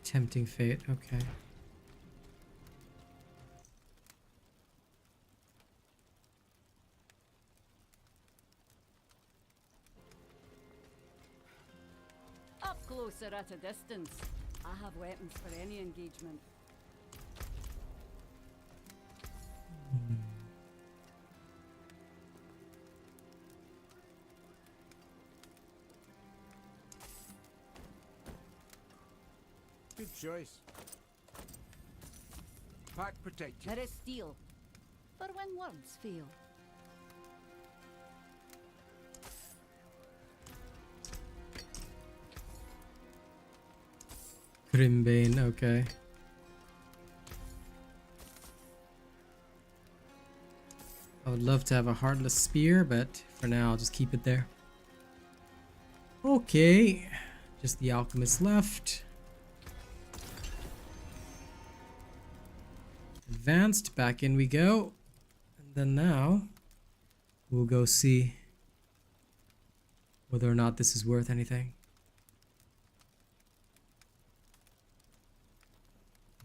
Tempting fate. Okay. Up closer at a distance. I have weapons for any engagement. Good choice. Pack protected. There is steel. For when words fail. Grimbane, okay. I would love to have a heartless spear, but for now I'll just keep it there. Okay, just the alchemist left. Advanced, back in we go. Then now, we'll go see whether or not this is worth anything.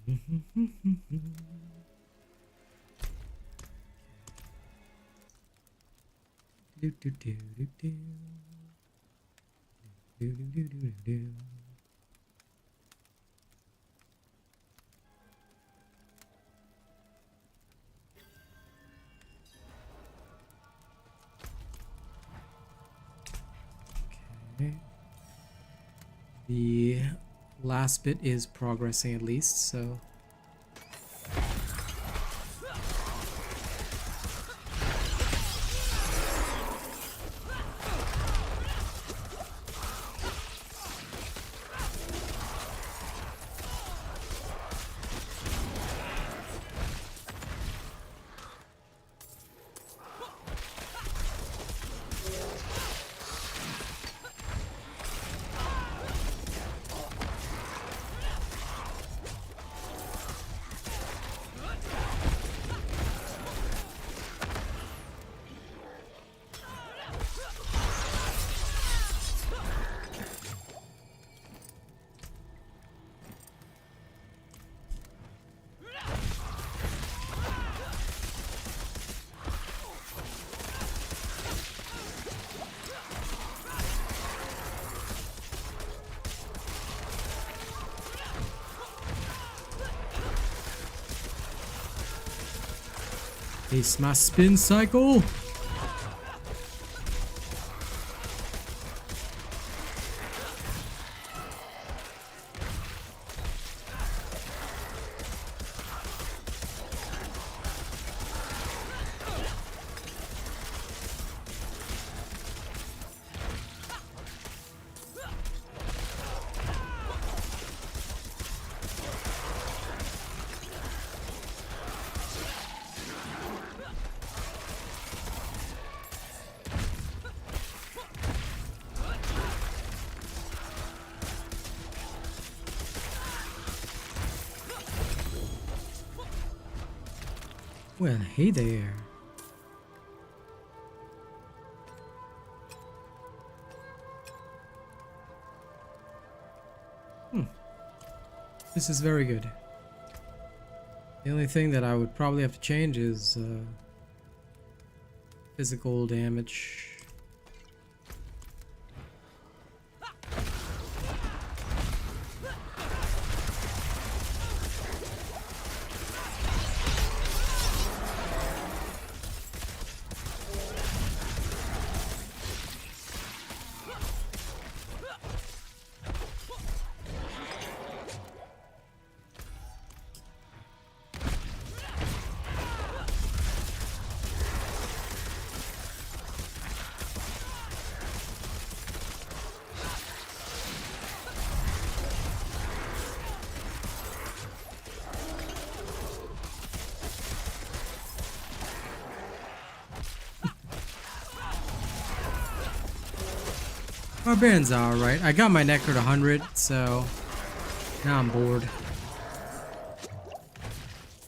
Do, do, do, do, do. Do, do, do, do, do. Okay. The last bit is progressing at least, so it's my spin cycle. Well, hey there. This is very good. The only thing that I would probably have to change is physical damage. Barbarians are alright. I got my Necro to 100, so now I'm bored.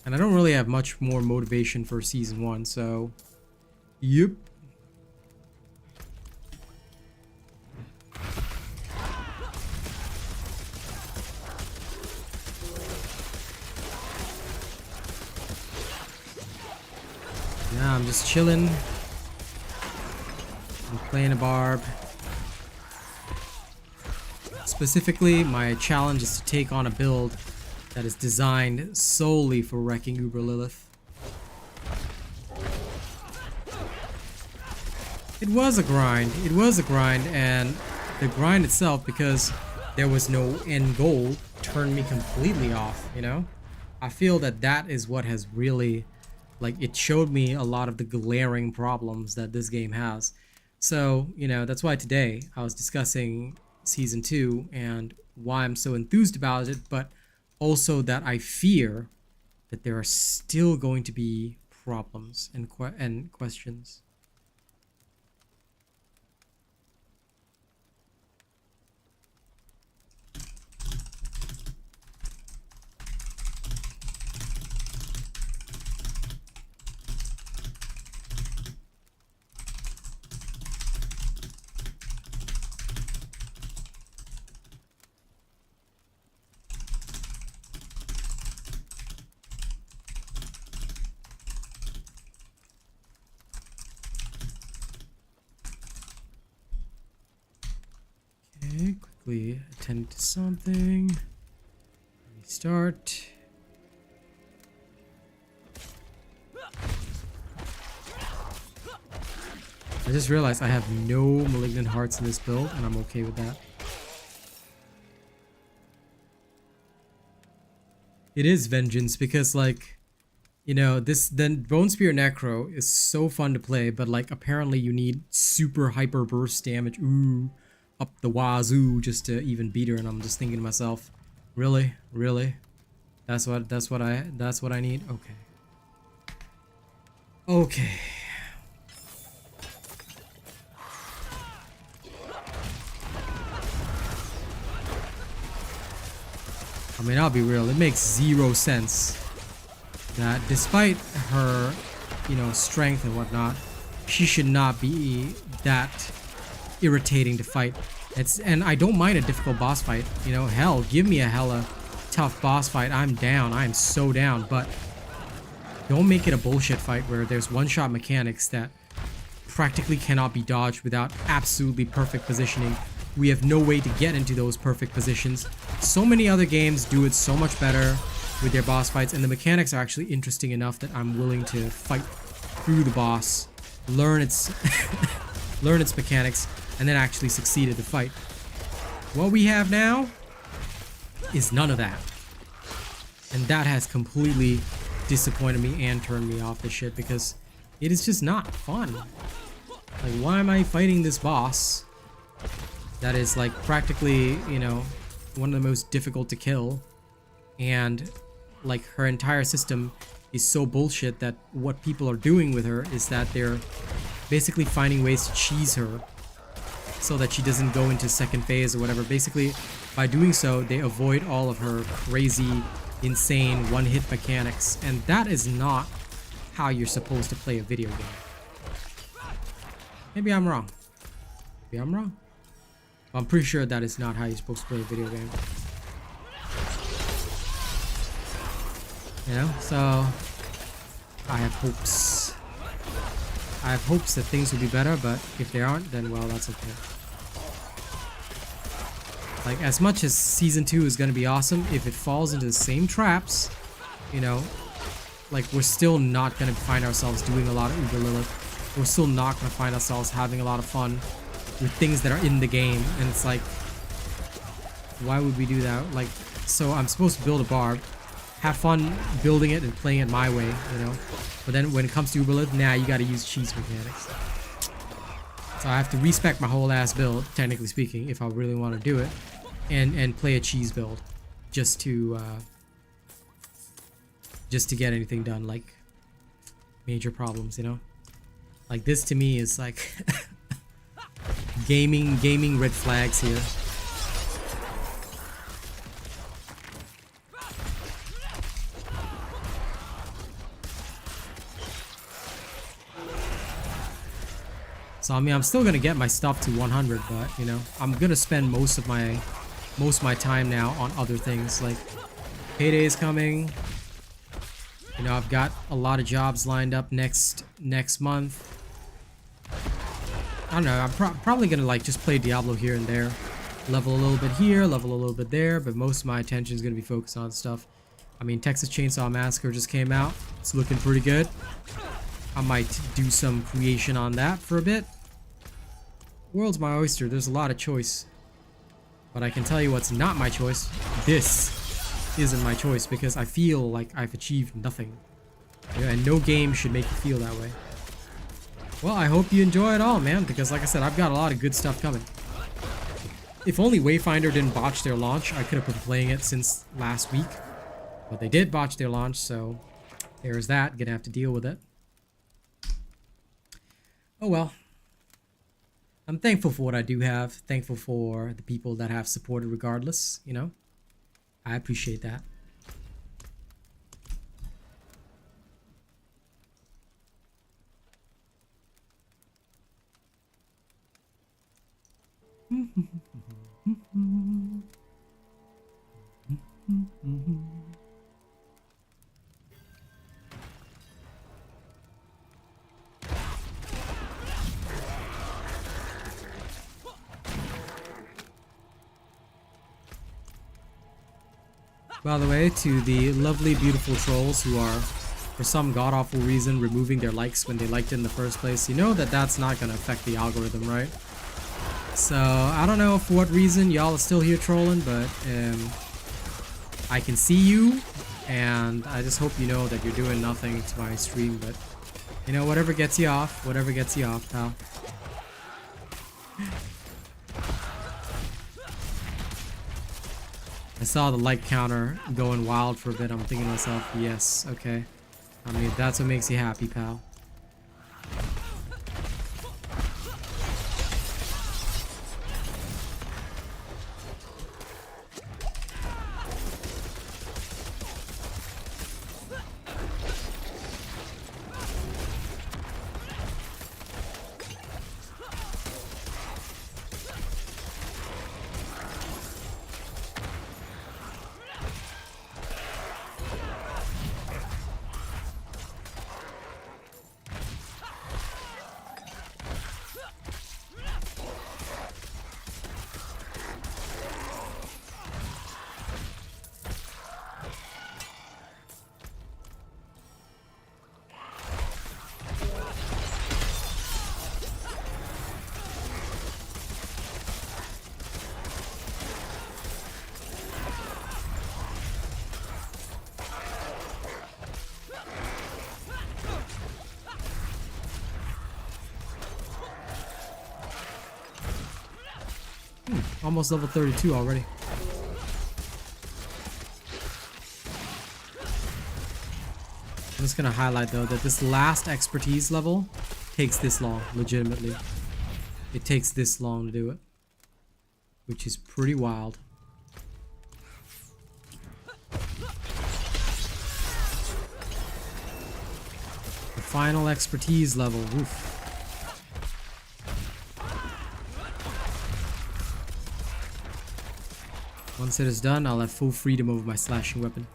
And I don't really have much more motivation for Season 1, so yep. Now I'm just chilling. I'm playing a barb. Specifically, my challenge is to take on a build that is designed solely for wrecking Uber Lilith. It was a grind, and the grind itself, because there was no end goal, turned me completely off, you know? I feel that that is what has really, like, it showed me a lot of the glaring problems that this game has. So, you know, that's why today I was discussing Season 2 and why I'm so enthused about it, but also that I fear that there are still going to be problems and questions. Okay, quickly attend to something. Restart. I just realized I have no malignant hearts in this build, and I'm okay with that. It is vengeance because, like, you know, this then Bone Spear Necro is so fun to play, but like apparently you need super hyper burst damage, up the wazoo just to even beat her, and I'm just thinking to myself, really, really, that's what I need. Okay. I mean, I'll be real, it makes zero sense that despite her, you know, strength and whatnot, she should not be that irritating to fight. And I don't mind a difficult boss fight, you know, hell, give me a hella tough boss fight, I'm down, I'm so down, but don't make it a bullshit fight where there's one-shot mechanics that practically cannot be dodged without absolutely perfect positioning. We have no way to get into those perfect positions. So many other games do it so much better with their boss fights, and the mechanics are actually interesting enough that I'm willing to fight through the boss, learn its learn its mechanics, and then actually succeed at the fight. What we have now is none of that, and that has completely disappointed me and turned me off this shit because it is just not fun. Like, why am I fighting this boss that is like practically, you know, one of the most difficult to kill, and like her entire system is so bullshit that what people are doing with her is that they're basically finding ways to cheese her so that she doesn't go into second phase or whatever. Basically, by doing so, they avoid all of her crazy, insane one-hit mechanics, and that is not how you're supposed to play a video game. Maybe I'm wrong. Maybe I'm wrong. I'm pretty sure that is not how you're supposed to play a video game. You know, so I have hopes. I have hopes that things will be better, but if they aren't, then well, that's okay. Like, as much as Season 2 is going to be awesome, if it falls into the same traps, you know, like, we're still not going to find ourselves doing a lot of Uber Lilith. We're still not going to find ourselves having a lot of fun with things that are in the game, and it's like, why would we do that? Like, so I'm supposed to build a barb, have fun building it and playing it my way, you know, but then when it comes to Uberlith, nah, you gotta use cheese mechanics. So I have to respec my whole ass build, technically speaking, if I really want to do it, and play a cheese build just to get anything done, like major problems, you know. Like, this to me is like gaming red flags here. So I mean, I'm still gonna get my stuff to 100, but you know, I'm gonna spend most of my time now on other things. Like, payday is coming. You know, I've got a lot of jobs lined up next month. I don't know. I'm probably gonna like just play Diablo here and there, level a little bit here, level a little bit there, but most of my attention is gonna be focused on stuff. I mean, Texas Chainsaw Massacre just came out. It's looking pretty good. I might do some creation on that for a bit. World's my oyster. There's a lot of choice. But I can tell you what's not my choice. This isn't my choice because I feel like I've achieved nothing. Yeah, and no game should make you feel that way. Well, I hope you enjoy it all, man, because like I said, I've got a lot of good stuff coming. If only Wayfinder didn't botch their launch, I could have been playing it since last week. But they did botch their launch, so there's that. Gonna have to deal with it. Oh well. I'm thankful for what I do have. Thankful for the people that have supported regardless, you know. I appreciate that. By the way, to the lovely, beautiful trolls who are, for some god-awful reason, removing their likes when they liked it in the first place, you know that that's not gonna affect the algorithm, right? So, I don't know for what reason y'all are still here trolling, but I can see you, and I just hope you know that you're doing nothing to my stream, but, you know, whatever gets you off, pal. I saw the like counter going wild for a bit. I'm thinking to myself, yes, okay. I mean, if that's what makes you happy, pal. Almost level 32 already. I'm just gonna highlight though that this last expertise level takes this long, legitimately. It takes this long to do it, which is pretty wild. The final expertise level, oof. Once it is done, I'll have full freedom over my slashing weapon.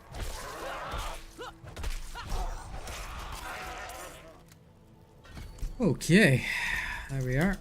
Okay, there we are.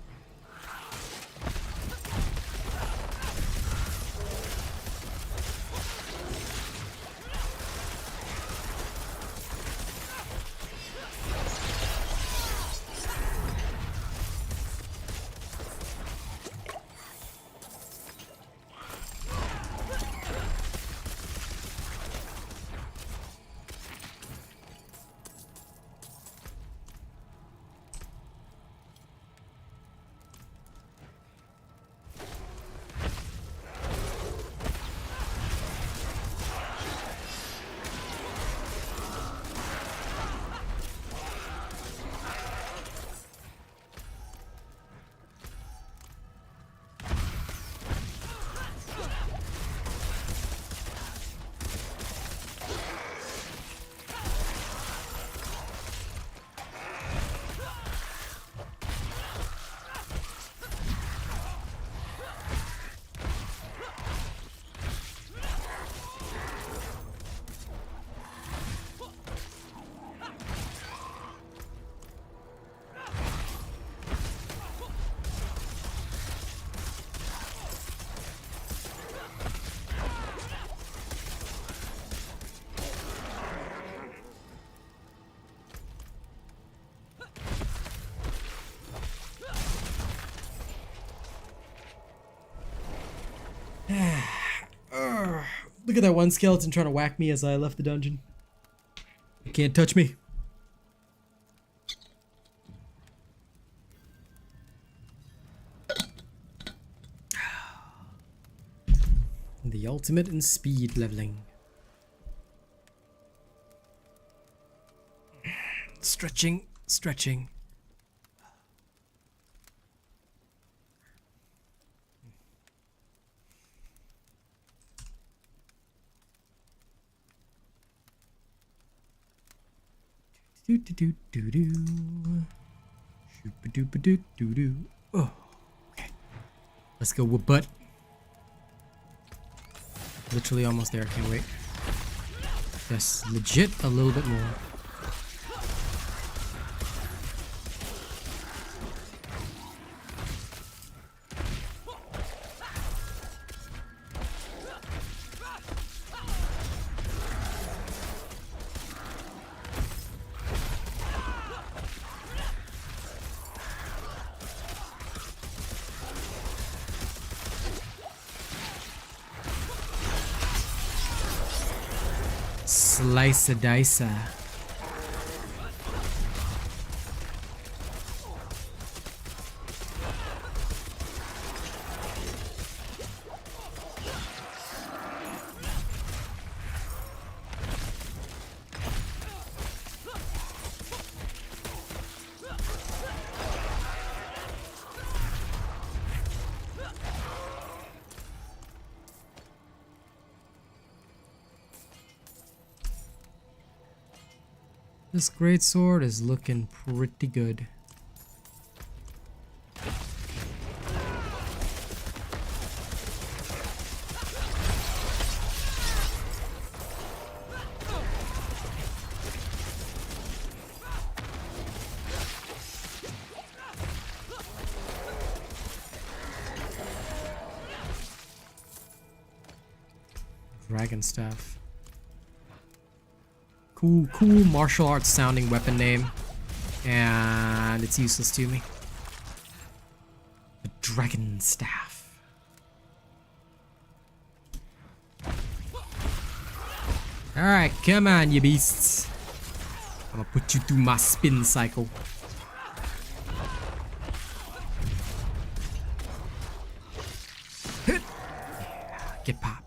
Look at that one skeleton trying to whack me as I left the dungeon. You can't touch me. The ultimate in speed leveling. Stretching, stretching. Do do do do do. Shoopa doopa doo doo doo. Oh, okay. Let's go with butt. Literally almost there. Can't wait. Yes, legit a little bit more. Slice a dicer. This greatsword is looking pretty good. Dragon staff. Cool martial arts sounding weapon name. And it's useless to me. The dragon staff. Alright, come on, you beasts. I'm gonna put you through my spin cycle. Yeah, get popped.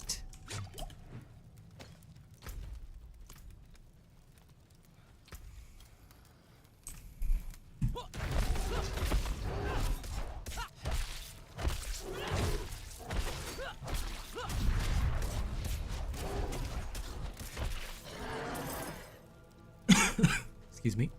Excuse me.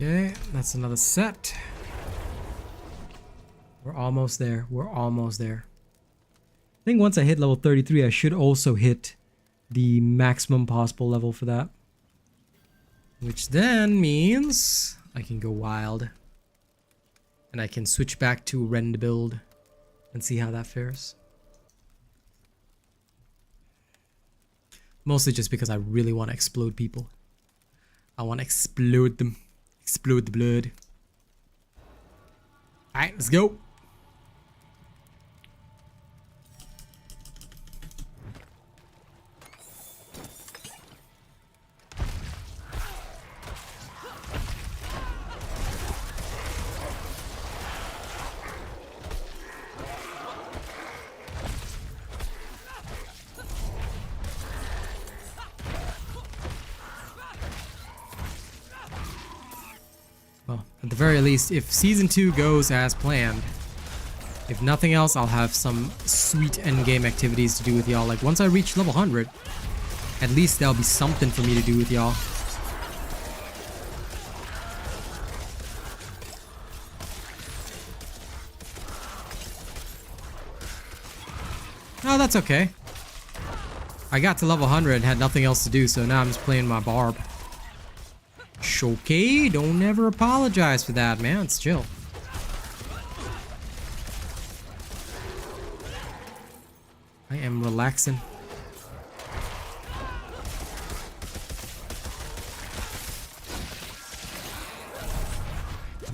Okay, that's another set. We're almost there. We're almost there. I think once I hit level 33, I should also hit the maximum possible level for that. Which then means I can go wild. And I can switch back to rend build and see how that fares. Mostly just because I really want to explode people. I want to explode them. Explode the blood. Alright, let's go. Well, at the very least, if Season 2 goes as planned, if nothing else, I'll have some sweet endgame activities to do with y'all. Like, once I reach level 100, at least there'll be something for me to do with y'all. Oh, that's okay. I got to level 100 and had nothing else to do, so now I'm just playing my barb. Okay, don't ever apologize for that, man. It's chill. I am relaxing.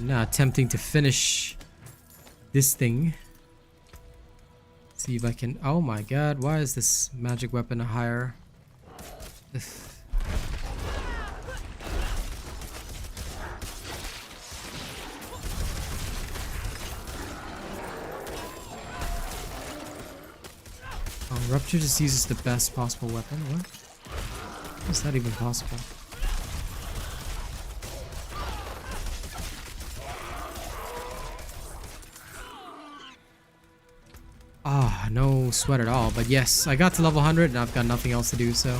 Now attempting to finish this thing. See if I can. Oh my god, why is this magic weapon a higher? Oh, Rupture Disease is the best possible weapon. What? How is that even possible? Ah, no sweat at all. But yes, I got to level 100 and I've got nothing else to do, so.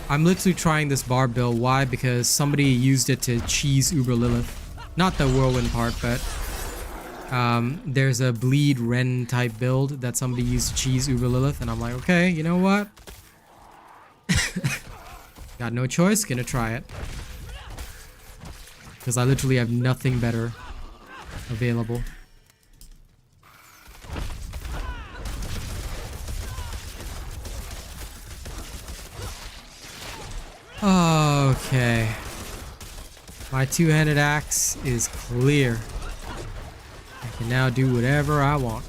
I'm literally trying this bar build. Why? Because somebody used it to cheese Uber Lilith. Not the whirlwind part, but there's a bleed Ren type build that somebody used to cheese Uber Lilith, and I'm like, okay, you know what? Got no choice, gonna try it. Because I literally have nothing better available. Okay. My two-handed axe is clear. I can now do whatever I want.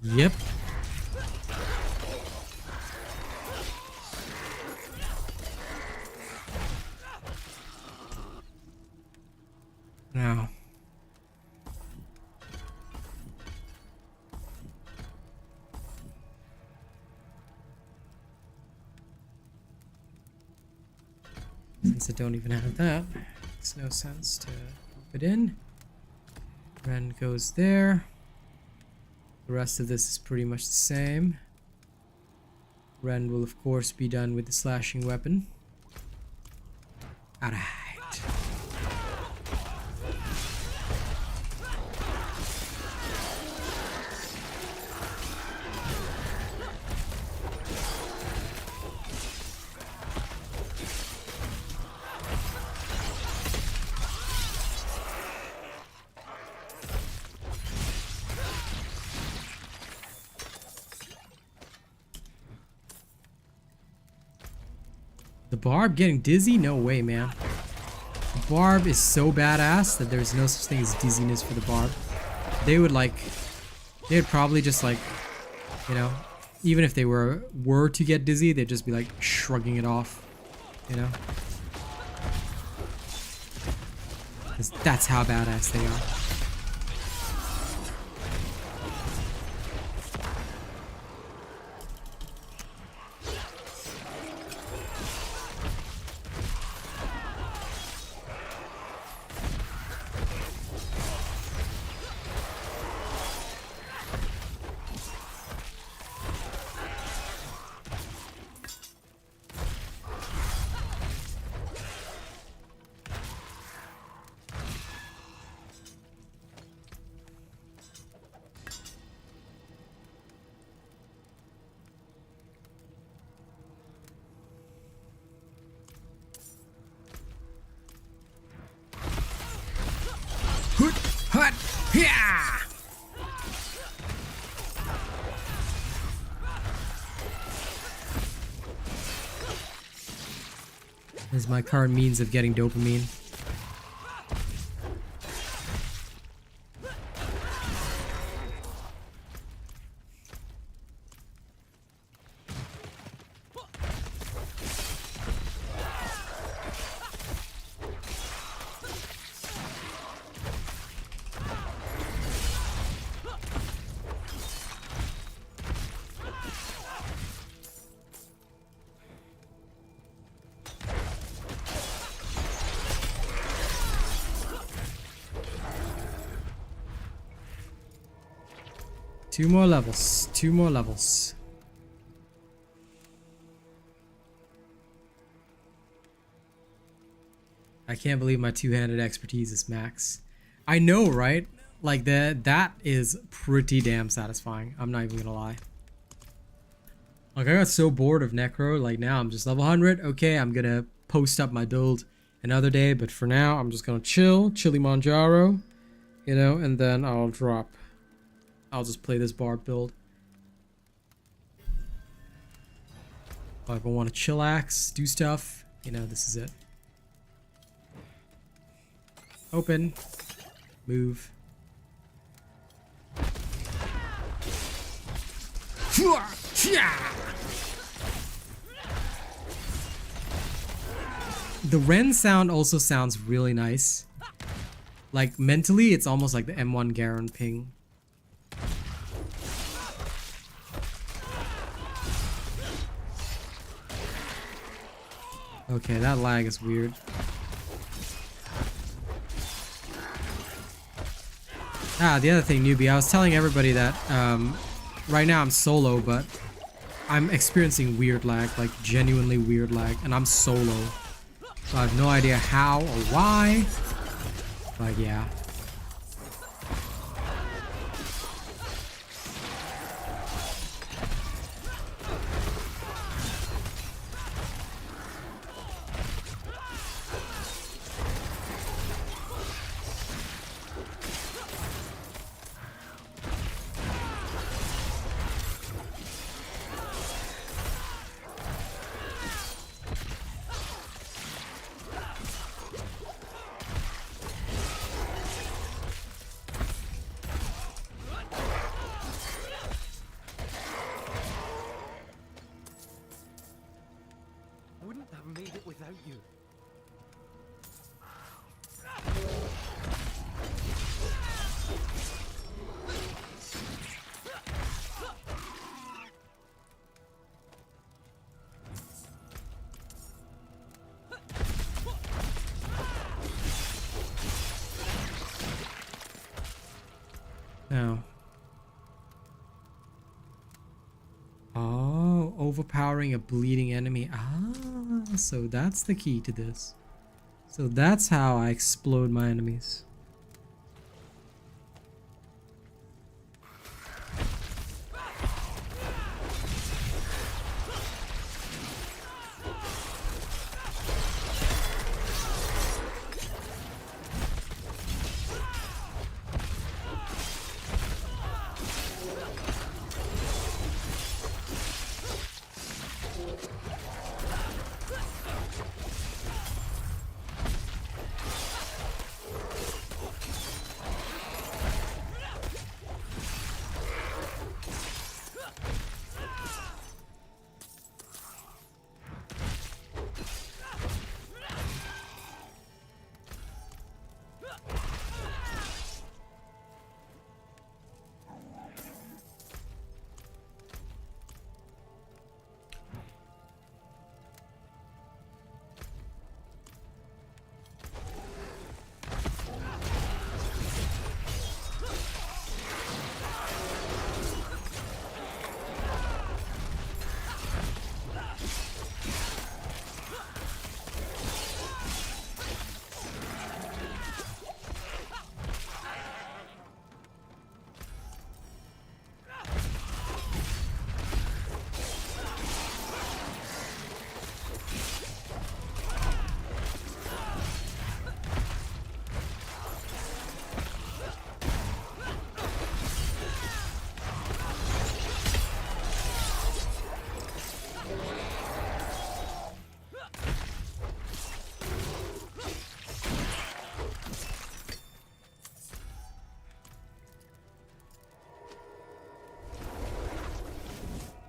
Yep. Now. Since I don't even have that, makes no sense to put it in. Ren goes there. The rest of this is pretty much the same. Ren will of course be done with the slashing weapon. Alright. The barb getting dizzy? No way, man. The barb is so badass that there's no such thing as dizziness for the barb. They would probably just like, you know, even if they were to get dizzy, they'd just be like shrugging it off, you know? 'Cause that's how badass they are. Hut! Yeah! This is my current means of getting dopamine. Two more levels. Two more levels. I can't believe my two-handed expertise is max. I know, right? Like that is pretty damn satisfying. I'm not even gonna lie. Like I got so bored of Necro, like now I'm just level 100. Okay, I'm gonna post up my build another day. But for now, I'm just gonna chill, Chilimanjaro, you know, and then I'll drop. I'll just play this barb build. If I want to chillax, do stuff, you know, this is it. Open, move. The Ren sound also sounds really nice. Like mentally, it's almost like the M1 Garen ping. Okay, that lag is weird. Ah, the other thing, newbie, I was telling everybody that right now I'm solo, but I'm experiencing weird lag, like genuinely weird lag, and I'm solo. So I have no idea how or why, but yeah. Wouldn't have made it without you. No. Oh, overpowering a bleeding enemy. Ah, so that's the key to this. So that's how I explode my enemies.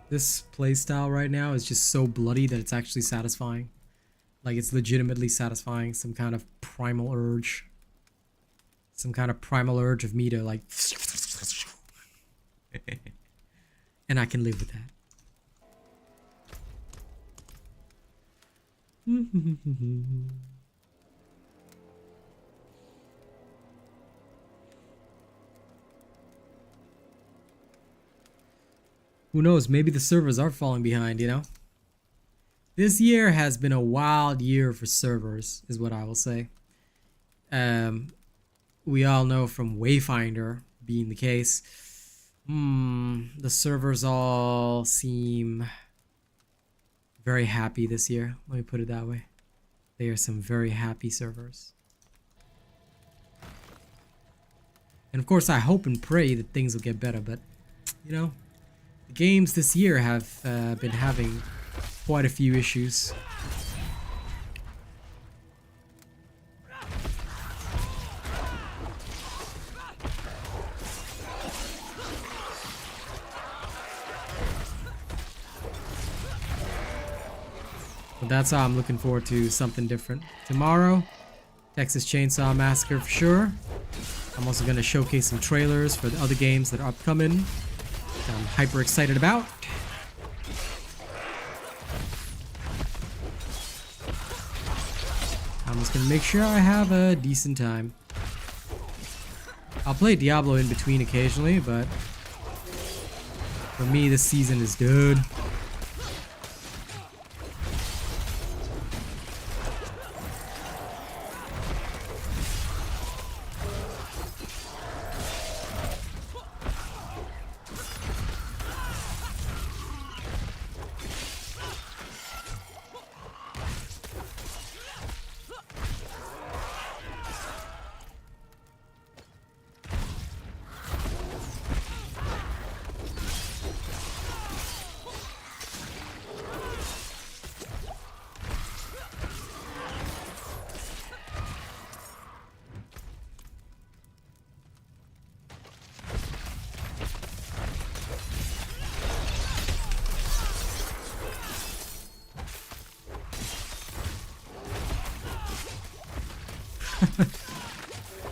This playstyle right now is just so bloody that it's actually satisfying. Like, it's legitimately satisfying. Some kind of primal urge. Some kind of primal urge of me to, like... and I can live with that. Who knows, maybe the servers are falling behind, you know? This year has been a wild year for servers, is what I will say. We all know from Wayfinder being the case. The servers all seem very happy this year. Let me put it that way. They are some very happy servers. And of course, I hope and pray that things will get better, but, you know, the games this year have been having quite a few issues. But that's how I'm looking forward to something different. Tomorrow, Texas Chainsaw Massacre for sure. I'm also going to showcase some trailers for the other games that are upcoming that I'm hyper excited about. I'm just going to make sure I have a decent time. I'll play Diablo in between occasionally, but for me this season is good.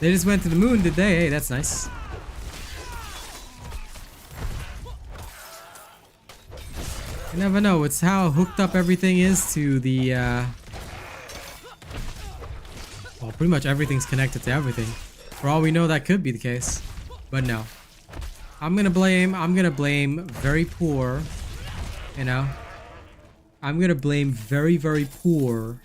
They just went to the moon, did they? Hey, that's nice. You never know. It's how hooked up everything is to the, well, pretty much everything's connected to everything. For all we know, that could be the case. But no. I'm gonna blame very poor, you know? I'm gonna blame very, very poor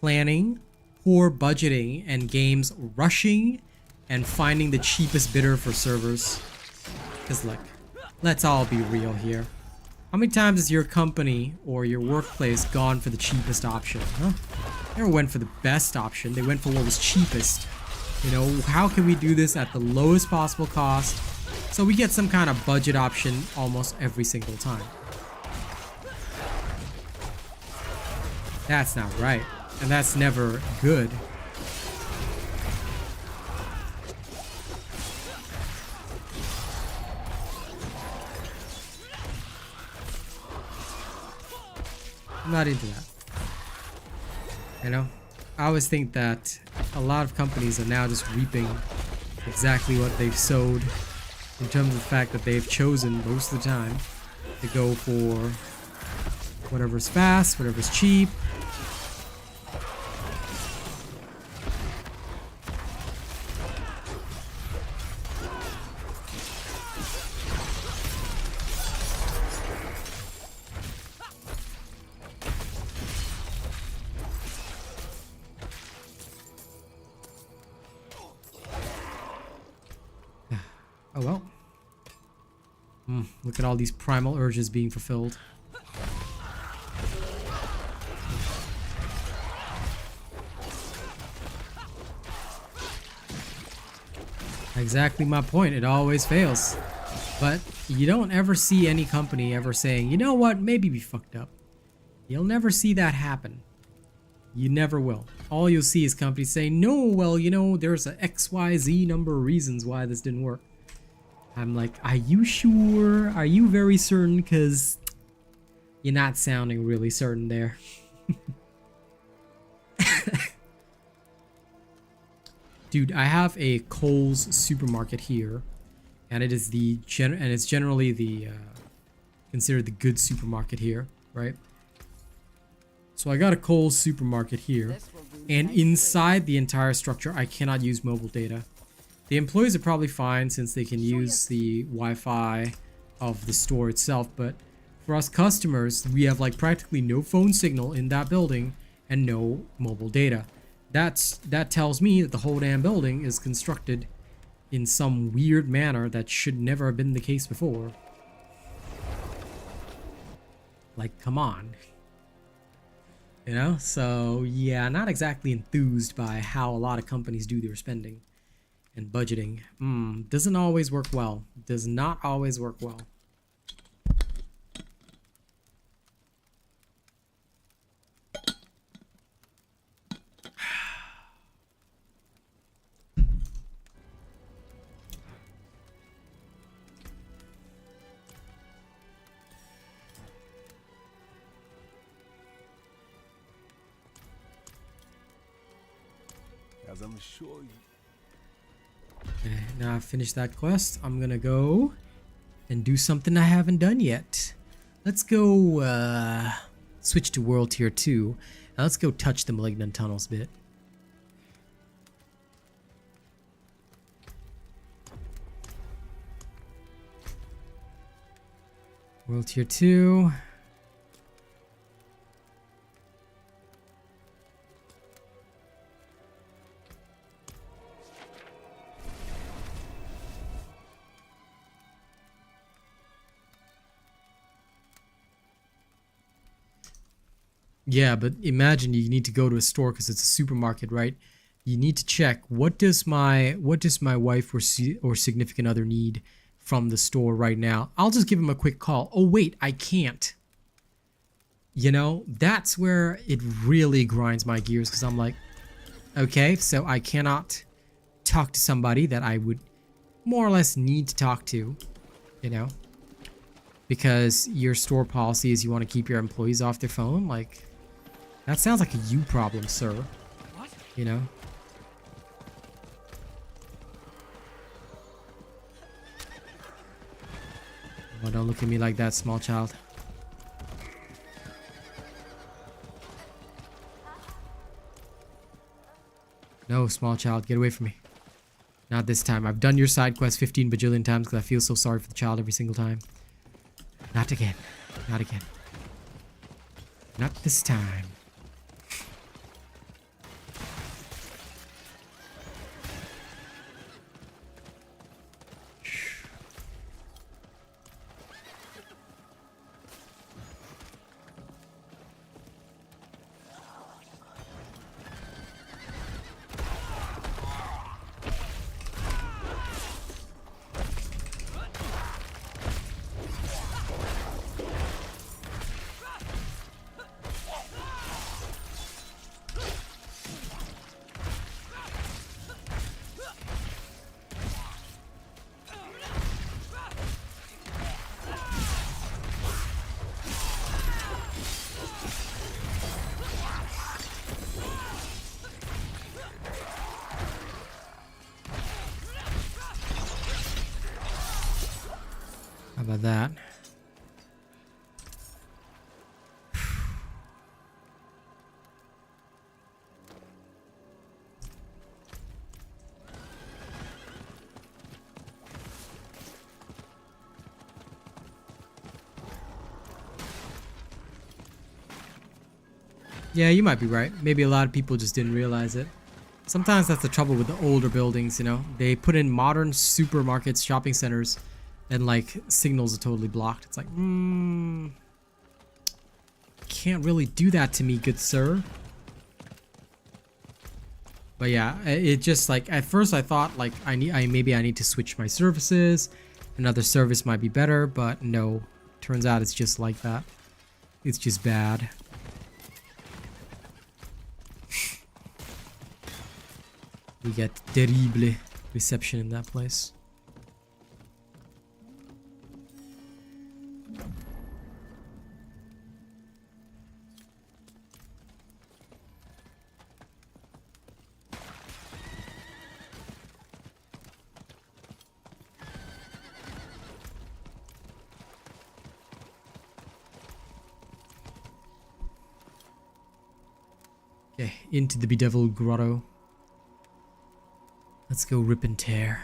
planning, poor budgeting, and games rushing and finding the cheapest bidder for servers. Because look, let's all be real here. How many times has your company or your workplace gone for the cheapest option? Huh? They never went for the best option. They went for what was cheapest. You know, how can we do this at the lowest possible cost so we get some kind of budget option almost every single time? That's not right. And that's never good. I'm not into that. You know? I always think that a lot of companies are now just reaping exactly what they've sowed in terms of the fact that they've chosen most of the time to go for whatever's fast, whatever's cheap. Oh well. Look at all these primal urges being fulfilled. Exactly my point. It always fails. But you don't ever see any company ever saying, you know what, maybe we fucked up. You'll never see that happen. You never will. All you'll see is companies saying, no, well, you know, there's a XYZ number of reasons why this didn't work. I'm like, are you sure? Are you very certain? Because you're not sounding really certain there. Dude, I have a Kohl's supermarket here, and it is it's generally the considered the good supermarket here, right? So I got a Kohl's supermarket here, and inside the entire structure, I cannot use mobile data. The employees are probably fine since they can use the Wi-Fi of the store itself, but for us customers, we have like practically no phone signal in that building and no mobile data. That tells me that the whole damn building is constructed in some weird manner that should never have been the case before. Like, come on. You know, so yeah, not exactly enthused by how a lot of companies do their spending and budgeting. Doesn't always work well. Does not always work well. As I'm sure you. Okay, now I've finished that quest. I'm gonna go and do something I haven't done yet. Let's go switch to World Tier 2. Now let's go touch the Malignant Tunnels a bit. World Tier 2. Yeah, but imagine you need to go to a store because it's a supermarket, right? You need to check what does my wife or significant other need from the store right now. I'll just give him a quick call. Oh wait, I can't. You know, that's where it really grinds my gears because I'm like, okay, so I cannot talk to somebody that I would more or less need to talk to, you know, because your store policy is you want to keep your employees off their phone. Like, that sounds like a you problem, sir. What? You know? Oh, don't look at me like that, small child. No, small child, get away from me. Not this time. I've done your side quest 15 bajillion times because I feel so sorry for the child every single time. Not again. Not again. Not this time. How about that? Yeah, you might be right. Maybe a lot of people just didn't realize it. Sometimes that's the trouble with the older buildings, you know? They put in modern supermarkets, shopping centers, and like signals are totally blocked. It's like, can't really do that to me, good sir. But yeah, it just like at first I thought like maybe I need to switch my services. Another service might be better, but no. Turns out it's just like that. It's just bad. We get terrible reception in that place. Okay, into the bedeviled grotto. Let's go rip and tear.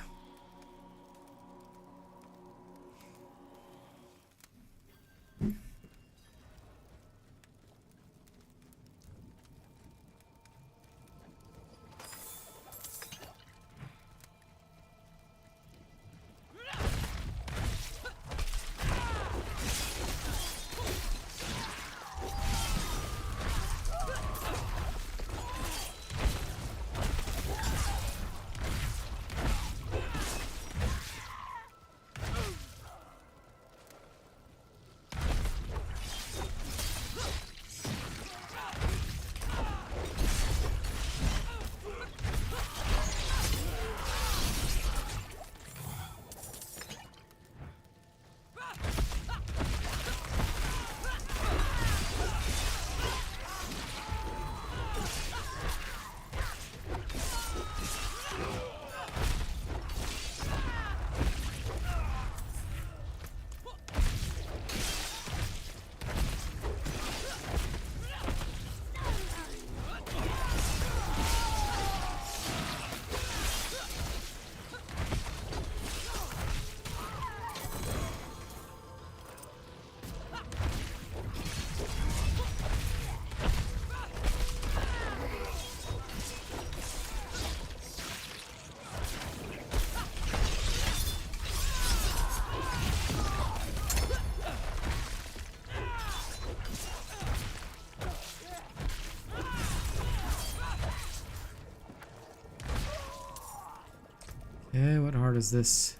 hard is this?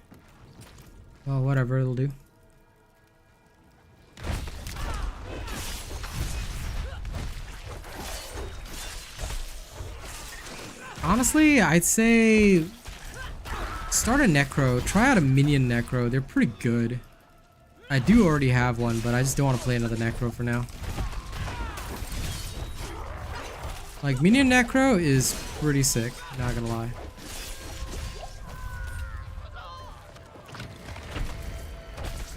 Oh, whatever, it'll do. Honestly, I'd say start a Necro. Try out a minion Necro. They're pretty good. I do already have one, but I just don't want to play another Necro for now. Like, minion Necro is pretty sick, not gonna lie.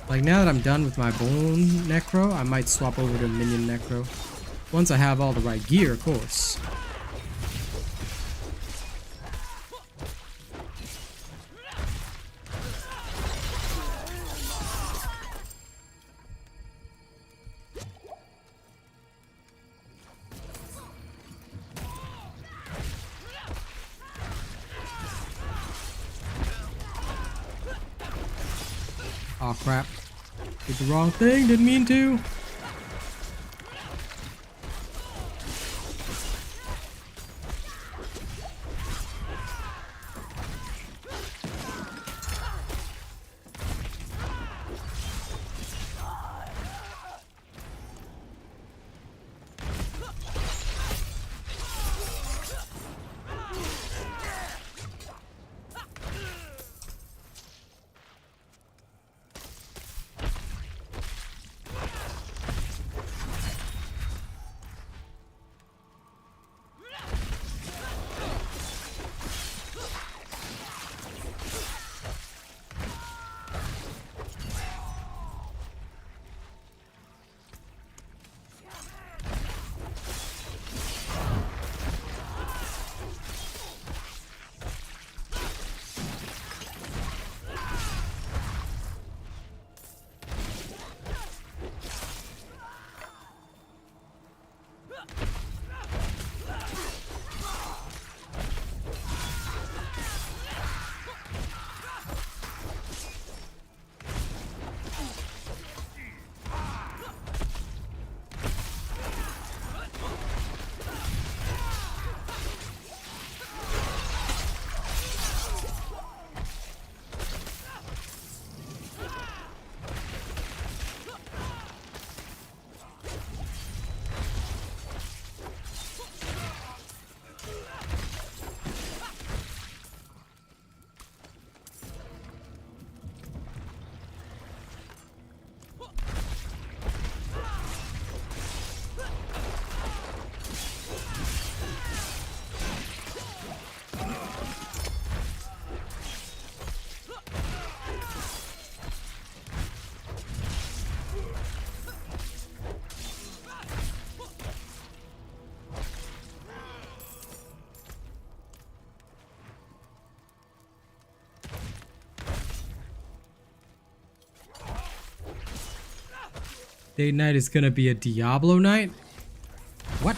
Like, now that I'm done with my Bone Necro, I might swap over to minion Necro. Once I have all the right gear, of course. Oh crap. Did the wrong thing, didn't mean to. Date night is gonna be a Diablo night? What?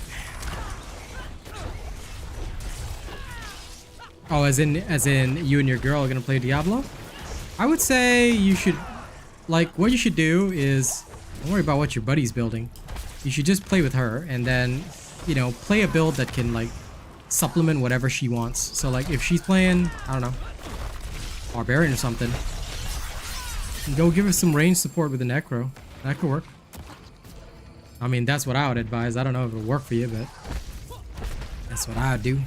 Oh, as in you and your girl are gonna play Diablo? I would say you should, like, what you should do is, don't worry about what your buddy's building. You should just play with her and then, you know, play a build that can, like, supplement whatever she wants. So, like, if she's playing, I don't know, Barbarian or something, go give her some range support with the Necro. That could work. I mean, that's what I would advise. I don't know if it'll work for you, but that's what I would do.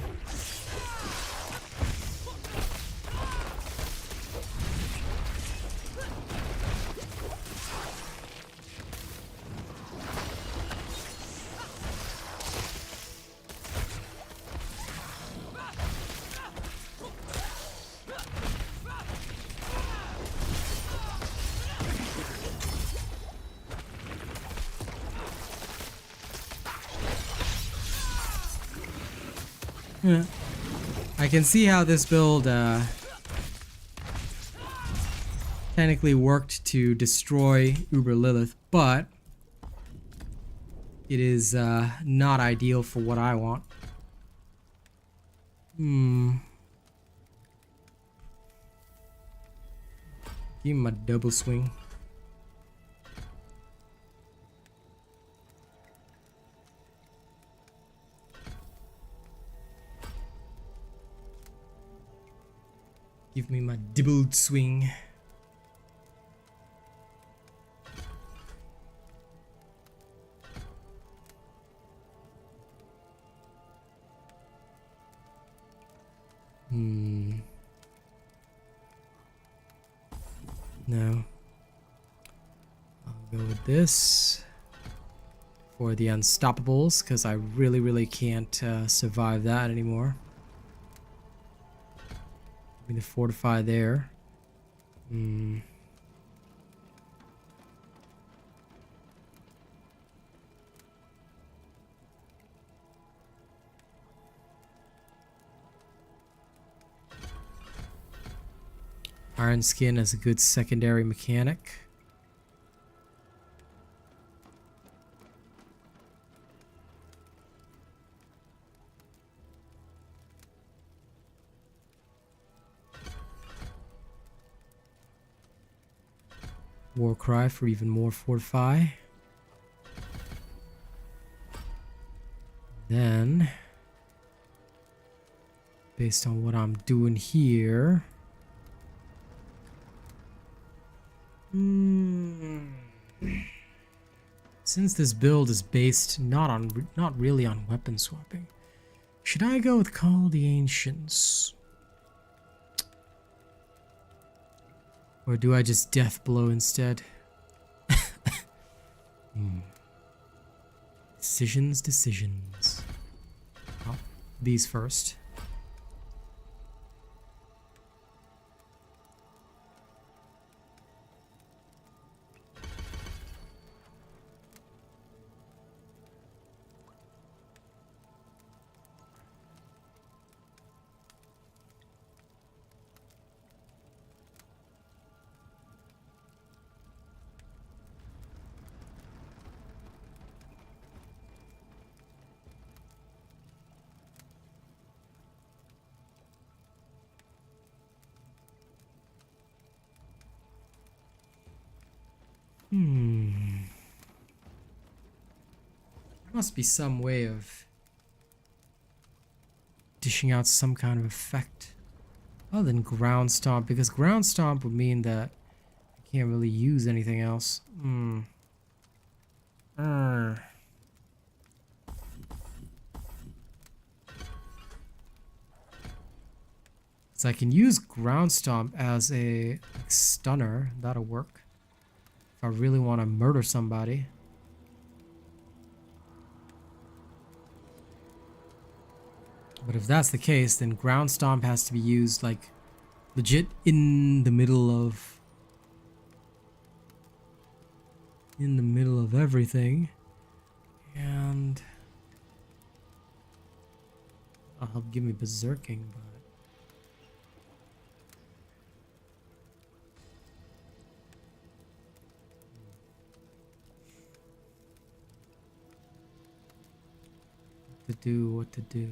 Yeah. I can see how this build technically worked to destroy Uber Lilith, but it is not ideal for what I want. Give him a double swing. Give me my dibbled swing. No. I'll go with this for the unstoppables because I really can't survive that anymore. Give me the fortify there. Iron Skin is a good secondary mechanic. Warcry for even more fortify. Then, based on what I'm doing here, since this build is based not really on weapon swapping, should I go with Call of the Ancients? Or do I just death blow instead? Decisions. Oh, these first. There must be some way of dishing out some kind of effect other than ground stomp, because ground stomp would mean that I can't really use anything else. So I can use ground stomp as a stunner. That'll work if I really want to murder somebody. But if that's the case, then ground stomp has to be used like legit in the middle of everything, and that'll help give me berserking. But what to do.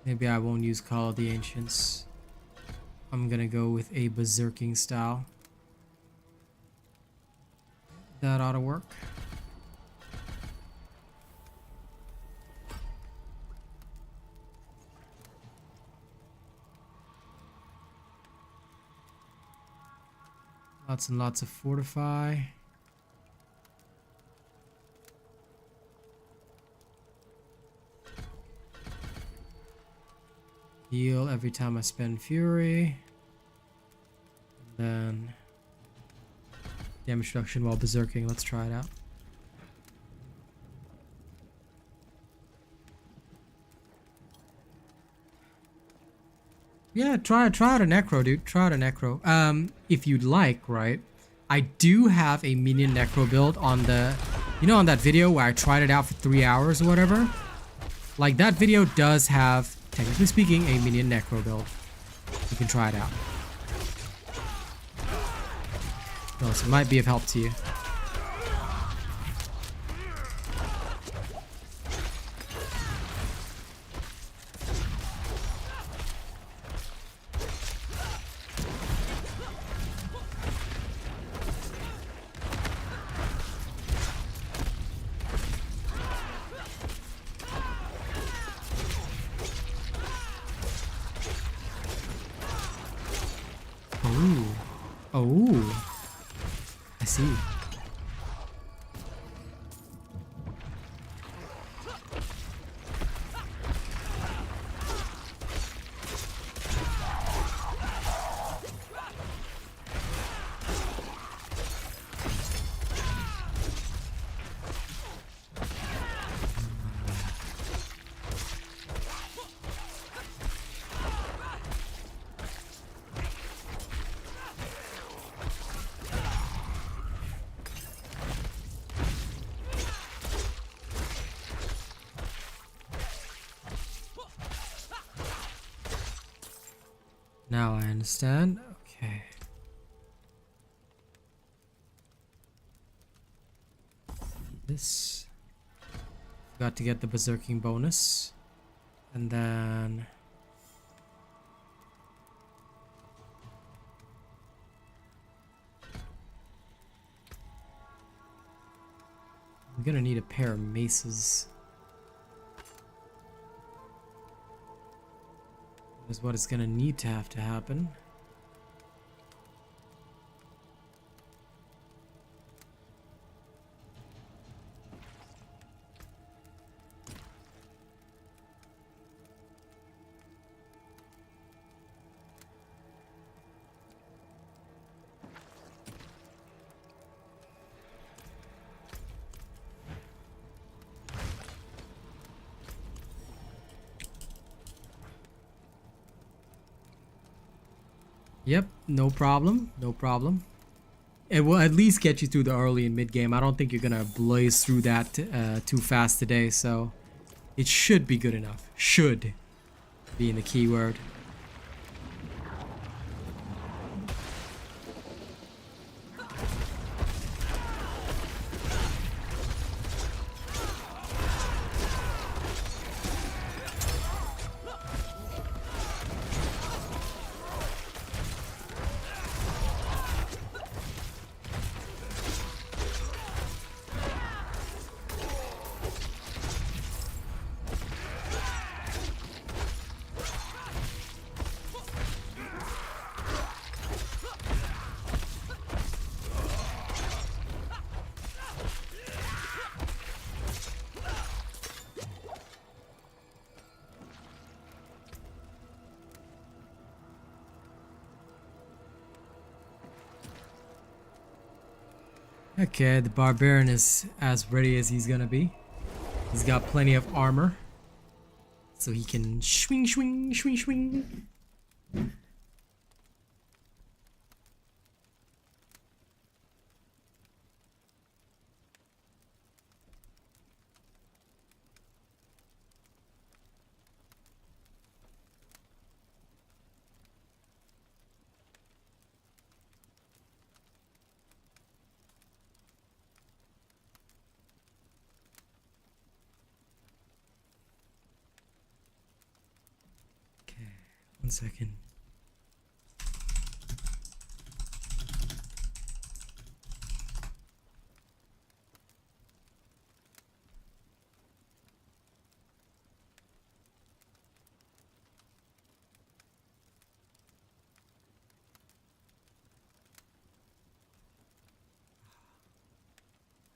Maybe I won't use Call of the Ancients. I'm gonna go with a berserking style. That ought to work. Lots and lots of fortify. Heal every time I spend fury. And then damage reduction while berserking. Let's try it out. Yeah, try it a necro, dude. Try it a necro. If you'd like, right? I do have a minion necro build on the, on that video where I tried it out for 3 hours or whatever. Like, that video does have, technically speaking, a minion necro build. You can try it out. So it might be of help to you. Oh, I see. Now I understand. Okay. This. Got to get the berserking bonus. And then. I'm gonna need a pair of maces. Is what it's gonna need to have to happen. Yep, no problem, no problem. It will at least get you through the early and mid game. I don't think you're gonna blaze through that too fast today, so it should be good enough. Should being the key word. Okay, the barbarian is as ready as he's gonna be. He's got plenty of armor, so he can swing, swing, swing, swing. One second.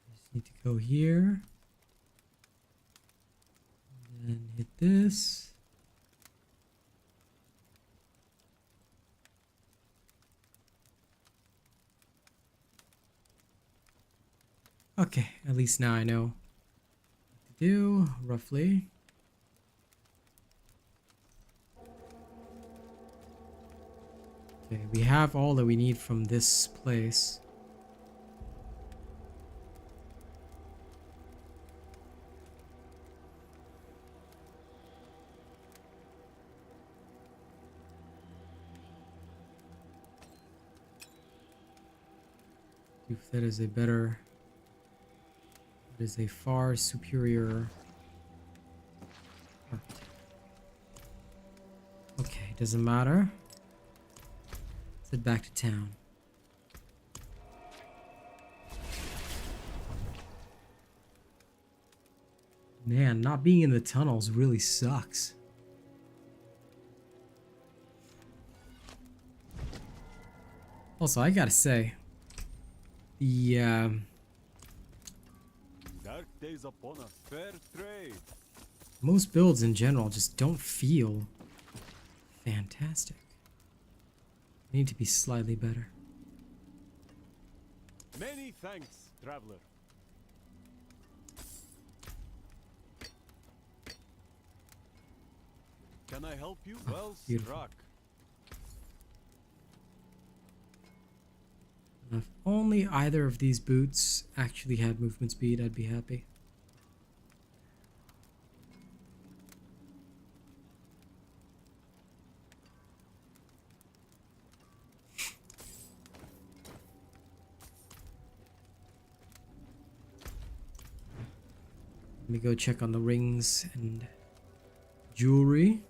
I just need to go here. And then hit this. Okay, at least now I know what to do, roughly. Okay, we have all that we need from this place. If that is a better... It is a far superior art. Okay, doesn't matter. Let's head back to town. Man, not being in the tunnels really sucks. Also, I gotta say, the Dark days upon us, fair trade. most builds in general just don't feel fantastic. They need to be slightly better. Many thanks, traveler. Can I help you? Well beautiful. struck. If only either of these boots actually had movement speed, I'd be happy. Let me go check on the rings and jewelry.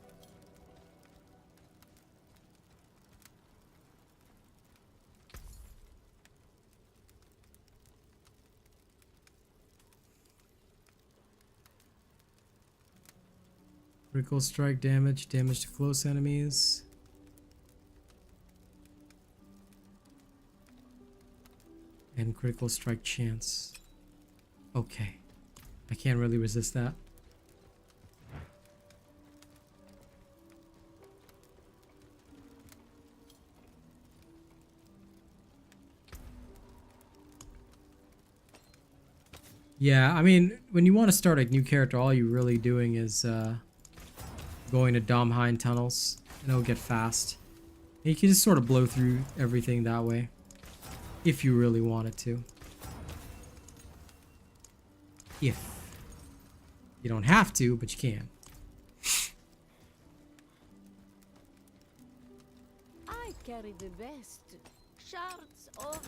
Critical strike damage, damage to close enemies. And critical strike chance. Okay. I can't really resist that. Yeah, I mean, when you want to start a new character, all you're really doing is going to Domheim tunnels, and it'll get fast. And you can just sort of blow through everything that way, if you really wanted to. If. You don't have to, but you can. I carry the best shards of.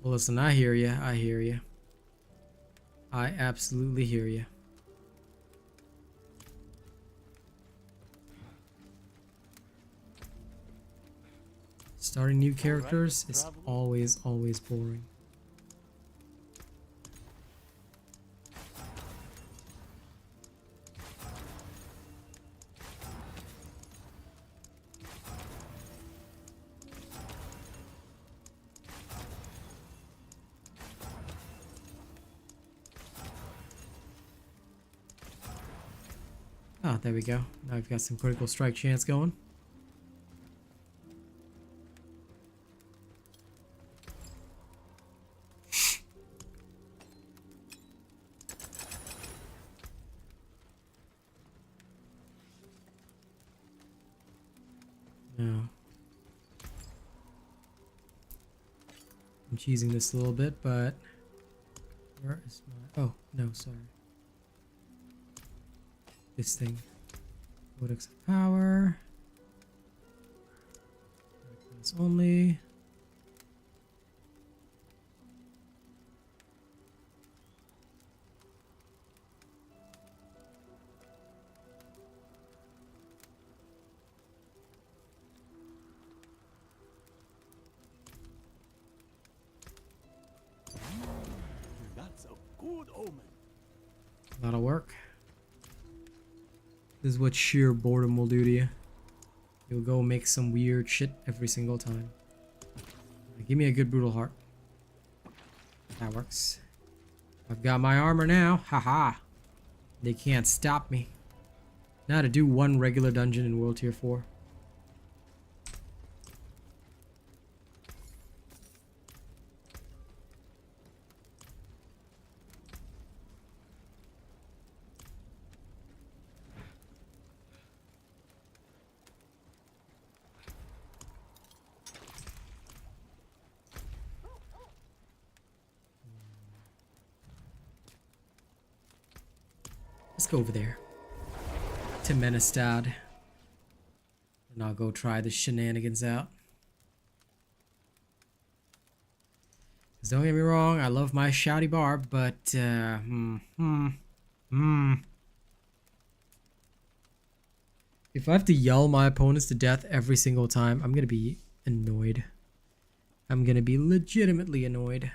Well, listen, I hear you. I hear you. I absolutely hear you. Starting new characters is always boring. Ah, there we go. Now we've got some critical strike chance going. Now, I'm cheesing this a little bit, but where is my... Oh, no, sorry. This thing. Codex of Power. This only. That's a good omen. That'll work. This is what sheer boredom will do to you. You'll go make some weird shit every single time. Give me a good brutal heart. That works. I've got my armor now. Haha. They can't stop me. Now to do one regular dungeon in World Tier 4. Let's go over there to Menestad, and I'll go try the shenanigans out. 'Cause don't get me wrong, I love my shouty barb, but if I have to yell my opponents to death every single time, I'm gonna be annoyed. I'm gonna be legitimately annoyed.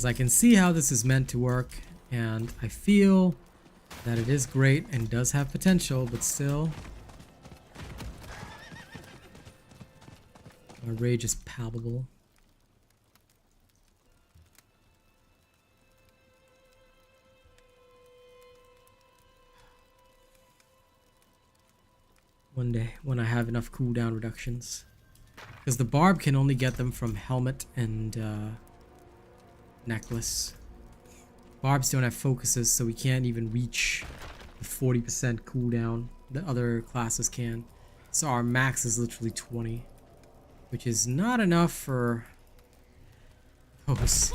Because I can see how this is meant to work, and I feel that it is great and does have potential, but still, my rage is palpable. One day, when I have enough cooldown reductions. Because the barb can only get them from helmet and necklace. Barbs don't have focuses, so we can't even reach the 40% cooldown that other classes can. So our max is literally 20. Which is not enough for those.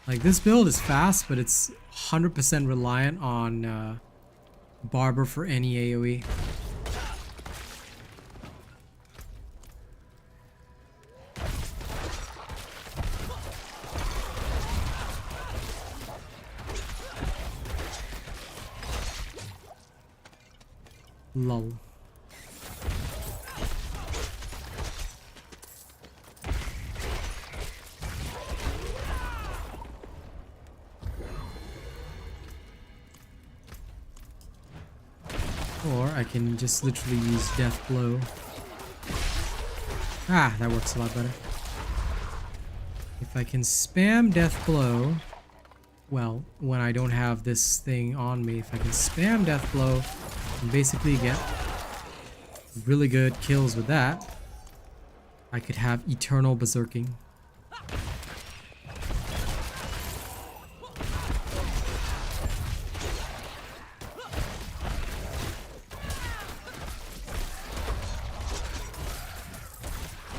Like, this build is fast, but it's 100% reliant on Barber for any AoE. Lol. Or I can just literally use Death Blow. Ah, that works a lot better. If I can spam Death Blow, well, when I don't have this thing on me, if I can spam Death Blow and basically get really good kills with that, I could have eternal berserking.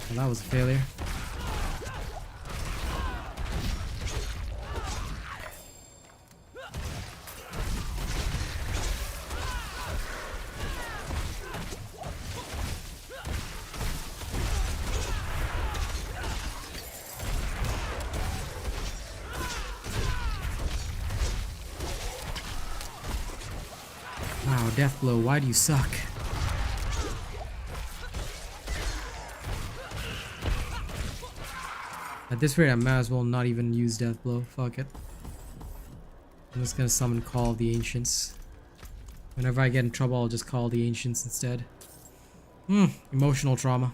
Well, that was a failure. Wow, Death Blow, why do you suck? At this rate, I might as well not even use Death Blow. Fuck it. I'm just gonna summon Call of the Ancients. Whenever I get in trouble, I'll just call the Ancients instead. Emotional trauma.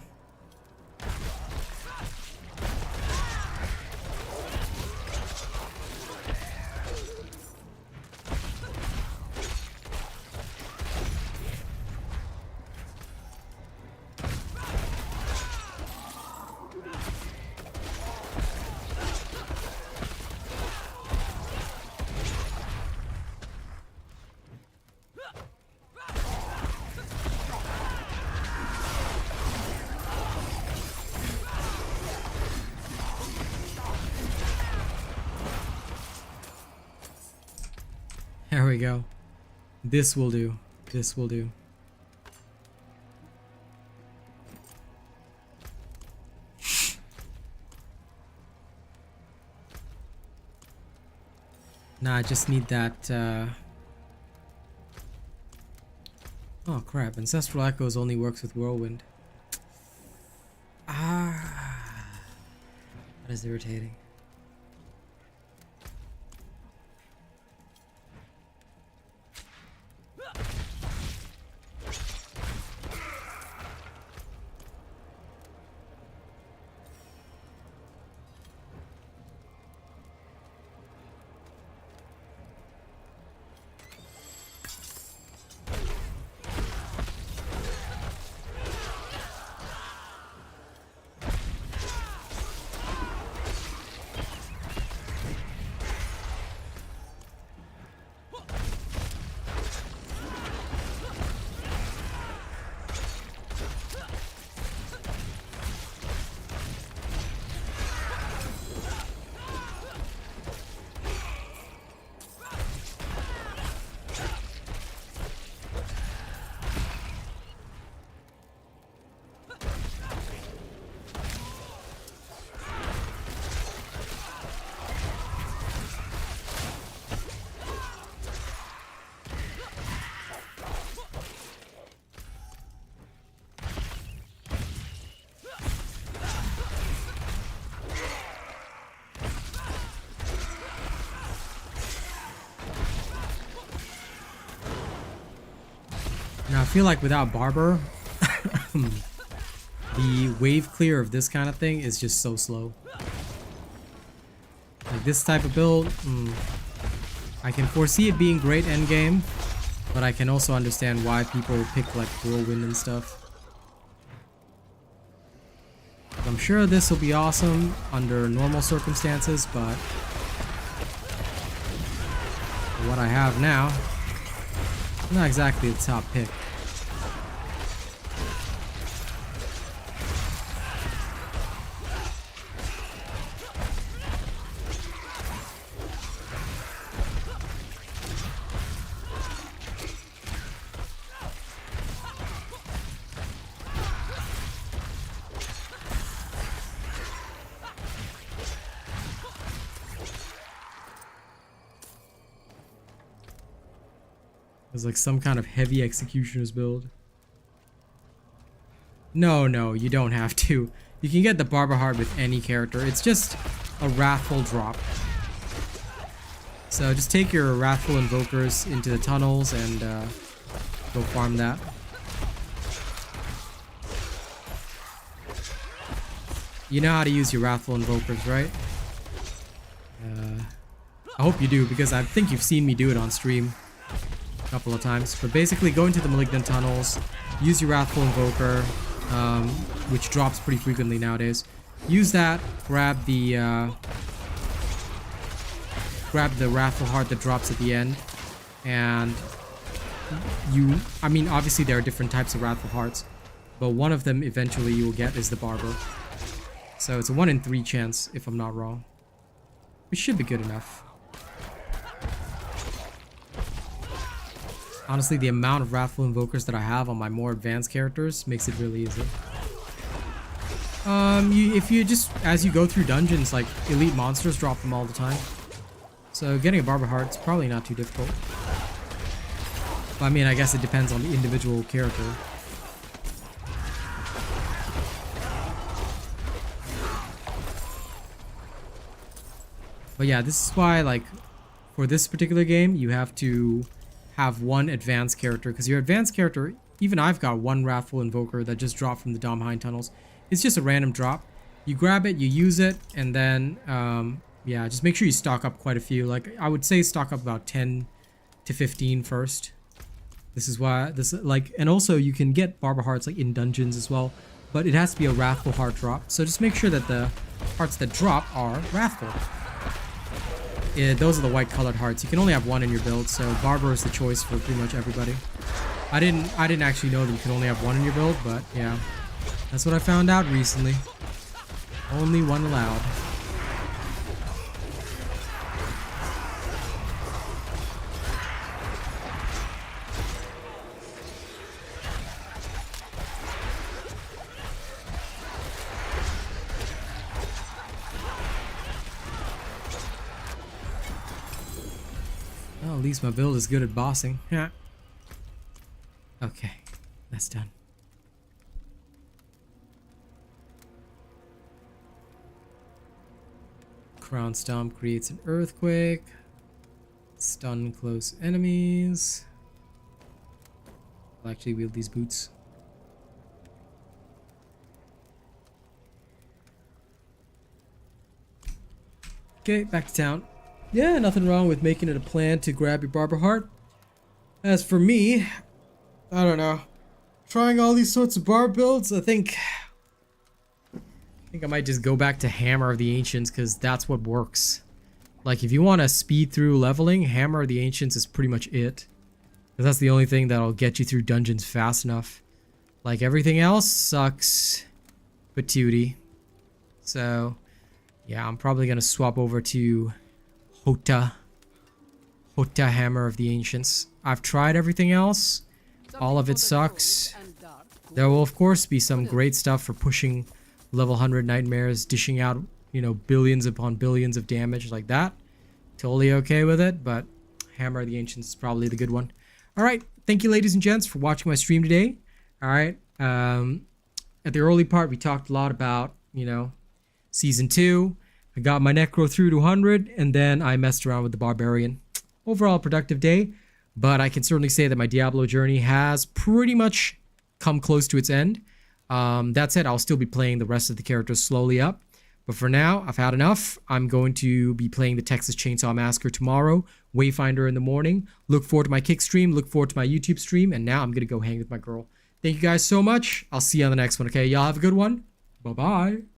There we go. This will do. This will do. Nah, I just need that, oh crap, Ancestral Echoes only works with Whirlwind. Ah, that is irritating. Now I feel like without Barber, the wave clear of this kind of thing is just so slow. Like this type of build, I can foresee it being great endgame, but I can also understand why people pick like Whirlwind and stuff. I'm sure this will be awesome under normal circumstances, but what I have now, not exactly the top pick. It's like some kind of heavy executioner's build. No, you don't have to. You can get the Barber Heart with any character. It's just a Wrathful drop. So just take your Wrathful Invokers into the tunnels and go farm that. You know how to use your Wrathful Invokers, right? I hope you do, because I think you've seen me do it on stream a couple of times. But basically go into the Malignant Tunnels, use your Wrathful Invoker, which drops pretty frequently nowadays. Use that, grab the Wrathful Heart that drops at the end, and I mean obviously there are different types of Wrathful Hearts, but one of them eventually you will get is the Barber. So it's a 1 in 3 chance, if I'm not wrong. Which should be good enough. Honestly, the amount of Wrathful Invokers that I have on my more advanced characters makes it really easy. If you just, as you go through dungeons, like, elite monsters drop them all the time. So getting a Barber Heart's probably not too difficult. But, I mean, I guess it depends on the individual character. But yeah, this is why, like, for this particular game, you have to have one advanced character, because your advanced character, even I've got one Wrathful Invoker that just dropped from the Domheim tunnels. It's just a random drop. You grab it, you use it, and then yeah, just make sure you stock up quite a few. Like, I would say stock up about 10 to 15 first. This is why this, like, and also you can get Barber Hearts like in dungeons as well, but it has to be a Wrathful Heart drop. So just make sure that the hearts that drop are Wrathful. Yeah, those are the white colored hearts. You can only have one in your build, so Barber is the choice for pretty much everybody. I didn't actually know that you can only have one in your build, but yeah, that's what I found out recently. Only one allowed. Well, at least my build is good at bossing. Yeah. Okay, that's done. Crown Stomp creates an earthquake. Stun close enemies. I'll actually wield these boots. Okay, back to town. Yeah, nothing wrong with making it a plan to grab your Barber Heart. As for me, I don't know. Trying all these sorts of bar builds, I think I might just go back to Hammer of the Ancients, because that's what works. Like, if you want to speed through leveling, Hammer of the Ancients is pretty much it. Because that's the only thing that'll get you through dungeons fast enough. Like, everything else sucks patootie. So, yeah, I'm probably going to swap over to Hota Hammer of the Ancients. I've tried everything else. All of it sucks. There will of course be some great stuff for pushing level 100 nightmares, dishing out, you know, billions upon billions of damage like that. Totally okay with it, but Hammer of the Ancients is probably the good one. Alright, thank you ladies and gents for watching my stream today. Alright, at the early part we talked a lot about, you know, Season 2. I got my Necro through to 100, and then I messed around with the Barbarian. Overall productive day. but I can certainly say that my Diablo journey has pretty much come close to its end. That said, I'll still be playing the rest of the characters slowly up. But for now, I've had enough. I'm going to be playing the Texas Chainsaw Massacre tomorrow, Wayfinder in the morning. Look forward to my Kick stream, look forward to my YouTube stream, and now I'm going to go hang with my girl. Thank you guys so much. I'll see you on the next one, okay? Y'all have a good one. Bye-bye.